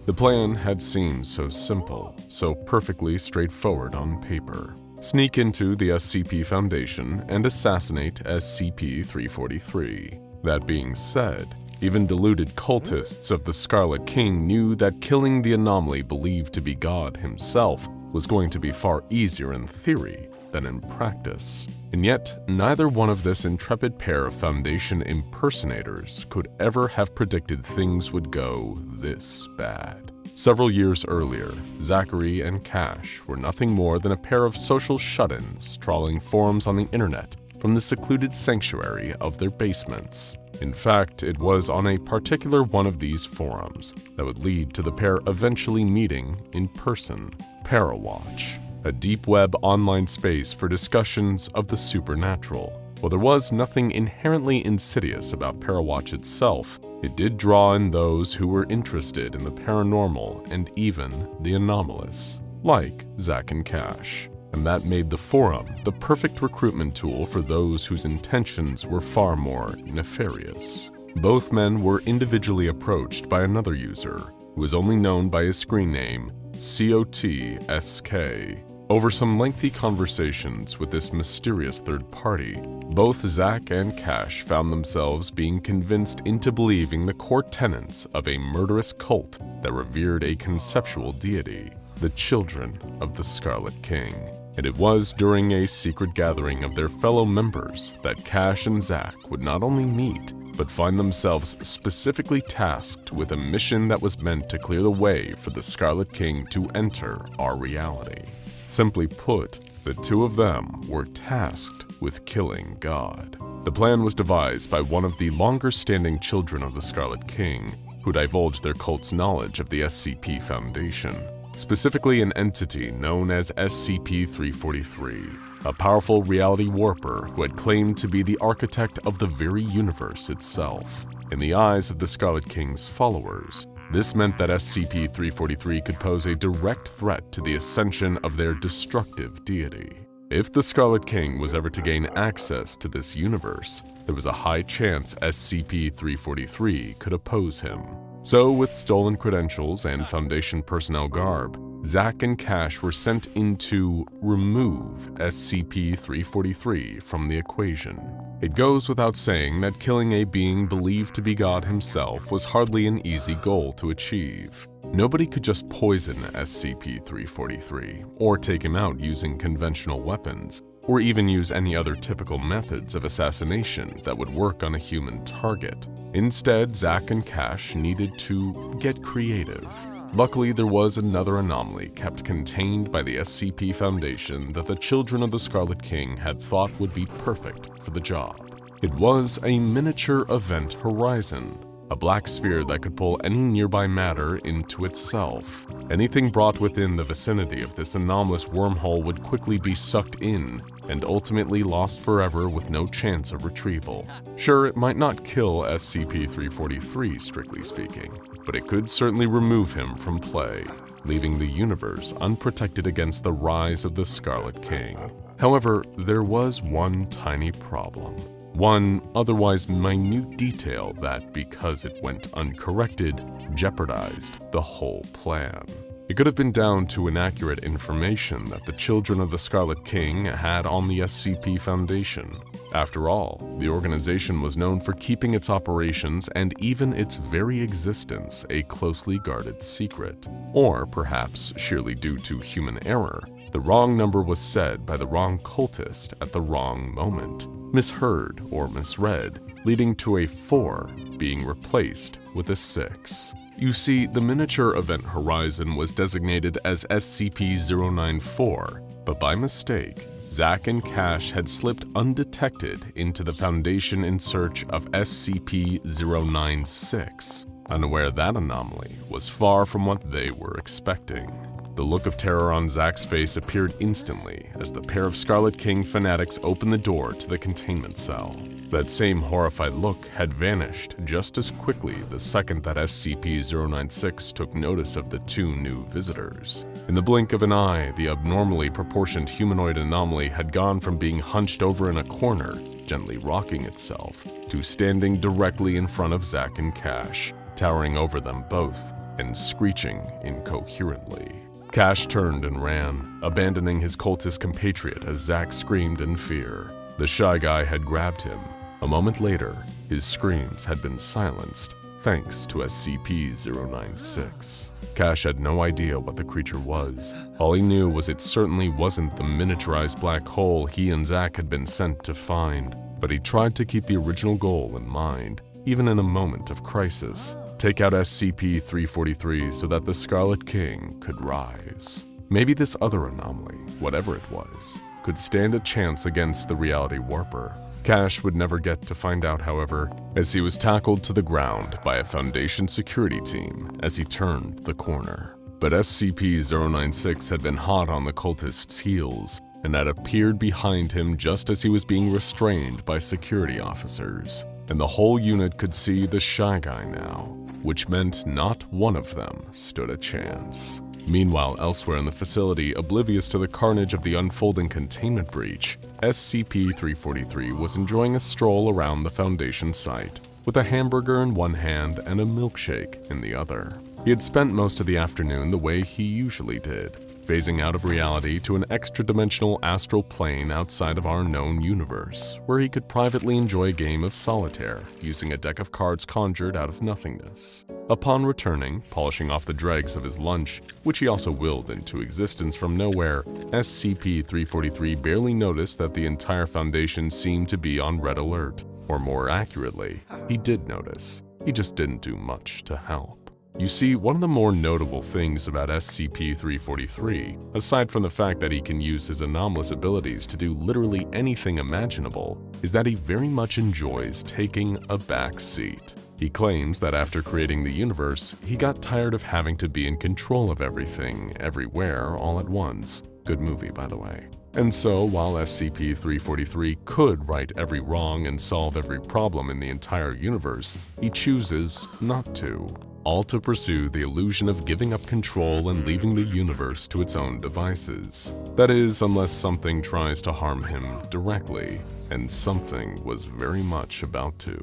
The plan had seemed so simple, so perfectly straightforward on paper. Sneak into the SCP Foundation and assassinate SCP-343. That being said, even deluded cultists of the Scarlet King knew that killing the anomaly believed to be God himself was going to be far easier in theory than in practice. And yet, neither one of this intrepid pair of Foundation impersonators could ever have predicted things would go this bad. Several years earlier, Zachary and Cash were nothing more than a pair of social shut-ins trawling forums on the internet from the secluded sanctuary of their basements. In fact, it was on a particular one of these forums that would lead to the pair eventually meeting in person. Parawatch, a deep web online space for discussions of the supernatural. While there was nothing inherently insidious about Parawatch itself, it did draw in those who were interested in the paranormal and even the anomalous, like Zach and Cash. And that made the forum the perfect recruitment tool for those whose intentions were far more nefarious. Both men were individually approached by another user, who was only known by his screen name, COTSK. Over some lengthy conversations with this mysterious third party, both Zach and Cash found themselves being convinced into believing the core tenets of a murderous cult that revered a conceptual deity, the children of the Scarlet King. And it was during a secret gathering of their fellow members that Cash and Zach would not only meet, but find themselves specifically tasked with a mission that was meant to clear the way for the Scarlet King to enter our reality. Simply put, the two of them were tasked with killing God. The plan was devised by one of the longer-standing children of the Scarlet King, who divulged their cult's knowledge of the SCP Foundation, specifically an entity known as SCP-343, a powerful reality warper who had claimed to be the architect of the very universe itself. In the eyes of the Scarlet King's followers, this meant that SCP-343 could pose a direct threat to the ascension of their destructive deity. If the Scarlet King was ever to gain access to this universe, there was a high chance SCP-343 could oppose him. So, with stolen credentials and Foundation personnel garb, Zach and Cash were sent in to remove SCP-343 from the equation. It goes without saying that killing a being believed to be God himself was hardly an easy goal to achieve. Nobody could just poison SCP-343, or take him out using conventional weapons, or even use any other typical methods of assassination that would work on a human target. Instead, Zach and Cash needed to get creative. Luckily, there was another anomaly kept contained by the SCP Foundation that the children of the Scarlet King had thought would be perfect for the job. It was a miniature event horizon, a black sphere that could pull any nearby matter into itself. Anything brought within the vicinity of this anomalous wormhole would quickly be sucked in and ultimately lost forever with no chance of retrieval. Sure, it might not kill SCP-343, strictly speaking, but it could certainly remove him from play, leaving the universe unprotected against the rise of the Scarlet King. However, there was one tiny problem. One otherwise minute detail that, because it went uncorrected, jeopardized the whole plan. It could have been down to inaccurate information that the children of the Scarlet King had on the SCP Foundation. After all, the organization was known for keeping its operations and even its very existence a closely guarded secret. Or perhaps, sheerly due to human error, the wrong number was said by the wrong cultist at the wrong moment, misheard or misread, leading to a 4 being replaced with a 6. You see, the miniature event horizon was designated as SCP-094, but by mistake, Zach and Cash had slipped undetected into the Foundation in search of SCP-096, unaware that anomaly was far from what they were expecting. The look of terror on Zach's face appeared instantly as the pair of Scarlet King fanatics opened the door to the containment cell. That same horrified look had vanished just as quickly the second that SCP-096 took notice of the 2 new visitors. In the blink of an eye, the abnormally proportioned humanoid anomaly had gone from being hunched over in a corner, gently rocking itself, to standing directly in front of Zach and Cash, towering over them both and screeching incoherently. Cash turned and ran, abandoning his cultist compatriot as Zach screamed in fear. The shy guy had grabbed him. A moment later, his screams had been silenced, thanks to SCP-096. Cash had no idea what the creature was. All he knew was it certainly wasn't the miniaturized black hole he and Zach had been sent to find, but he tried to keep the original goal in mind, even in a moment of crisis. Take out SCP-343 so that the Scarlet King could rise. Maybe this other anomaly, whatever it was, could stand a chance against the reality warper. Cash would never get to find out, however, as he was tackled to the ground by a Foundation security team as he turned the corner. But SCP-096 had been hot on the cultist's heels and had appeared behind him just as he was being restrained by security officers. And the whole unit could see the Shy Guy now, which meant not one of them stood a chance. Meanwhile, elsewhere in the facility, oblivious to the carnage of the unfolding containment breach, SCP-343 was enjoying a stroll around the Foundation site, with a hamburger in one hand and a milkshake in the other. He had spent most of the afternoon the way he usually did, phasing out of reality to an extra-dimensional astral plane outside of our known universe, where he could privately enjoy a game of solitaire using a deck of cards conjured out of nothingness. Upon returning, polishing off the dregs of his lunch, which he also willed into existence from nowhere, SCP-343 barely noticed that the entire Foundation seemed to be on red alert. Or more accurately, he did notice. He just didn't do much to help. You see, one of the more notable things about SCP-343, aside from the fact that he can use his anomalous abilities to do literally anything imaginable, is that he very much enjoys taking a back seat. He claims that after creating the universe, he got tired of having to be in control of everything, everywhere, all at once. Good movie, by the way. And so, while SCP-343 could right every wrong and solve every problem in the entire universe, he chooses not to. All to pursue the illusion of giving up control and leaving the universe to its own devices. That is, unless something tries to harm him directly, and something was very much about to.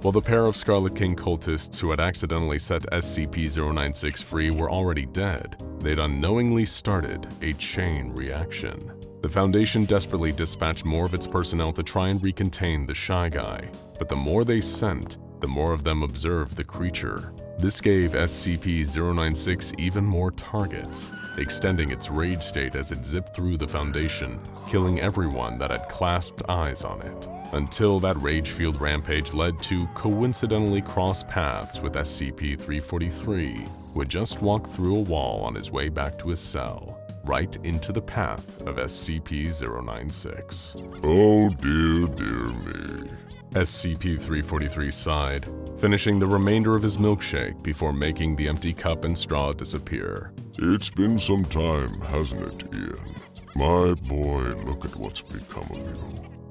While the pair of Scarlet King cultists who had accidentally set SCP-096 free were already dead, they'd unknowingly started a chain reaction. The Foundation desperately dispatched more of its personnel to try and recontain the Shy Guy, but the more they sent, the more of them observed the creature. This gave SCP-096 even more targets, extending its rage state as it zipped through the Foundation, killing everyone that had clasped eyes on it. Until that rage-fueled rampage led to coincidentally cross paths with SCP-343, who had just walked through a wall on his way back to his cell, right into the path of SCP-096. Oh dear, dear me. SCP-343 sighed, finishing the remainder of his milkshake before making the empty cup and straw disappear. It's been some time, hasn't it, Ian? My boy, look at what's become of you.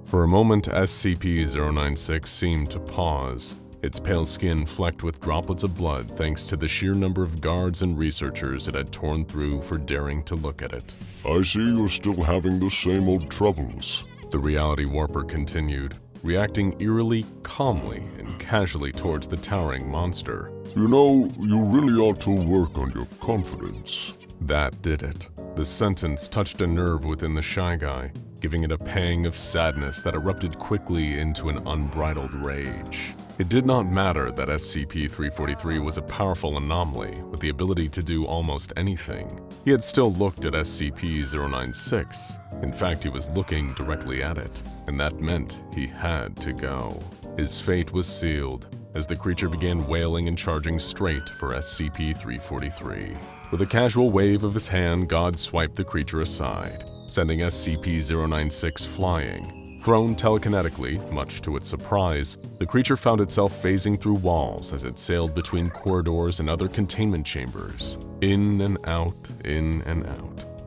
For a moment, SCP-096 seemed to pause, its pale skin flecked with droplets of blood thanks to the sheer number of guards and researchers it had torn through for daring to look at it. I see you're still having the same old troubles. The reality warper continued, reacting eerily calmly and casually towards the towering monster. You know, you really ought to work on your confidence. That did it. The sentence touched a nerve within the Shy Guy, giving it a pang of sadness that erupted quickly into an unbridled rage. It did not matter that SCP-343 was a powerful anomaly with the ability to do almost anything. He had still looked at SCP-096. In fact, he was looking directly at it, and that meant he had to go. His fate was sealed as the creature began wailing and charging straight for SCP-343. With a casual wave of his hand, God swiped the creature aside, sending SCP-096 flying. Thrown telekinetically, much to its surprise, the creature found itself phasing through walls as it sailed between corridors and other containment chambers, in and out,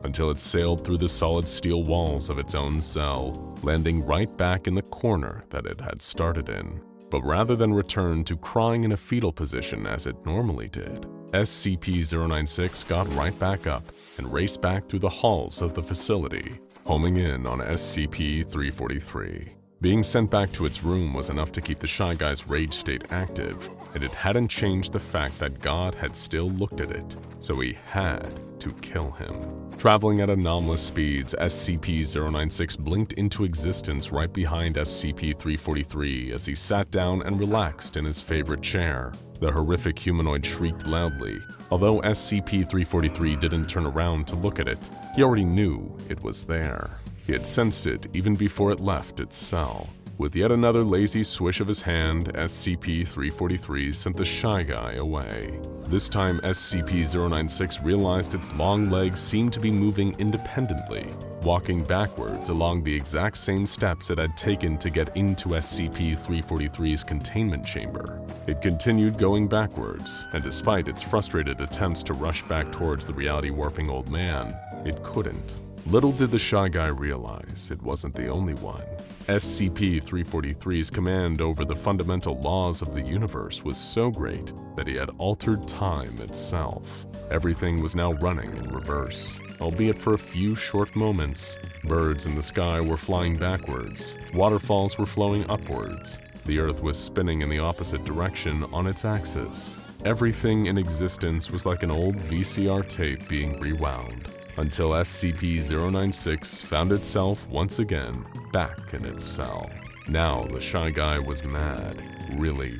until it sailed through the solid steel walls of its own cell, landing right back in the corner that it had started in. But rather than return to crying in a fetal position as it normally did, SCP-096 got right back up and raced back through the halls of the facility, homing in on SCP-343. Being sent back to its room was enough to keep the Shy Guy's rage state active, and it hadn't changed the fact that God had still looked at it, so he had to kill him. Traveling at anomalous speeds, SCP-096 blinked into existence right behind SCP-343 as he sat down and relaxed in his favorite chair. The horrific humanoid shrieked loudly. Although SCP-343 didn't turn around to look at it, he already knew it was there. He had sensed it even before it left its cell. With yet another lazy swish of his hand, SCP-343 sent the Shy Guy away. This time, SCP-096 realized its long legs seemed to be moving independently, walking backwards along the exact same steps it had taken to get into SCP-343's containment chamber. It continued going backwards, and despite its frustrated attempts to rush back towards the reality-warping old man, it couldn't. Little did the Shy Guy realize it wasn't the only one. SCP-343's command over the fundamental laws of the universe was so great that he had altered time itself. Everything was now running in reverse, albeit for a few short moments. Birds in the sky were flying backwards, waterfalls were flowing upwards, the Earth was spinning in the opposite direction on its axis. Everything in existence was like an old VCR tape being rewound, until SCP-096 found itself once again back in its cell. Now the Shy Guy was mad, really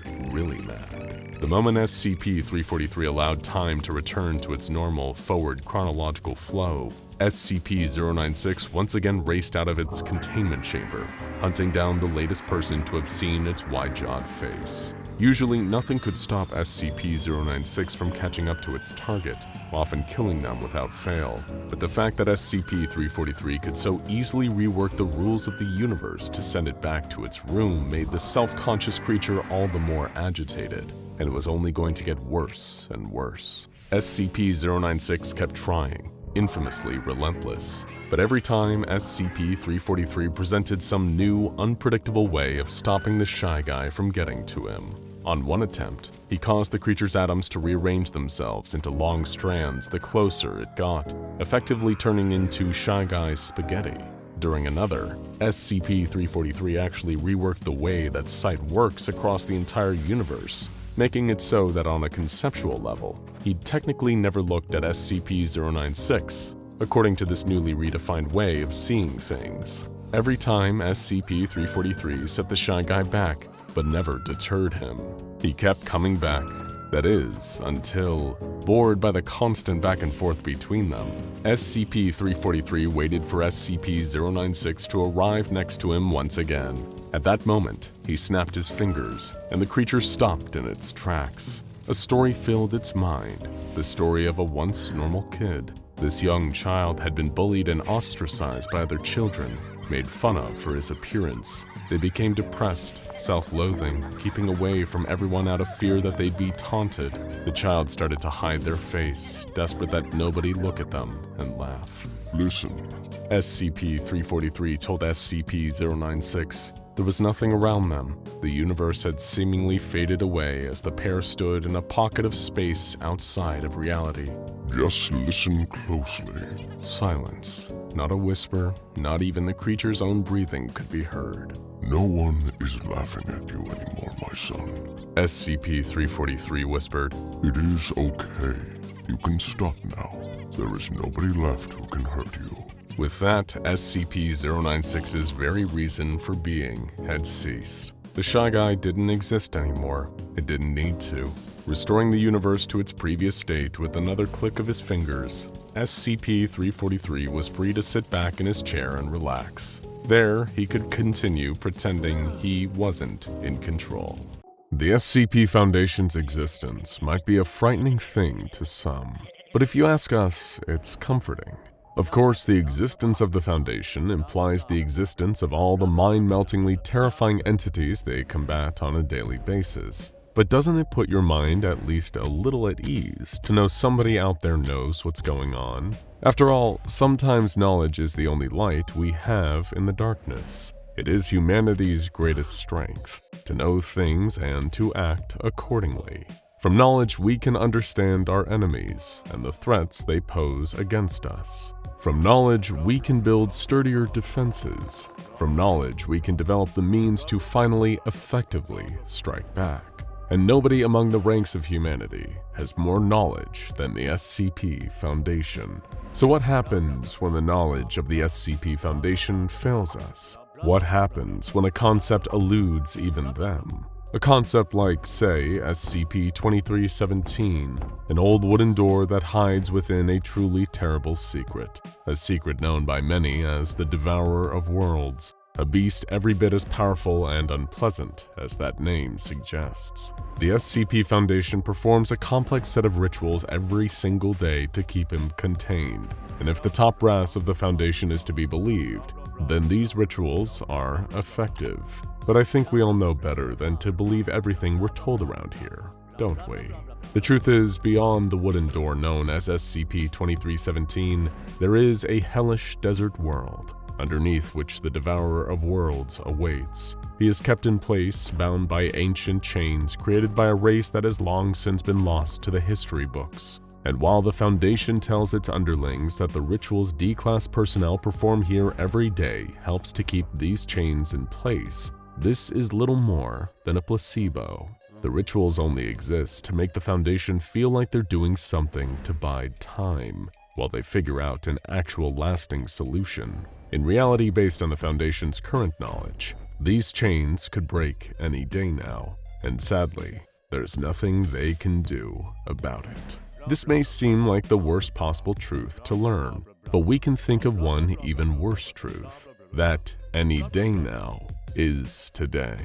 mad. The moment SCP-343 allowed time to return to its normal forward chronological flow, SCP-096 once again raced out of its containment chamber, hunting down the latest person to have seen its wide-jawed face. Usually, nothing could stop SCP-096 from catching up to its target, often killing them without fail. But the fact that SCP-343 could so easily rework the rules of the universe to send it back to its room made the self-conscious creature all the more agitated, and it was only going to get worse and worse. SCP-096 kept trying, infamously relentless, but every time SCP-343 presented some new, unpredictable way of stopping the Shy Guy from getting to him. On one attempt, he caused the creature's atoms to rearrange themselves into long strands the closer it got, effectively turning into Shy Guy's spaghetti. During another, SCP-343 actually reworked the way that sight works across the entire universe, making it so that on a conceptual level, he'd technically never looked at SCP-096, according to this newly redefined way of seeing things. Every time SCP-343 set the Shy Guy back, but never deterred him. He kept coming back, that is, until, bored by the constant back and forth between them, SCP-343 waited for SCP-096 to arrive next to him once again. At that moment, he snapped his fingers, and the creature stopped in its tracks. A story filled its mind, the story of a once normal kid. This young child had been bullied and ostracized by other children, made fun of for his appearance. They became depressed, self-loathing, keeping away from everyone out of fear that they'd be taunted. The child started to hide their face, desperate that nobody look at them and laugh. Listen. SCP-343 told SCP-096 there was nothing around them. The universe had seemingly faded away as the pair stood in a pocket of space outside of reality. Just listen closely. Silence. Not a whisper, not even the creature's own breathing could be heard. No one is laughing at you anymore, my son. SCP-343 whispered. It is okay. You can stop now. There is nobody left who can hurt you. With that, SCP-096's very reason for being had ceased. The Shy Guy didn't exist anymore. It didn't need to. Restoring the universe to its previous state with another click of his fingers, SCP-343 was free to sit back in his chair and relax. There, he could continue pretending he wasn't in control. The SCP Foundation's existence might be a frightening thing to some, but if you ask us, it's comforting. Of course, the existence of the Foundation implies the existence of all the mind-meltingly terrifying entities they combat on a daily basis. But doesn't it put your mind at least a little at ease to know somebody out there knows what's going on? After all, sometimes knowledge is the only light we have in the darkness. It is humanity's greatest strength, to know things and to act accordingly. From knowledge, we can understand our enemies and the threats they pose against us. From knowledge, we can build sturdier defenses. From knowledge, we can develop the means to finally effectively strike back. And nobody among the ranks of humanity has more knowledge than the SCP Foundation. So what happens when the knowledge of the SCP Foundation fails us? What happens when a concept eludes even them? A concept like, say, SCP-2317, an old wooden door that hides within a truly terrible secret, a secret known by many as the Devourer of Worlds, a beast every bit as powerful and unpleasant as that name suggests. The SCP Foundation performs a complex set of rituals every single day to keep him contained, and if the top brass of the Foundation is to be believed, then these rituals are effective. But I think we all know better than to believe everything we're told around here, don't we? The truth is, beyond the wooden door known as SCP-2317, there is a hellish desert world, underneath which the Devourer of Worlds awaits. He is kept in place, bound by ancient chains created by a race that has long since been lost to the history books. And while the Foundation tells its underlings that the rituals D-Class personnel perform here every day helps to keep these chains in place, this is little more than a placebo. The rituals only exist to make the Foundation feel like they're doing something to bide time, while they figure out an actual lasting solution. In reality, based on the Foundation's current knowledge, these chains could break any day now, and sadly, there's nothing they can do about it. This may seem like the worst possible truth to learn, but we can think of one even worse truth, that any day now is today.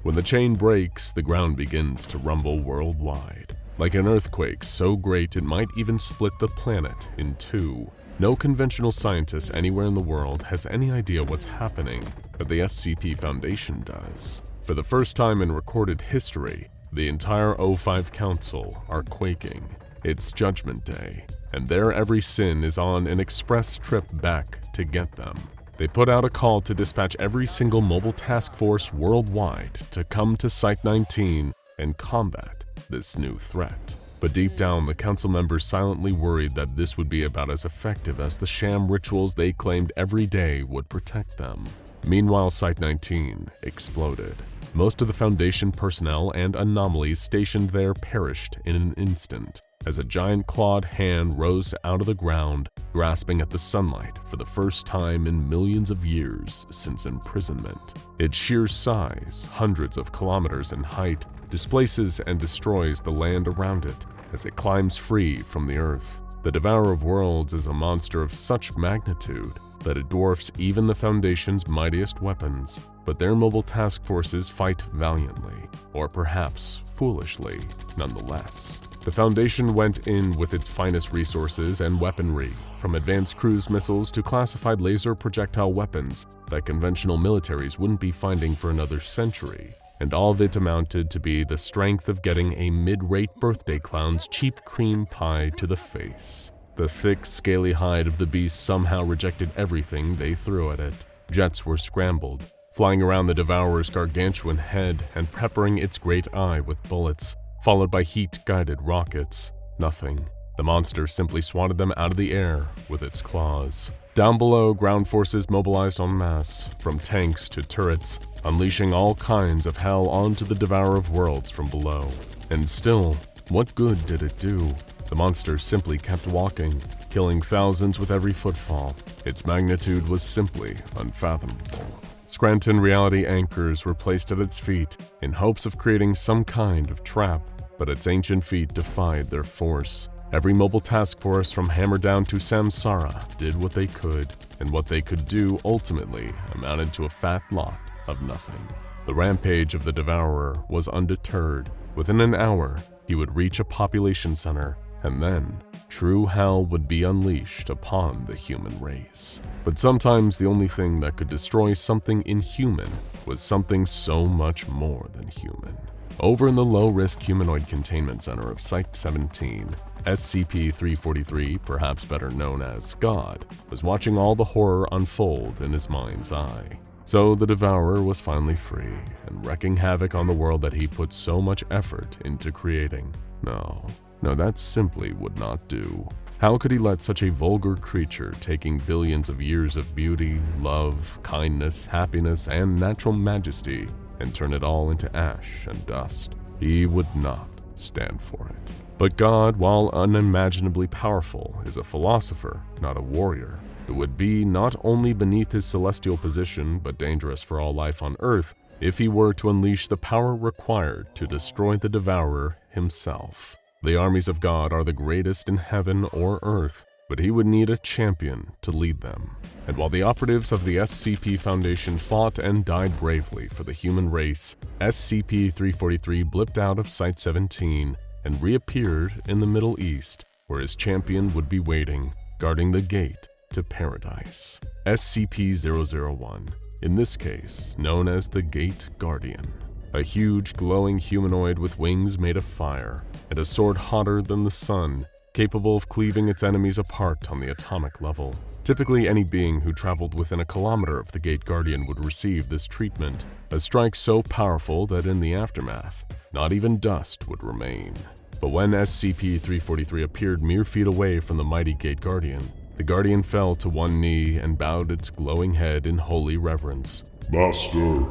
When the chain breaks, the ground begins to rumble worldwide, like an earthquake so great it might even split the planet in two. No conventional scientist anywhere in the world has any idea what's happening, but the SCP Foundation does. For the first time in recorded history, the entire O5 Council are quaking. It's Judgment Day, and their every sin is on an express trip back to get them. They put out a call to dispatch every single mobile task force worldwide to come to Site-19 and combat this new threat. But deep down, the council members silently worried that this would be about as effective as the sham rituals they claimed every day would protect them. Meanwhile, Site-19 exploded. Most of the Foundation personnel and anomalies stationed there perished in an instant, as a giant clawed hand rose out of the ground, grasping at the sunlight for the first time in millions of years since imprisonment. Its sheer size, hundreds of kilometers in height, displaces and destroys the land around it as it climbs free from the earth. The Devourer of Worlds is a monster of such magnitude that it dwarfs even the Foundation's mightiest weapons, but their mobile task forces fight valiantly, or perhaps foolishly, nonetheless. The Foundation went in with its finest resources and weaponry, from advanced cruise missiles to classified laser projectile weapons that conventional militaries wouldn't be finding for another century, and all of it amounted to be the strength of getting a mid-rate birthday clown's cheap cream pie to the face. The thick, scaly hide of the beast somehow rejected everything they threw at it. Jets were scrambled, flying around the Devourer's gargantuan head and peppering its great eye with bullets, followed by heat-guided rockets. Nothing. The monster simply swatted them out of the air with its claws. Down below, ground forces mobilized en masse, from tanks to turrets, unleashing all kinds of hell onto the Devourer of Worlds from below. And still, what good did it do? The monster simply kept walking, killing thousands with every footfall. Its magnitude was simply unfathomable. Scranton reality anchors were placed at its feet in hopes of creating some kind of trap, but its ancient feet defied their force. Every mobile task force from Hammerdown to Samsara did what they could, and what they could do ultimately amounted to a fat lot of nothing. The rampage of the Devourer was undeterred. Within an hour, he would reach a population center, and then true hell would be unleashed upon the human race. But sometimes the only thing that could destroy something inhuman was something so much more than human. Over in the low-risk humanoid containment center of Site-17, SCP-343, perhaps better known as God, was watching all the horror unfold in his mind's eye. So the Devourer was finally free and wreaking havoc on the world that he put so much effort into creating. No, that simply would not do. How could he let such a vulgar creature taking billions of years of beauty, love, kindness, happiness, and natural majesty and turn it all into ash and dust? He would not stand for it. But God, while unimaginably powerful, is a philosopher, not a warrior, who would be not only beneath his celestial position but dangerous for all life on Earth if he were to unleash the power required to destroy the Devourer himself. The armies of God are the greatest in heaven or earth, but he would need a champion to lead them. And while the operatives of the SCP Foundation fought and died bravely for the human race, SCP-343 blipped out of Site-17 and reappeared in the Middle East, where his champion would be waiting, guarding the gate to paradise. SCP-001, in this case known as the Gate Guardian. A huge glowing humanoid with wings made of fire and a sword hotter than the sun, capable of cleaving its enemies apart on the atomic level. Typically, any being who traveled within a kilometer of the Gate Guardian would receive this treatment, a strike so powerful that in the aftermath, not even dust would remain. But when SCP-343 appeared mere feet away from the mighty Gate Guardian, the Guardian fell to one knee and bowed its glowing head in holy reverence. Master,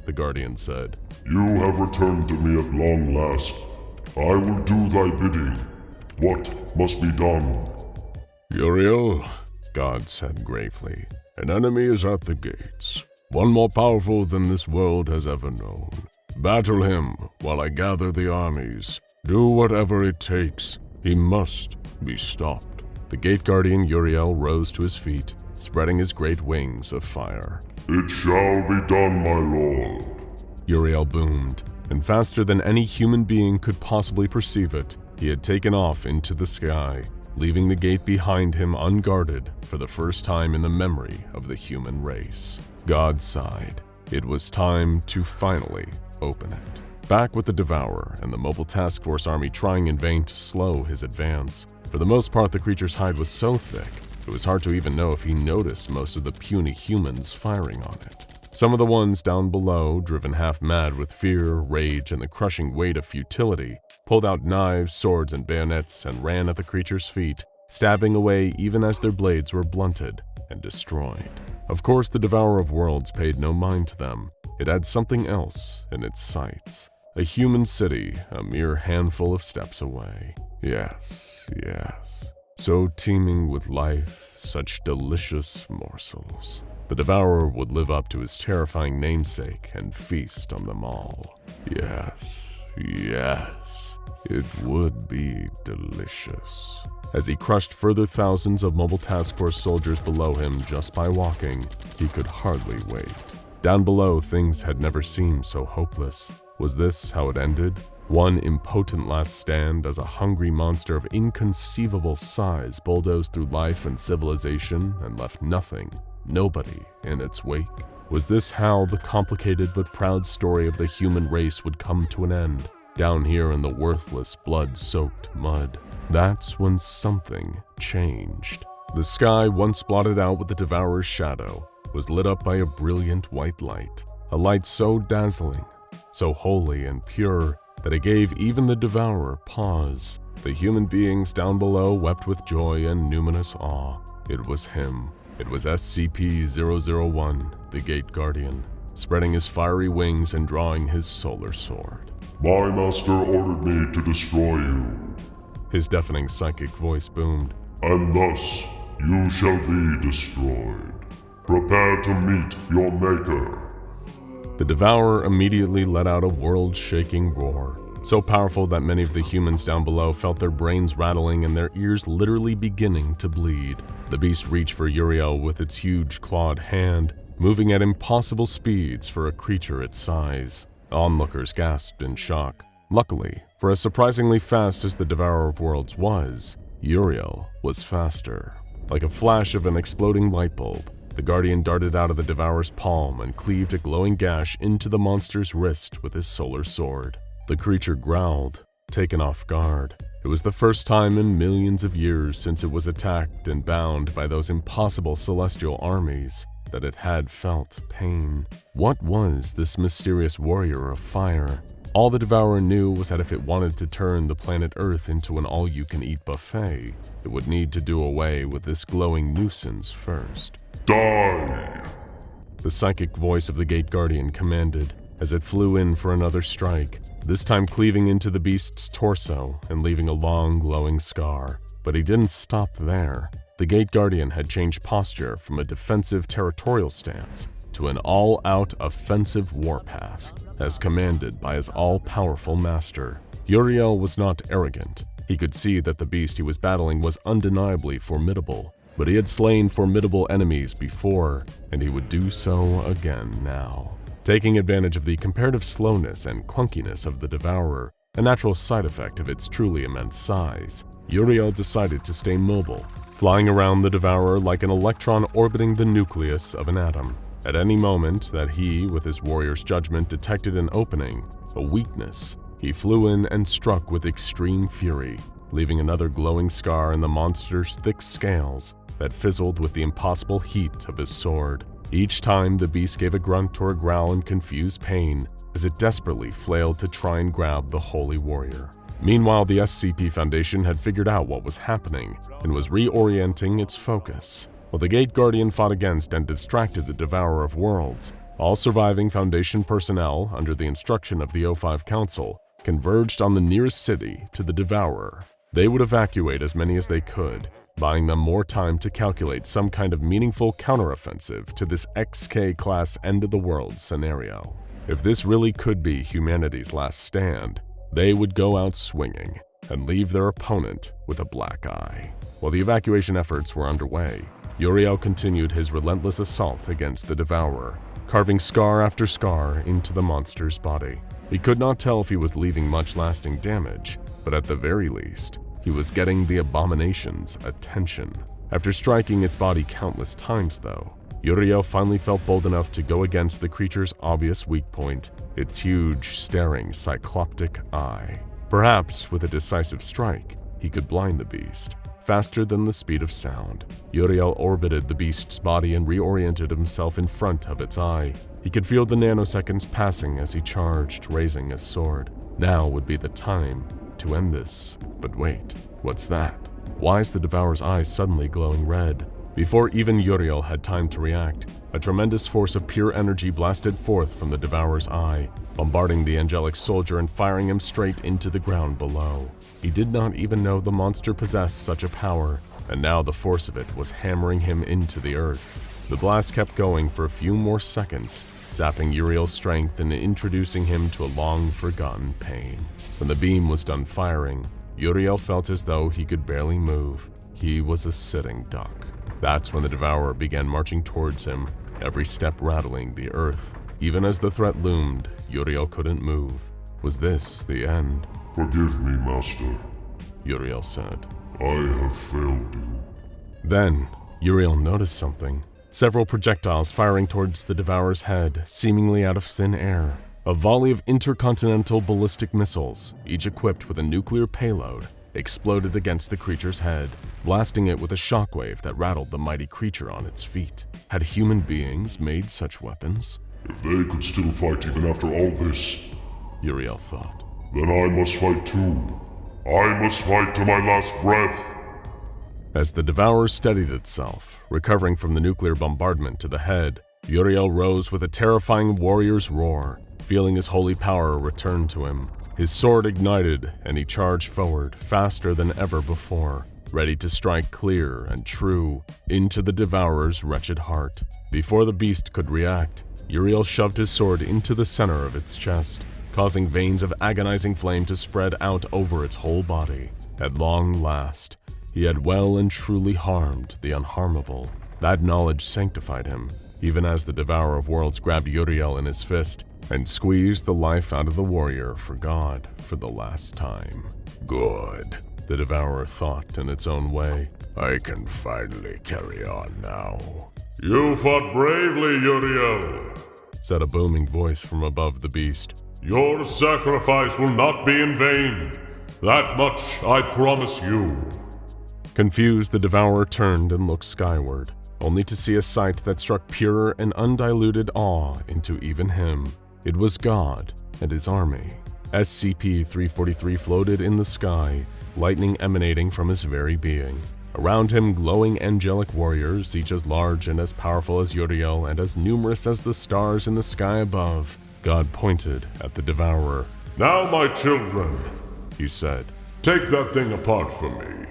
The Guardian said, you have returned to me at long last. I will do thy bidding. What must be done? Uriel, God said gravely, an enemy is at the gates, one more powerful than this world has ever known. Battle him while I gather the armies. Do whatever it takes. He must be stopped. The Gate Guardian Uriel rose to his feet, spreading his great wings of fire. It shall be done, my lord. Uriel boomed, and faster than any human being could possibly perceive it, he had taken off into the sky, leaving the gate behind him unguarded for the first time in the memory of the human race. God sighed. It was time to finally open it. Back with the Devourer and the Mobile Task Force Army trying in vain to slow his advance. For the most part, the creature's hide was so thick, it was hard to even know if he noticed most of the puny humans firing on it. Some of the ones down below, driven half mad with fear, rage, and the crushing weight of futility, pulled out knives, swords, and bayonets and ran at the creature's feet, stabbing away even as their blades were blunted and destroyed. Of course, the Devourer of Worlds paid no mind to them. It had something else in its sights. A human city, a mere handful of steps away. Yes, so teeming with life, such delicious morsels. The Devourer would live up to his terrifying namesake and feast on them all. Yes, it would be delicious. As he crushed further thousands of Mobile Task Force soldiers below him just by walking, he could hardly wait. Down below, things had never seemed so hopeless. Was this how it ended? One impotent last stand as a hungry monster of inconceivable size bulldozed through life and civilization and left nothing, nobody in its wake? Was this how the complicated but proud story of the human race would come to an end, down here in the worthless, blood-soaked mud? That's when something changed. The sky, once blotted out with the Devourer's shadow, was lit up by a brilliant white light, a light so dazzling, so holy and pure, that it gave even the Devourer pause. The human beings down below wept with joy and numinous awe. It was him. It was SCP-001, the Gate Guardian, spreading his fiery wings and drawing his solar sword. My master ordered me to destroy you, His deafening psychic voice boomed. and thus you shall be destroyed. Prepare to meet your maker. The Devourer immediately let out a world-shaking roar, so powerful that many of the humans down below felt their brains rattling and their ears literally beginning to bleed. The beast reached for Uriel with its huge clawed hand, moving at impossible speeds for a creature its size. Onlookers gasped in shock. Luckily, for as surprisingly fast as the Devourer of Worlds was, Uriel was faster. Like a flash of an exploding light bulb, the Guardian darted out of the Devourer's palm and cleaved a glowing gash into the monster's wrist with his solar sword. The creature growled, taken off guard. It was the first time in millions of years since it was attacked and bound by those impossible celestial armies that it had felt pain. What was this mysterious warrior of fire? All the Devourer knew was that if it wanted to turn the planet Earth into an all-you-can-eat buffet, it would need to do away with this glowing nuisance first. Die! The psychic voice of the Gate Guardian commanded as it flew in for another strike, this time cleaving into the beast's torso and leaving a long glowing scar. But he didn't stop there. The Gate Guardian had changed posture from a defensive territorial stance to into an all-out offensive warpath, as commanded by his all-powerful master. Uriel was not arrogant. He could see that the beast he was battling was undeniably formidable, but he had slain formidable enemies before, and he would do so again now. Taking advantage of the comparative slowness and clunkiness of the Devourer, a natural side effect of its truly immense size, Uriel decided to stay mobile, flying around the Devourer like an electron orbiting the nucleus of an atom. At any moment that he, with his warrior's judgment, detected an opening, a weakness, he flew in and struck with extreme fury, leaving another glowing scar in the monster's thick scales that fizzled with the impossible heat of his sword. Each time the beast gave a grunt or a growl in confused pain as it desperately flailed to try and grab the holy warrior. Meanwhile, the SCP Foundation had figured out what was happening and was reorienting its focus. While the Gate Guardian fought against and distracted the Devourer of Worlds, all surviving Foundation personnel, under the instruction of the O5 Council, converged on the nearest city to the Devourer. They would evacuate as many as they could, buying them more time to calculate some kind of meaningful counteroffensive to this XK-class end-of-the-world scenario. If this really could be humanity's last stand, they would go out swinging and leave their opponent with a black eye. While the evacuation efforts were underway, Uriel continued his relentless assault against the Devourer, carving scar after scar into the monster's body. He could not tell if he was leaving much lasting damage, but at the very least, he was getting the abomination's attention. After striking its body countless times though, Uriel finally felt bold enough to go against the creature's obvious weak point, its huge, staring, cycloptic eye. Perhaps with a decisive strike, he could blind the beast. Faster than the speed of sound, Uriel orbited the beast's body and reoriented himself in front of its eye. He could feel the nanoseconds passing as he charged, raising his sword. Now would be the time to end this. But wait, what's that? Why is the Devourer's eye suddenly glowing red? Before even Uriel had time to react, a tremendous force of pure energy blasted forth from the Devourer's eye, bombarding the angelic soldier and firing him straight into the ground below. He did not even know the monster possessed such a power, and now the force of it was hammering him into the earth. The blast kept going for a few more seconds, zapping Uriel's strength and introducing him to a long-forgotten pain. When the beam was done firing, Uriel felt as though he could barely move. He was a sitting duck. That's when the Devourer began marching towards him, every step rattling the earth. Even as the threat loomed, Uriel couldn't move. Was this the end? Forgive me, Master. Uriel said. I have failed you. Then, Uriel noticed something. Several projectiles firing towards the Devourer's head, seemingly out of thin air. A volley of intercontinental ballistic missiles, each equipped with a nuclear payload, exploded against the creature's head, blasting it with a shockwave that rattled the mighty creature on its feet. Had human beings made such weapons? If they could still fight even after all this, Uriel thought, then I must fight too. I must fight to my last breath. As the Devourer steadied itself, recovering from the nuclear bombardment to the head, Uriel rose with a terrifying warrior's roar, feeling his holy power return to him. His sword ignited, and he charged forward, faster than ever before, ready to strike clear and true into the Devourer's wretched heart. Before the beast could react, Uriel shoved his sword into the center of its chest, causing veins of agonizing flame to spread out over its whole body. At long last, he had well and truly harmed the unharmable. That knowledge sanctified him, even as the Devourer of Worlds grabbed Uriel in his fist and squeezed the life out of the warrior for God for the last time. Good. The Devourer thought in its own way. I can finally carry on now. You fought bravely, Uriel, said a booming voice from above the beast. Your sacrifice will not be in vain. That much I promise you. Confused, the Devourer turned and looked skyward, only to see a sight that struck pure and undiluted awe into even him. It was God and his army. SCP-343 floated in the sky, lightning emanating from his very being. Around him, glowing angelic warriors, each as large and as powerful as Uriel and as numerous as the stars in the sky above. God pointed at the Devourer. Now, my children, he said, take that thing apart for me.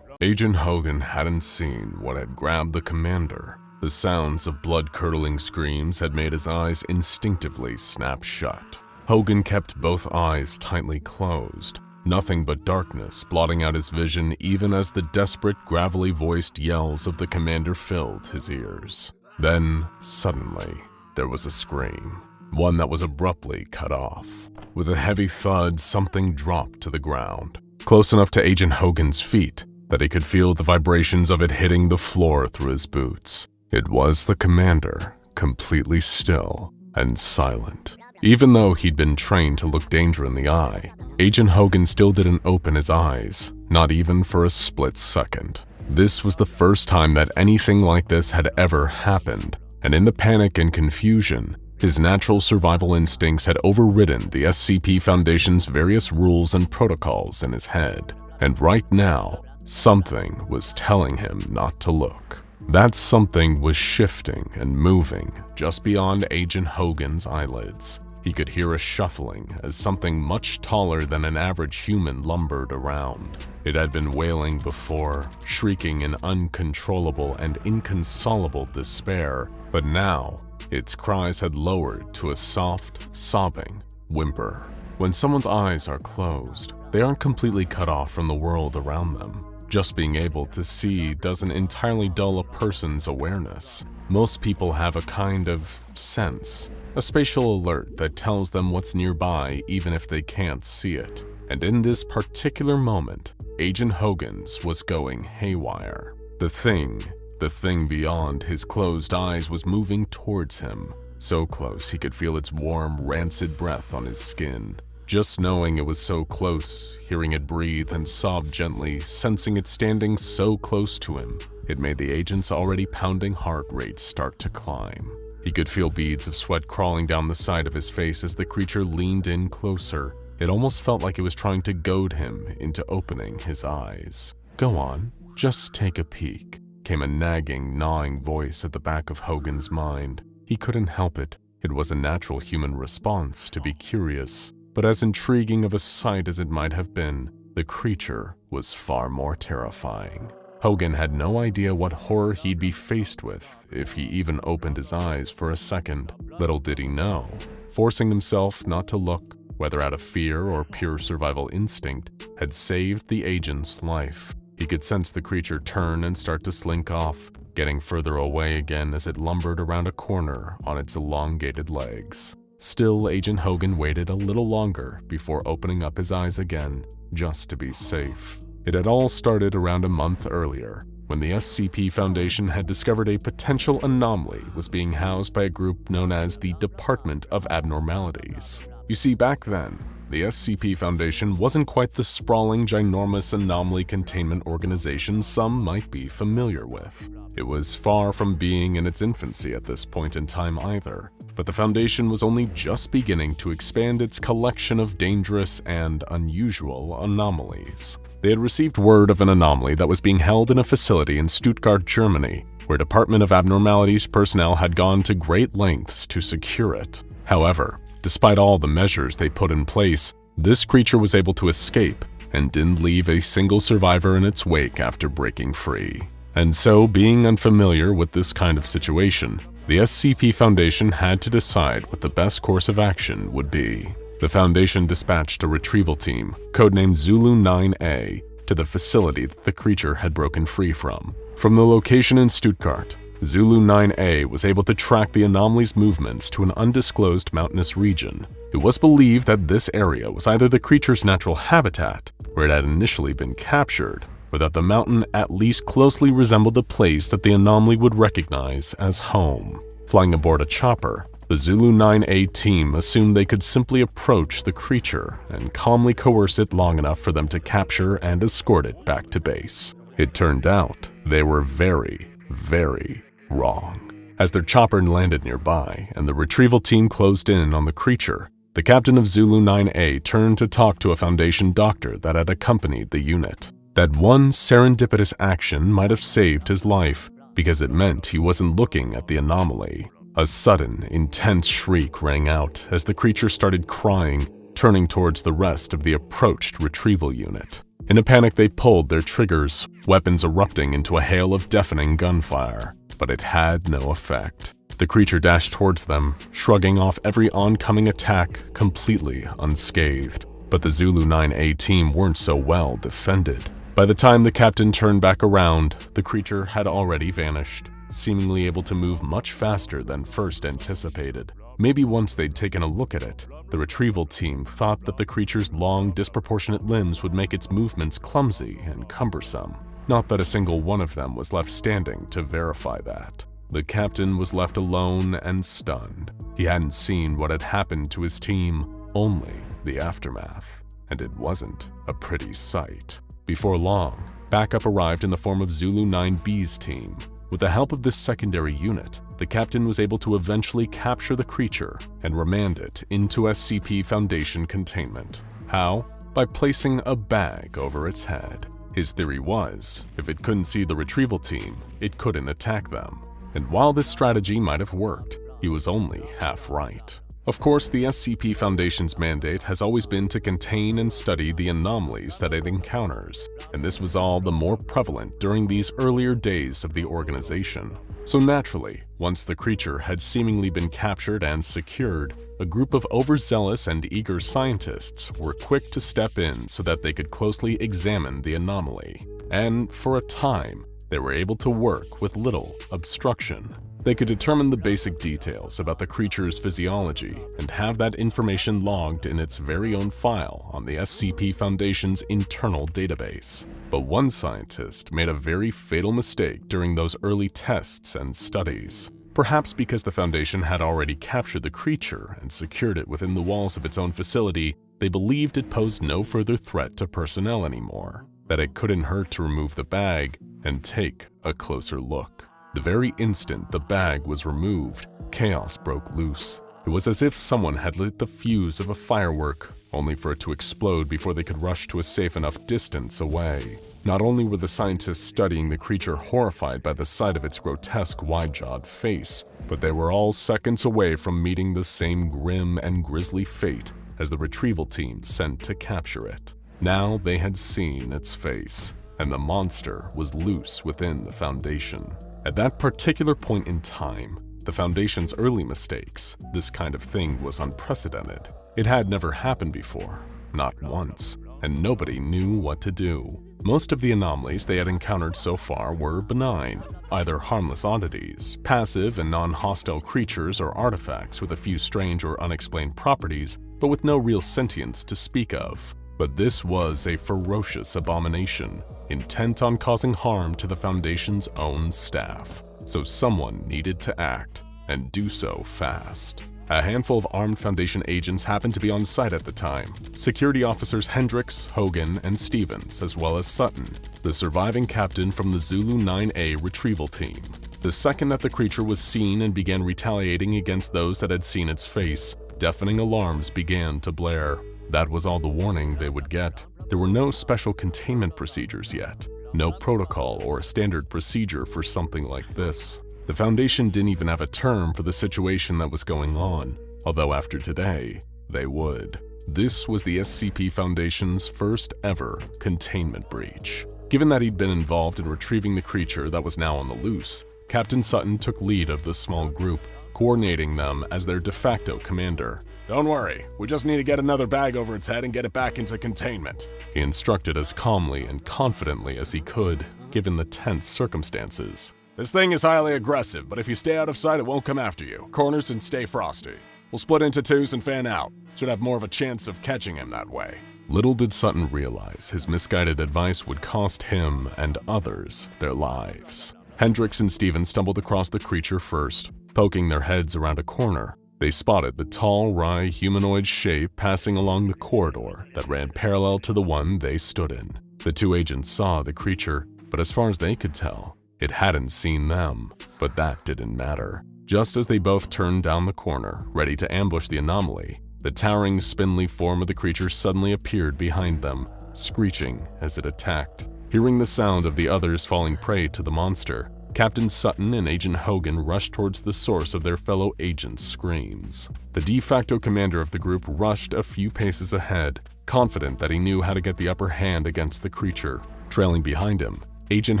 Agent Hogan hadn't seen what had grabbed the commander, The sounds of blood-curdling screams had made his eyes instinctively snap shut. Hogan kept both eyes tightly closed, nothing but darkness blotting out his vision even as the desperate, gravelly-voiced yells of the commander filled his ears. Then, suddenly, there was a scream, one that was abruptly cut off. With a heavy thud, something dropped to the ground, close enough to Agent Hogan's feet that he could feel the vibrations of it hitting the floor through his boots. It was the commander, completely still and silent. Even though he'd been trained to look danger in the eye, Agent Hogan still didn't open his eyes, not even for a split second. This was the first time that anything like this had ever happened, and in the panic and confusion, his natural survival instincts had overridden the SCP Foundation's various rules and protocols in his head. And right now, something was telling him not to look. That something was shifting and moving just beyond Agent Hogan's eyelids. He could hear a shuffling as something much taller than an average human lumbered around. It had been wailing before, shrieking in uncontrollable and inconsolable despair, but now its cries had lowered to a soft, sobbing whimper. When someone's eyes are closed, they aren't completely cut off from the world around them. Just being able to see doesn't entirely dull a person's awareness. Most people have a kind of sense, a spatial alert that tells them what's nearby even if they can't see it. And in this particular moment, Agent Hogan's was going haywire. The thing beyond his closed eyes was moving towards him, so close he could feel its warm, rancid breath on his skin. Just knowing it was so close, hearing it breathe and sob gently, sensing it standing so close to him, it made the agent's already pounding heart rate start to climb. He could feel beads of sweat crawling down the side of his face as the creature leaned in closer. It almost felt like it was trying to goad him into opening his eyes. "Go on, just take a peek," came a nagging, gnawing voice at the back of Hogan's mind. He couldn't help it. It was a natural human response to be curious. But as intriguing of a sight as it might have been, the creature was far more terrifying. Hogan had no idea what horror he'd be faced with if he even opened his eyes for a second. Little did he know, forcing himself not to look, whether out of fear or pure survival instinct, had saved the agent's life. He could sense the creature turn and start to slink off, getting further away again as it lumbered around a corner on its elongated legs. Still, Agent Hogan waited a little longer before opening up his eyes again, just to be safe. It had all started around a month earlier, when the SCP Foundation had discovered a potential anomaly was being housed by a group known as the Department of Abnormalities. You see, back then, the SCP Foundation wasn't quite the sprawling, ginormous anomaly containment organization some might be familiar with. It was far from being in its infancy at this point in time either, but the Foundation was only just beginning to expand its collection of dangerous and unusual anomalies. They had received word of an anomaly that was being held in a facility in Stuttgart, Germany, where Department of Abnormalities personnel had gone to great lengths to secure it. However, despite all the measures they put in place, this creature was able to escape and didn't leave a single survivor in its wake after breaking free. And so, being unfamiliar with this kind of situation, the SCP Foundation had to decide what the best course of action would be. The Foundation dispatched a retrieval team, codenamed Zulu 9A, to the facility that the creature had broken free from. From the location in Stuttgart, Zulu 9A was able to track the anomaly's movements to an undisclosed mountainous region. It was believed that this area was either the creature's natural habitat, where it had initially been captured, or that the mountain at least closely resembled the place that the anomaly would recognize as home. Flying aboard a chopper, the Zulu 9A team assumed they could simply approach the creature and calmly coerce it long enough for them to capture and escort it back to base. It turned out they were very, very wrong. As their chopper landed nearby and the retrieval team closed in on the creature, the captain of Zulu 9A turned to talk to a Foundation doctor that had accompanied the unit. That one serendipitous action might have saved his life, because it meant he wasn't looking at the anomaly. A sudden, intense shriek rang out as the creature started crying, turning towards the rest of the approached retrieval unit. In a panic, they pulled their triggers, weapons erupting into a hail of deafening gunfire. but it had no effect. The creature dashed towards them, shrugging off every oncoming attack completely unscathed. But the Zulu 9A team weren't so well defended. By the time the captain turned back around, the creature had already vanished, seemingly able to move much faster than first anticipated. Maybe once they'd taken a look at it, the retrieval team thought that the creature's long, disproportionate limbs would make its movements clumsy and cumbersome. Not that a single one of them was left standing to verify that. The captain was left alone and stunned. He hadn't seen what had happened to his team, only the aftermath. And it wasn't a pretty sight. Before long, backup arrived in the form of Zulu 9B's team. With the help of this secondary unit, the captain was able to eventually capture the creature and remand it into SCP Foundation containment. How? By placing a bag over its head. His theory was, if it couldn't see the retrieval team, it couldn't attack them. And while this strategy might have worked, he was only half right. Of course, the SCP Foundation's mandate has always been to contain and study the anomalies that it encounters, and this was all the more prevalent during these earlier days of the organization. So naturally, once the creature had seemingly been captured and secured, a group of overzealous and eager scientists were quick to step in so that they could closely examine the anomaly. And for a time, they were able to work with little obstruction. They could determine the basic details about the creature's physiology and have that information logged in its very own file on the SCP Foundation's internal database. But one scientist made a very fatal mistake during those early tests and studies. Perhaps because the Foundation had already captured the creature and secured it within the walls of its own facility, they believed it posed no further threat to personnel anymore, that it couldn't hurt to remove the bag and take a closer look. The very instant the bag was removed, chaos broke loose. It was as if someone had lit the fuse of a firework, only for it to explode before they could rush to a safe enough distance away. Not only were the scientists studying the creature horrified by the sight of its grotesque, wide-jawed face, but they were all seconds away from meeting the same grim and grisly fate as the retrieval team sent to capture it. Now they had seen its face, and the monster was loose within the Foundation. At that particular point in time, the Foundation's early mistakes, this kind of thing was unprecedented. It had never happened before, not once, and nobody knew what to do. Most of the anomalies they had encountered so far were benign, either harmless oddities, passive and non-hostile creatures or artifacts with a few strange or unexplained properties, but with no real sentience to speak of. But this was a ferocious abomination, intent on causing harm to the Foundation's own staff. So someone needed to act, and do so fast. A handful of armed Foundation agents happened to be on site at the time. Security officers Hendricks, Hogan, and Stevens, as well as Sutton, the surviving captain from the Zulu 9A retrieval team. The second that the creature was seen and began retaliating against those that had seen its face, deafening alarms began to blare. That was all the warning they would get. There were no special containment procedures yet, no protocol or standard procedure for something like this. The Foundation didn't even have a term for the situation that was going on, although after today, they would. This was the SCP Foundation's first ever containment breach. Given that he'd been involved in retrieving the creature that was now on the loose, Captain Sutton took lead of the small group, coordinating them as their de facto commander. Don't worry, we just need to get another bag over its head and get it back into containment. He instructed as calmly and confidently as he could, given the tense circumstances. This thing is highly aggressive, but if you stay out of sight, it won't come after you. Corners and stay frosty. We'll split into twos and fan out. Should have more of a chance of catching him that way. Little did Sutton realize his misguided advice would cost him and others their lives. Hendricks and Stevens stumbled across the creature first, poking their heads around a corner. They spotted the tall, wry, humanoid shape passing along the corridor that ran parallel to the one they stood in. The two agents saw the creature, but as far as they could tell, it hadn't seen them. But that didn't matter. Just as they both turned down the corner, ready to ambush the anomaly, the towering, spindly form of the creature suddenly appeared behind them, screeching as it attacked. Hearing the sound of the others falling prey to the monster, Captain Sutton and Agent Hogan rushed towards the source of their fellow agents' screams. The de facto commander of the group rushed a few paces ahead, confident that he knew how to get the upper hand against the creature. Trailing behind him, Agent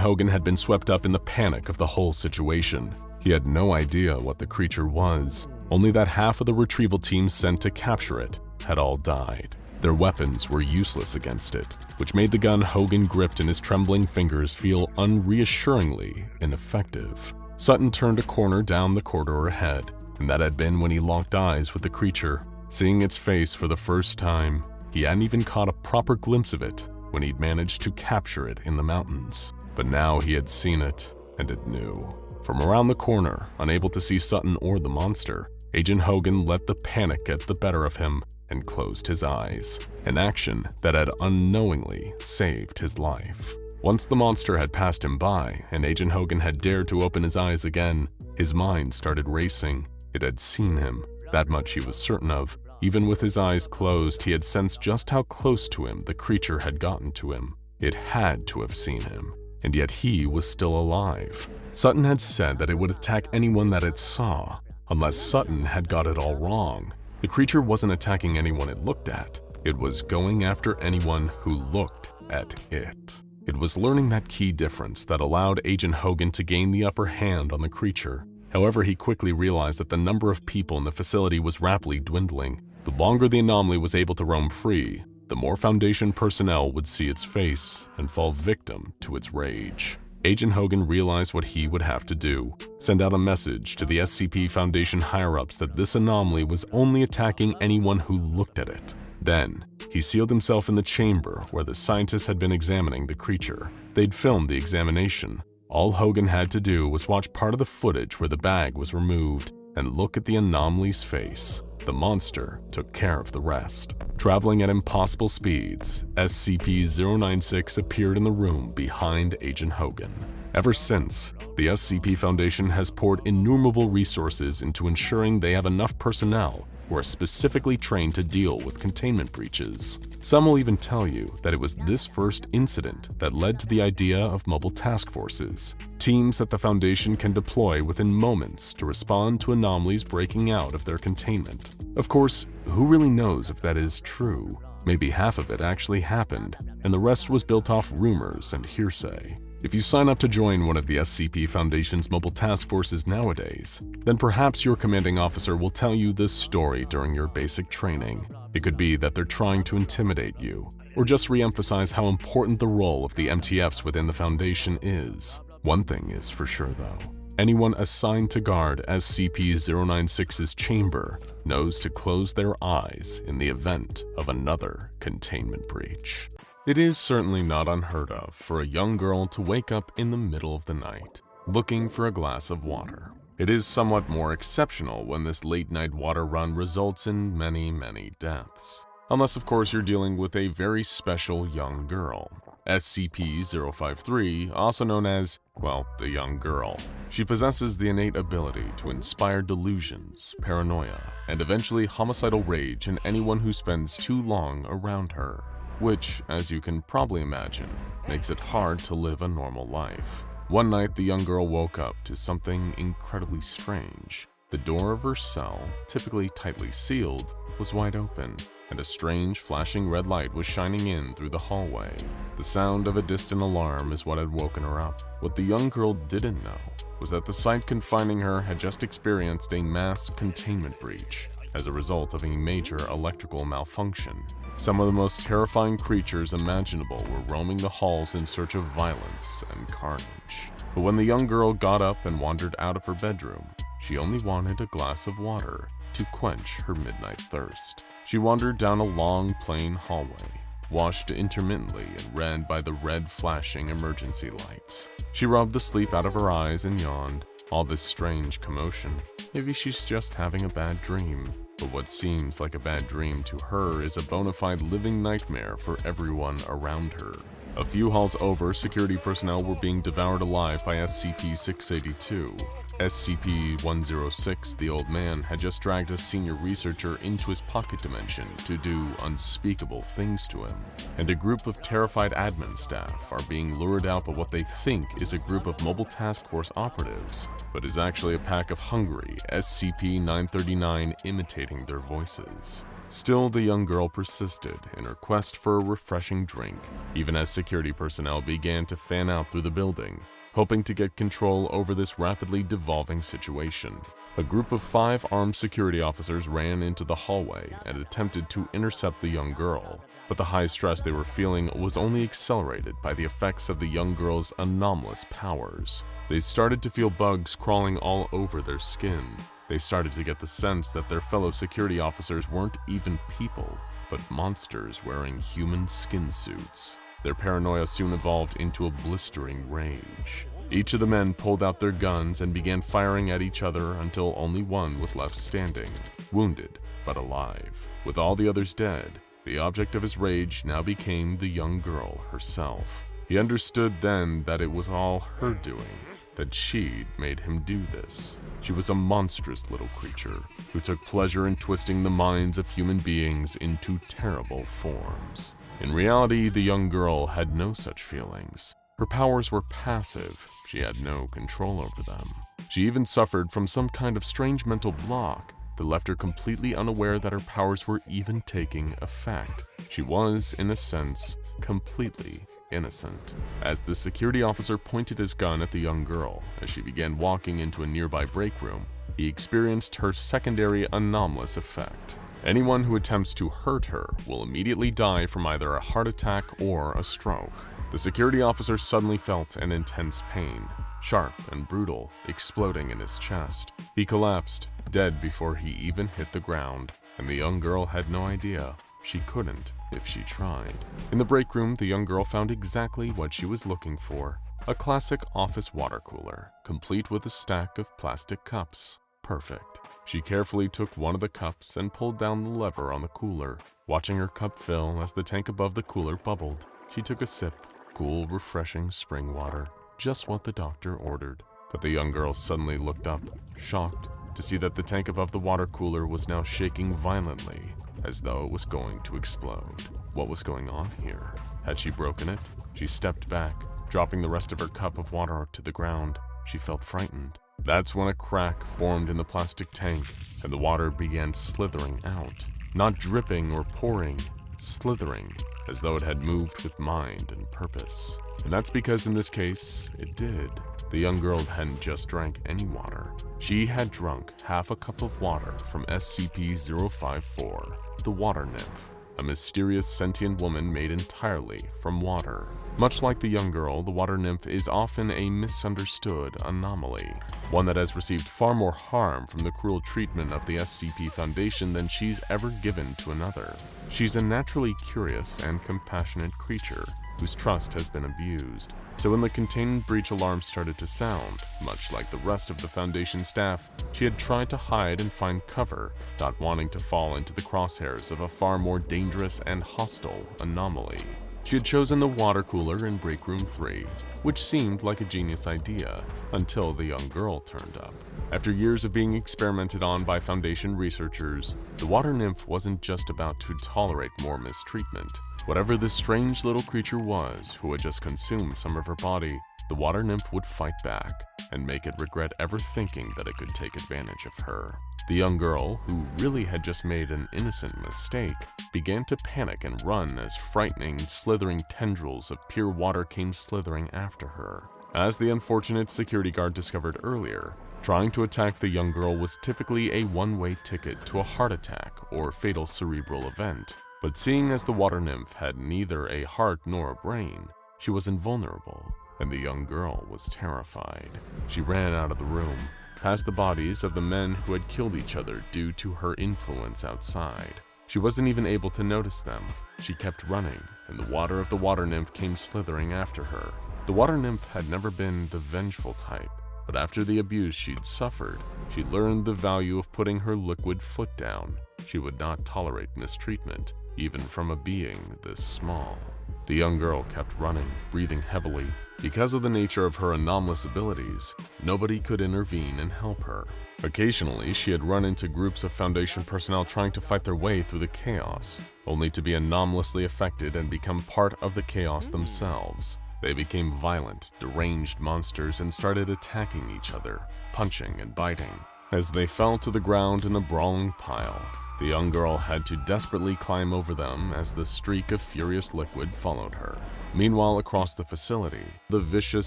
Hogan had been swept up in the panic of the whole situation. He had no idea what the creature was, only that half of the retrieval team sent to capture it had all died. Their weapons were useless against it, which made the gun Hogan gripped in his trembling fingers feel unreassuringly ineffective. Sutton turned a corner down the corridor ahead, and that had been when he locked eyes with the creature. Seeing its face for the first time, he hadn't even caught a proper glimpse of it when he'd managed to capture it in the mountains. But now he had seen it, and it knew. From around the corner, unable to see Sutton or the monster, Agent Hogan let the panic get the better of him and closed his eyes, an action that had unknowingly saved his life. Once the monster had passed him by and Agent Hogan had dared to open his eyes again, his mind started racing. It had seen him, that much he was certain of. Even with his eyes closed, he had sensed just how close to him the creature had gotten to him. It had to have seen him, and yet he was still alive. Sutton had said that it would attack anyone that it saw, unless Sutton had got it all wrong. The creature wasn't attacking anyone it looked at. It was going after anyone who looked at it. It was learning that key difference that allowed Agent Hogan to gain the upper hand on the creature. However, he quickly realized that the number of people in the facility was rapidly dwindling. The longer the anomaly was able to roam free, the more Foundation personnel would see its face and fall victim to its rage. Agent Hogan realized what he would have to do: send out a message to the SCP Foundation higher-ups that this anomaly was only attacking anyone who looked at it. Then, he sealed himself in the chamber where the scientists had been examining the creature. They'd filmed the examination. All Hogan had to do was watch part of the footage where the bag was removed and look at the anomaly's face. The monster took care of the rest. Traveling at impossible speeds, SCP-096 appeared in the room behind Agent Hogan. Ever since, the SCP Foundation has poured innumerable resources into ensuring they have enough personnel who are specifically trained to deal with containment breaches. Some will even tell you that it was this first incident that led to the idea of mobile task forces, teams that the Foundation can deploy within moments to respond to anomalies breaking out of their containment. Of course, who really knows if that is true? Maybe half of it actually happened, and the rest was built off rumors and hearsay. If you sign up to join one of the SCP Foundation's mobile task forces nowadays, then perhaps your commanding officer will tell you this story during your basic training. It could be that they're trying to intimidate you, or just re-emphasize how important the role of the MTFs within the Foundation is. One thing is for sure though, anyone assigned to guard SCP-096's chamber knows to close their eyes in the event of another containment breach. It is certainly not unheard of for a young girl to wake up in the middle of the night, looking for a glass of water. It is somewhat more exceptional when this late-night water run results in many deaths. Unless, of course, you're dealing with a very special young girl. SCP-053, also known as, well, the young girl. She possesses the innate ability to inspire delusions, paranoia, and eventually homicidal rage in anyone who spends too long around her, which, as you can probably imagine, makes it hard to live a normal life. One night, the young girl woke up to something incredibly strange. The door of her cell, typically tightly sealed, was wide open, and a strange flashing red light was shining in through the hallway. The sound of a distant alarm is what had woken her up. What the young girl didn't know was that the site confining her had just experienced a mass containment breach as a result of a major electrical malfunction. Some of the most terrifying creatures imaginable were roaming the halls in search of violence and carnage. But when the young girl got up and wandered out of her bedroom, she only wanted a glass of water to quench her midnight thirst. She wandered down a long, plain hallway, washed intermittently and read by the red flashing emergency lights. She rubbed the sleep out of her eyes and yawned. All this strange commotion. Maybe she's just having a bad dream. But what seems like a bad dream to her is a bona fide living nightmare for everyone around her. A few halls over, security personnel were being devoured alive by SCP-682. SCP-106, the old man, had just dragged a senior researcher into his pocket dimension to do unspeakable things to him, and a group of terrified admin staff are being lured out by what they think is a group of Mobile Task Force operatives, but is actually a pack of hungry SCP-939 imitating their voices. Still, the young girl persisted in her quest for a refreshing drink, even as security personnel began to fan out through the building, hoping to get control over this rapidly devolving situation. A group of 5 armed security officers ran into the hallway and attempted to intercept the young girl, but the high stress they were feeling was only accelerated by the effects of the young girl's anomalous powers. They started to feel bugs crawling all over their skin. They started to get the sense that their fellow security officers weren't even people, but monsters wearing human skin suits. Their paranoia soon evolved into a blistering rage. Each of the men pulled out their guns and began firing at each other until only one was left standing, wounded but alive. With all the others dead, the object of his rage now became the young girl herself. He understood then that it was all her doing, that she'd made him do this. She was a monstrous little creature who took pleasure in twisting the minds of human beings into terrible forms. In reality, the young girl had no such feelings. Her powers were passive. She had no control over them. She even suffered from some kind of strange mental block that left her completely unaware that her powers were even taking effect. She was, in a sense, completely innocent. As the security officer pointed his gun at the young girl as she began walking into a nearby break room, he experienced her secondary anomalous effect. Anyone who attempts to hurt her will immediately die from either a heart attack or a stroke. The security officer suddenly felt an intense pain, sharp and brutal, exploding in his chest. He collapsed, dead before he even hit the ground, and the young girl had no idea. She couldn't if she tried. In the break room, the young girl found exactly what she was looking for: a classic office water cooler, complete with a stack of plastic cups. Perfect. She carefully took one of the cups and pulled down the lever on the cooler. Watching her cup fill as the tank above the cooler bubbled, she took a sip. Cool, refreshing spring water, just what the doctor ordered. But the young girl suddenly looked up, shocked to see that the tank above the water cooler was now shaking violently, as though it was going to explode. What was going on here? Had she broken it? She stepped back, dropping the rest of her cup of water to the ground. She felt frightened. That's when a crack formed in the plastic tank, and the water began slithering out. Not dripping or pouring, slithering, as though it had moved with mind and purpose. And that's because in this case, it did. The young girl hadn't just drank any water. She had drunk half a cup of water from SCP-054, the water nymph, a mysterious sentient woman made entirely from water. Much like the young girl, the water nymph is often a misunderstood anomaly, one that has received far more harm from the cruel treatment of the SCP Foundation than she's ever given to another. She's a naturally curious and compassionate creature whose trust has been abused. So when the containment breach alarm started to sound, much like the rest of the Foundation staff, she had tried to hide and find cover, not wanting to fall into the crosshairs of a far more dangerous and hostile anomaly. She had chosen the water cooler in Break Room 3, which seemed like a genius idea, until the young girl turned up. After years of being experimented on by Foundation researchers, the water nymph wasn't just about to tolerate more mistreatment. Whatever this strange little creature was who had just consumed some of her body, the water nymph would fight back and make it regret ever thinking that it could take advantage of her. The young girl, who really had just made an innocent mistake, began to panic and run as frightening, slithering tendrils of pure water came slithering after her. As the unfortunate security guard discovered earlier, trying to attack the young girl was typically a one-way ticket to a heart attack or fatal cerebral event. But seeing as the water nymph had neither a heart nor a brain, she was invulnerable, and the young girl was terrified. She ran out of the room, past the bodies of the men who had killed each other due to her influence outside. She wasn't even able to notice them. She kept running, and the water of the water nymph came slithering after her. The water nymph had never been the vengeful type, but after the abuse she'd suffered, she learned the value of putting her liquid foot down. She would not tolerate mistreatment, even from a being this small. The young girl kept running, breathing heavily. Because of the nature of her anomalous abilities, nobody could intervene and help her. Occasionally, she had run into groups of Foundation personnel trying to fight their way through the chaos, only to be anomalously affected and become part of the chaos themselves. They became violent, deranged monsters and started attacking each other, punching and biting. As they fell to the ground in a brawling pile, the young girl had to desperately climb over them as the streak of furious liquid followed her. Meanwhile, across the facility, the vicious,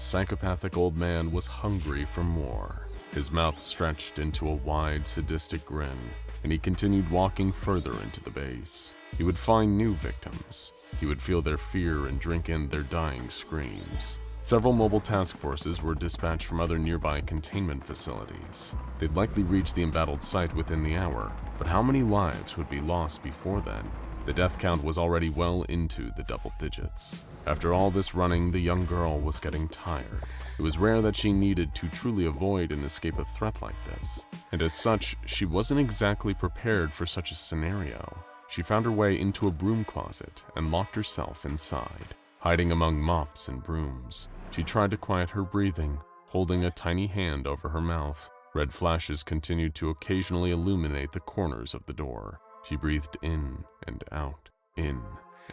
psychopathic old man was hungry for more. His mouth stretched into a wide, sadistic grin, and he continued walking further into the base. He would find new victims. He would feel their fear and drink in their dying screams. Several mobile task forces were dispatched from other nearby containment facilities. They'd likely reach the embattled site within the hour, but how many lives would be lost before then? The death count was already well into the double digits. After all this running, the young girl was getting tired. It was rare that she needed to truly avoid and escape a threat like this, and as such, she wasn't exactly prepared for such a scenario. She found her way into a broom closet and locked herself inside, hiding among mops and brooms. She tried to quiet her breathing, holding a tiny hand over her mouth. Red flashes continued to occasionally illuminate the corners of the door. She breathed in and out, in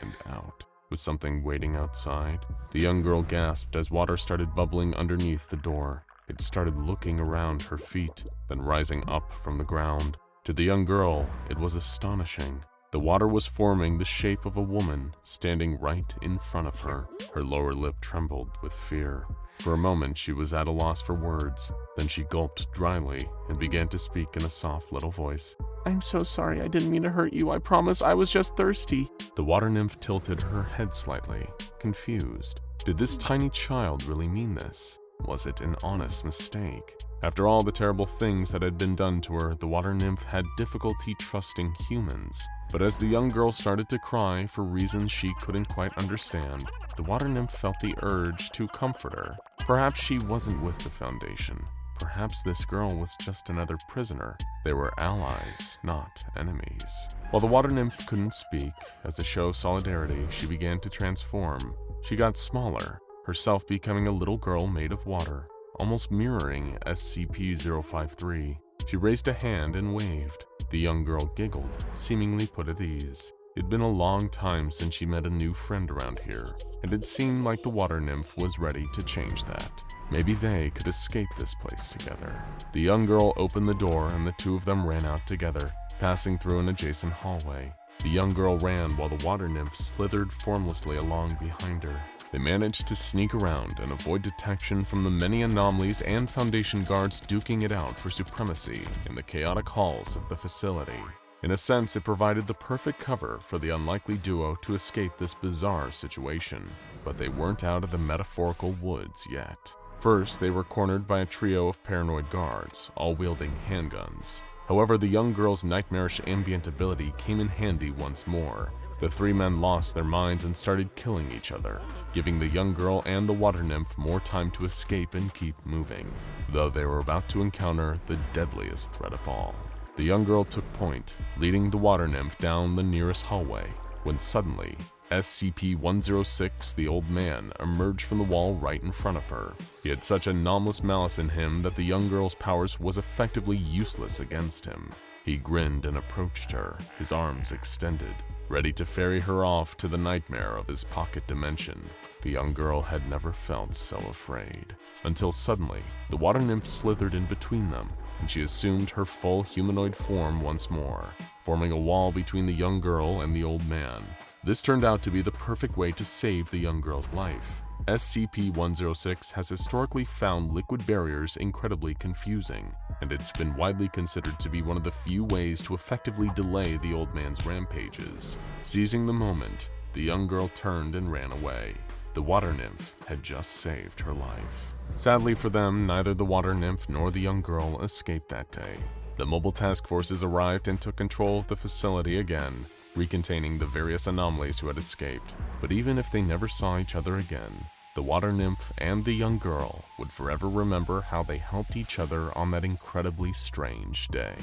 and out. Was something waiting outside? The young girl gasped as water started bubbling underneath the door. It started looking around her feet, then rising up from the ground. To the young girl, it was astonishing. The water was forming the shape of a woman standing right in front of her. Her lower lip trembled with fear. For a moment, she was at a loss for words. Then she gulped dryly and began to speak in a soft little voice. "I'm so sorry, I didn't mean to hurt you, I promise, I was just thirsty." The water nymph tilted her head slightly, confused. Did this tiny child really mean this? Was it an honest mistake? After all the terrible things that had been done to her, the water nymph had difficulty trusting humans. But as the young girl started to cry for reasons she couldn't quite understand, the water nymph felt the urge to comfort her. Perhaps she wasn't with the Foundation. Perhaps this girl was just another prisoner. They were allies, not enemies. While the water nymph couldn't speak, as a show of solidarity, she began to transform. She got smaller, herself becoming a little girl made of water, almost mirroring SCP-053. She raised a hand and waved. The young girl giggled, seemingly put at ease. It'd been a long time since she met a new friend around here, and it seemed like the water nymph was ready to change that. Maybe they could escape this place together. The young girl opened the door and the two of them ran out together, passing through an adjacent hallway. The young girl ran while the water nymph slithered formlessly along behind her. They managed to sneak around and avoid detection from the many anomalies and Foundation guards duking it out for supremacy in the chaotic halls of the facility. In a sense, it provided the perfect cover for the unlikely duo to escape this bizarre situation. But they weren't out of the metaphorical woods yet. First, they were cornered by a trio of paranoid guards, all wielding handguns. However, the young girl's nightmarish ambient ability came in handy once more. The three men lost their minds and started killing each other, giving the young girl and the water nymph more time to escape and keep moving, though they were about to encounter the deadliest threat of all. The young girl took point, leading the water nymph down the nearest hallway, when suddenly, SCP-106, the old man, emerged from the wall right in front of her. He had such anomalous malice in him that the young girl's powers was effectively useless against him. He grinned and approached her, his arms extended, ready to ferry her off to the nightmare of his pocket dimension. The young girl had never felt so afraid, until suddenly, the water nymph slithered in between them, and she assumed her full humanoid form once more, forming a wall between the young girl and the old man. This turned out to be the perfect way to save the young girl's life. SCP-106 has historically found liquid barriers incredibly confusing, and it's been widely considered to be one of the few ways to effectively delay the old man's rampages. Seizing the moment, the young girl turned and ran away. The water nymph had just saved her life. Sadly for them, neither the water nymph nor the young girl escaped that day. The mobile task forces arrived and took control of the facility again, recontaining the various anomalies who had escaped. But even if they never saw each other again, the water nymph and the young girl would forever remember how they helped each other on that incredibly strange day.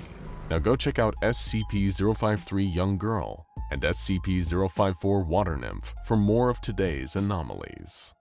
Now go check out SCP-053 Young Girl and SCP-054 Water Nymph for more of today's anomalies.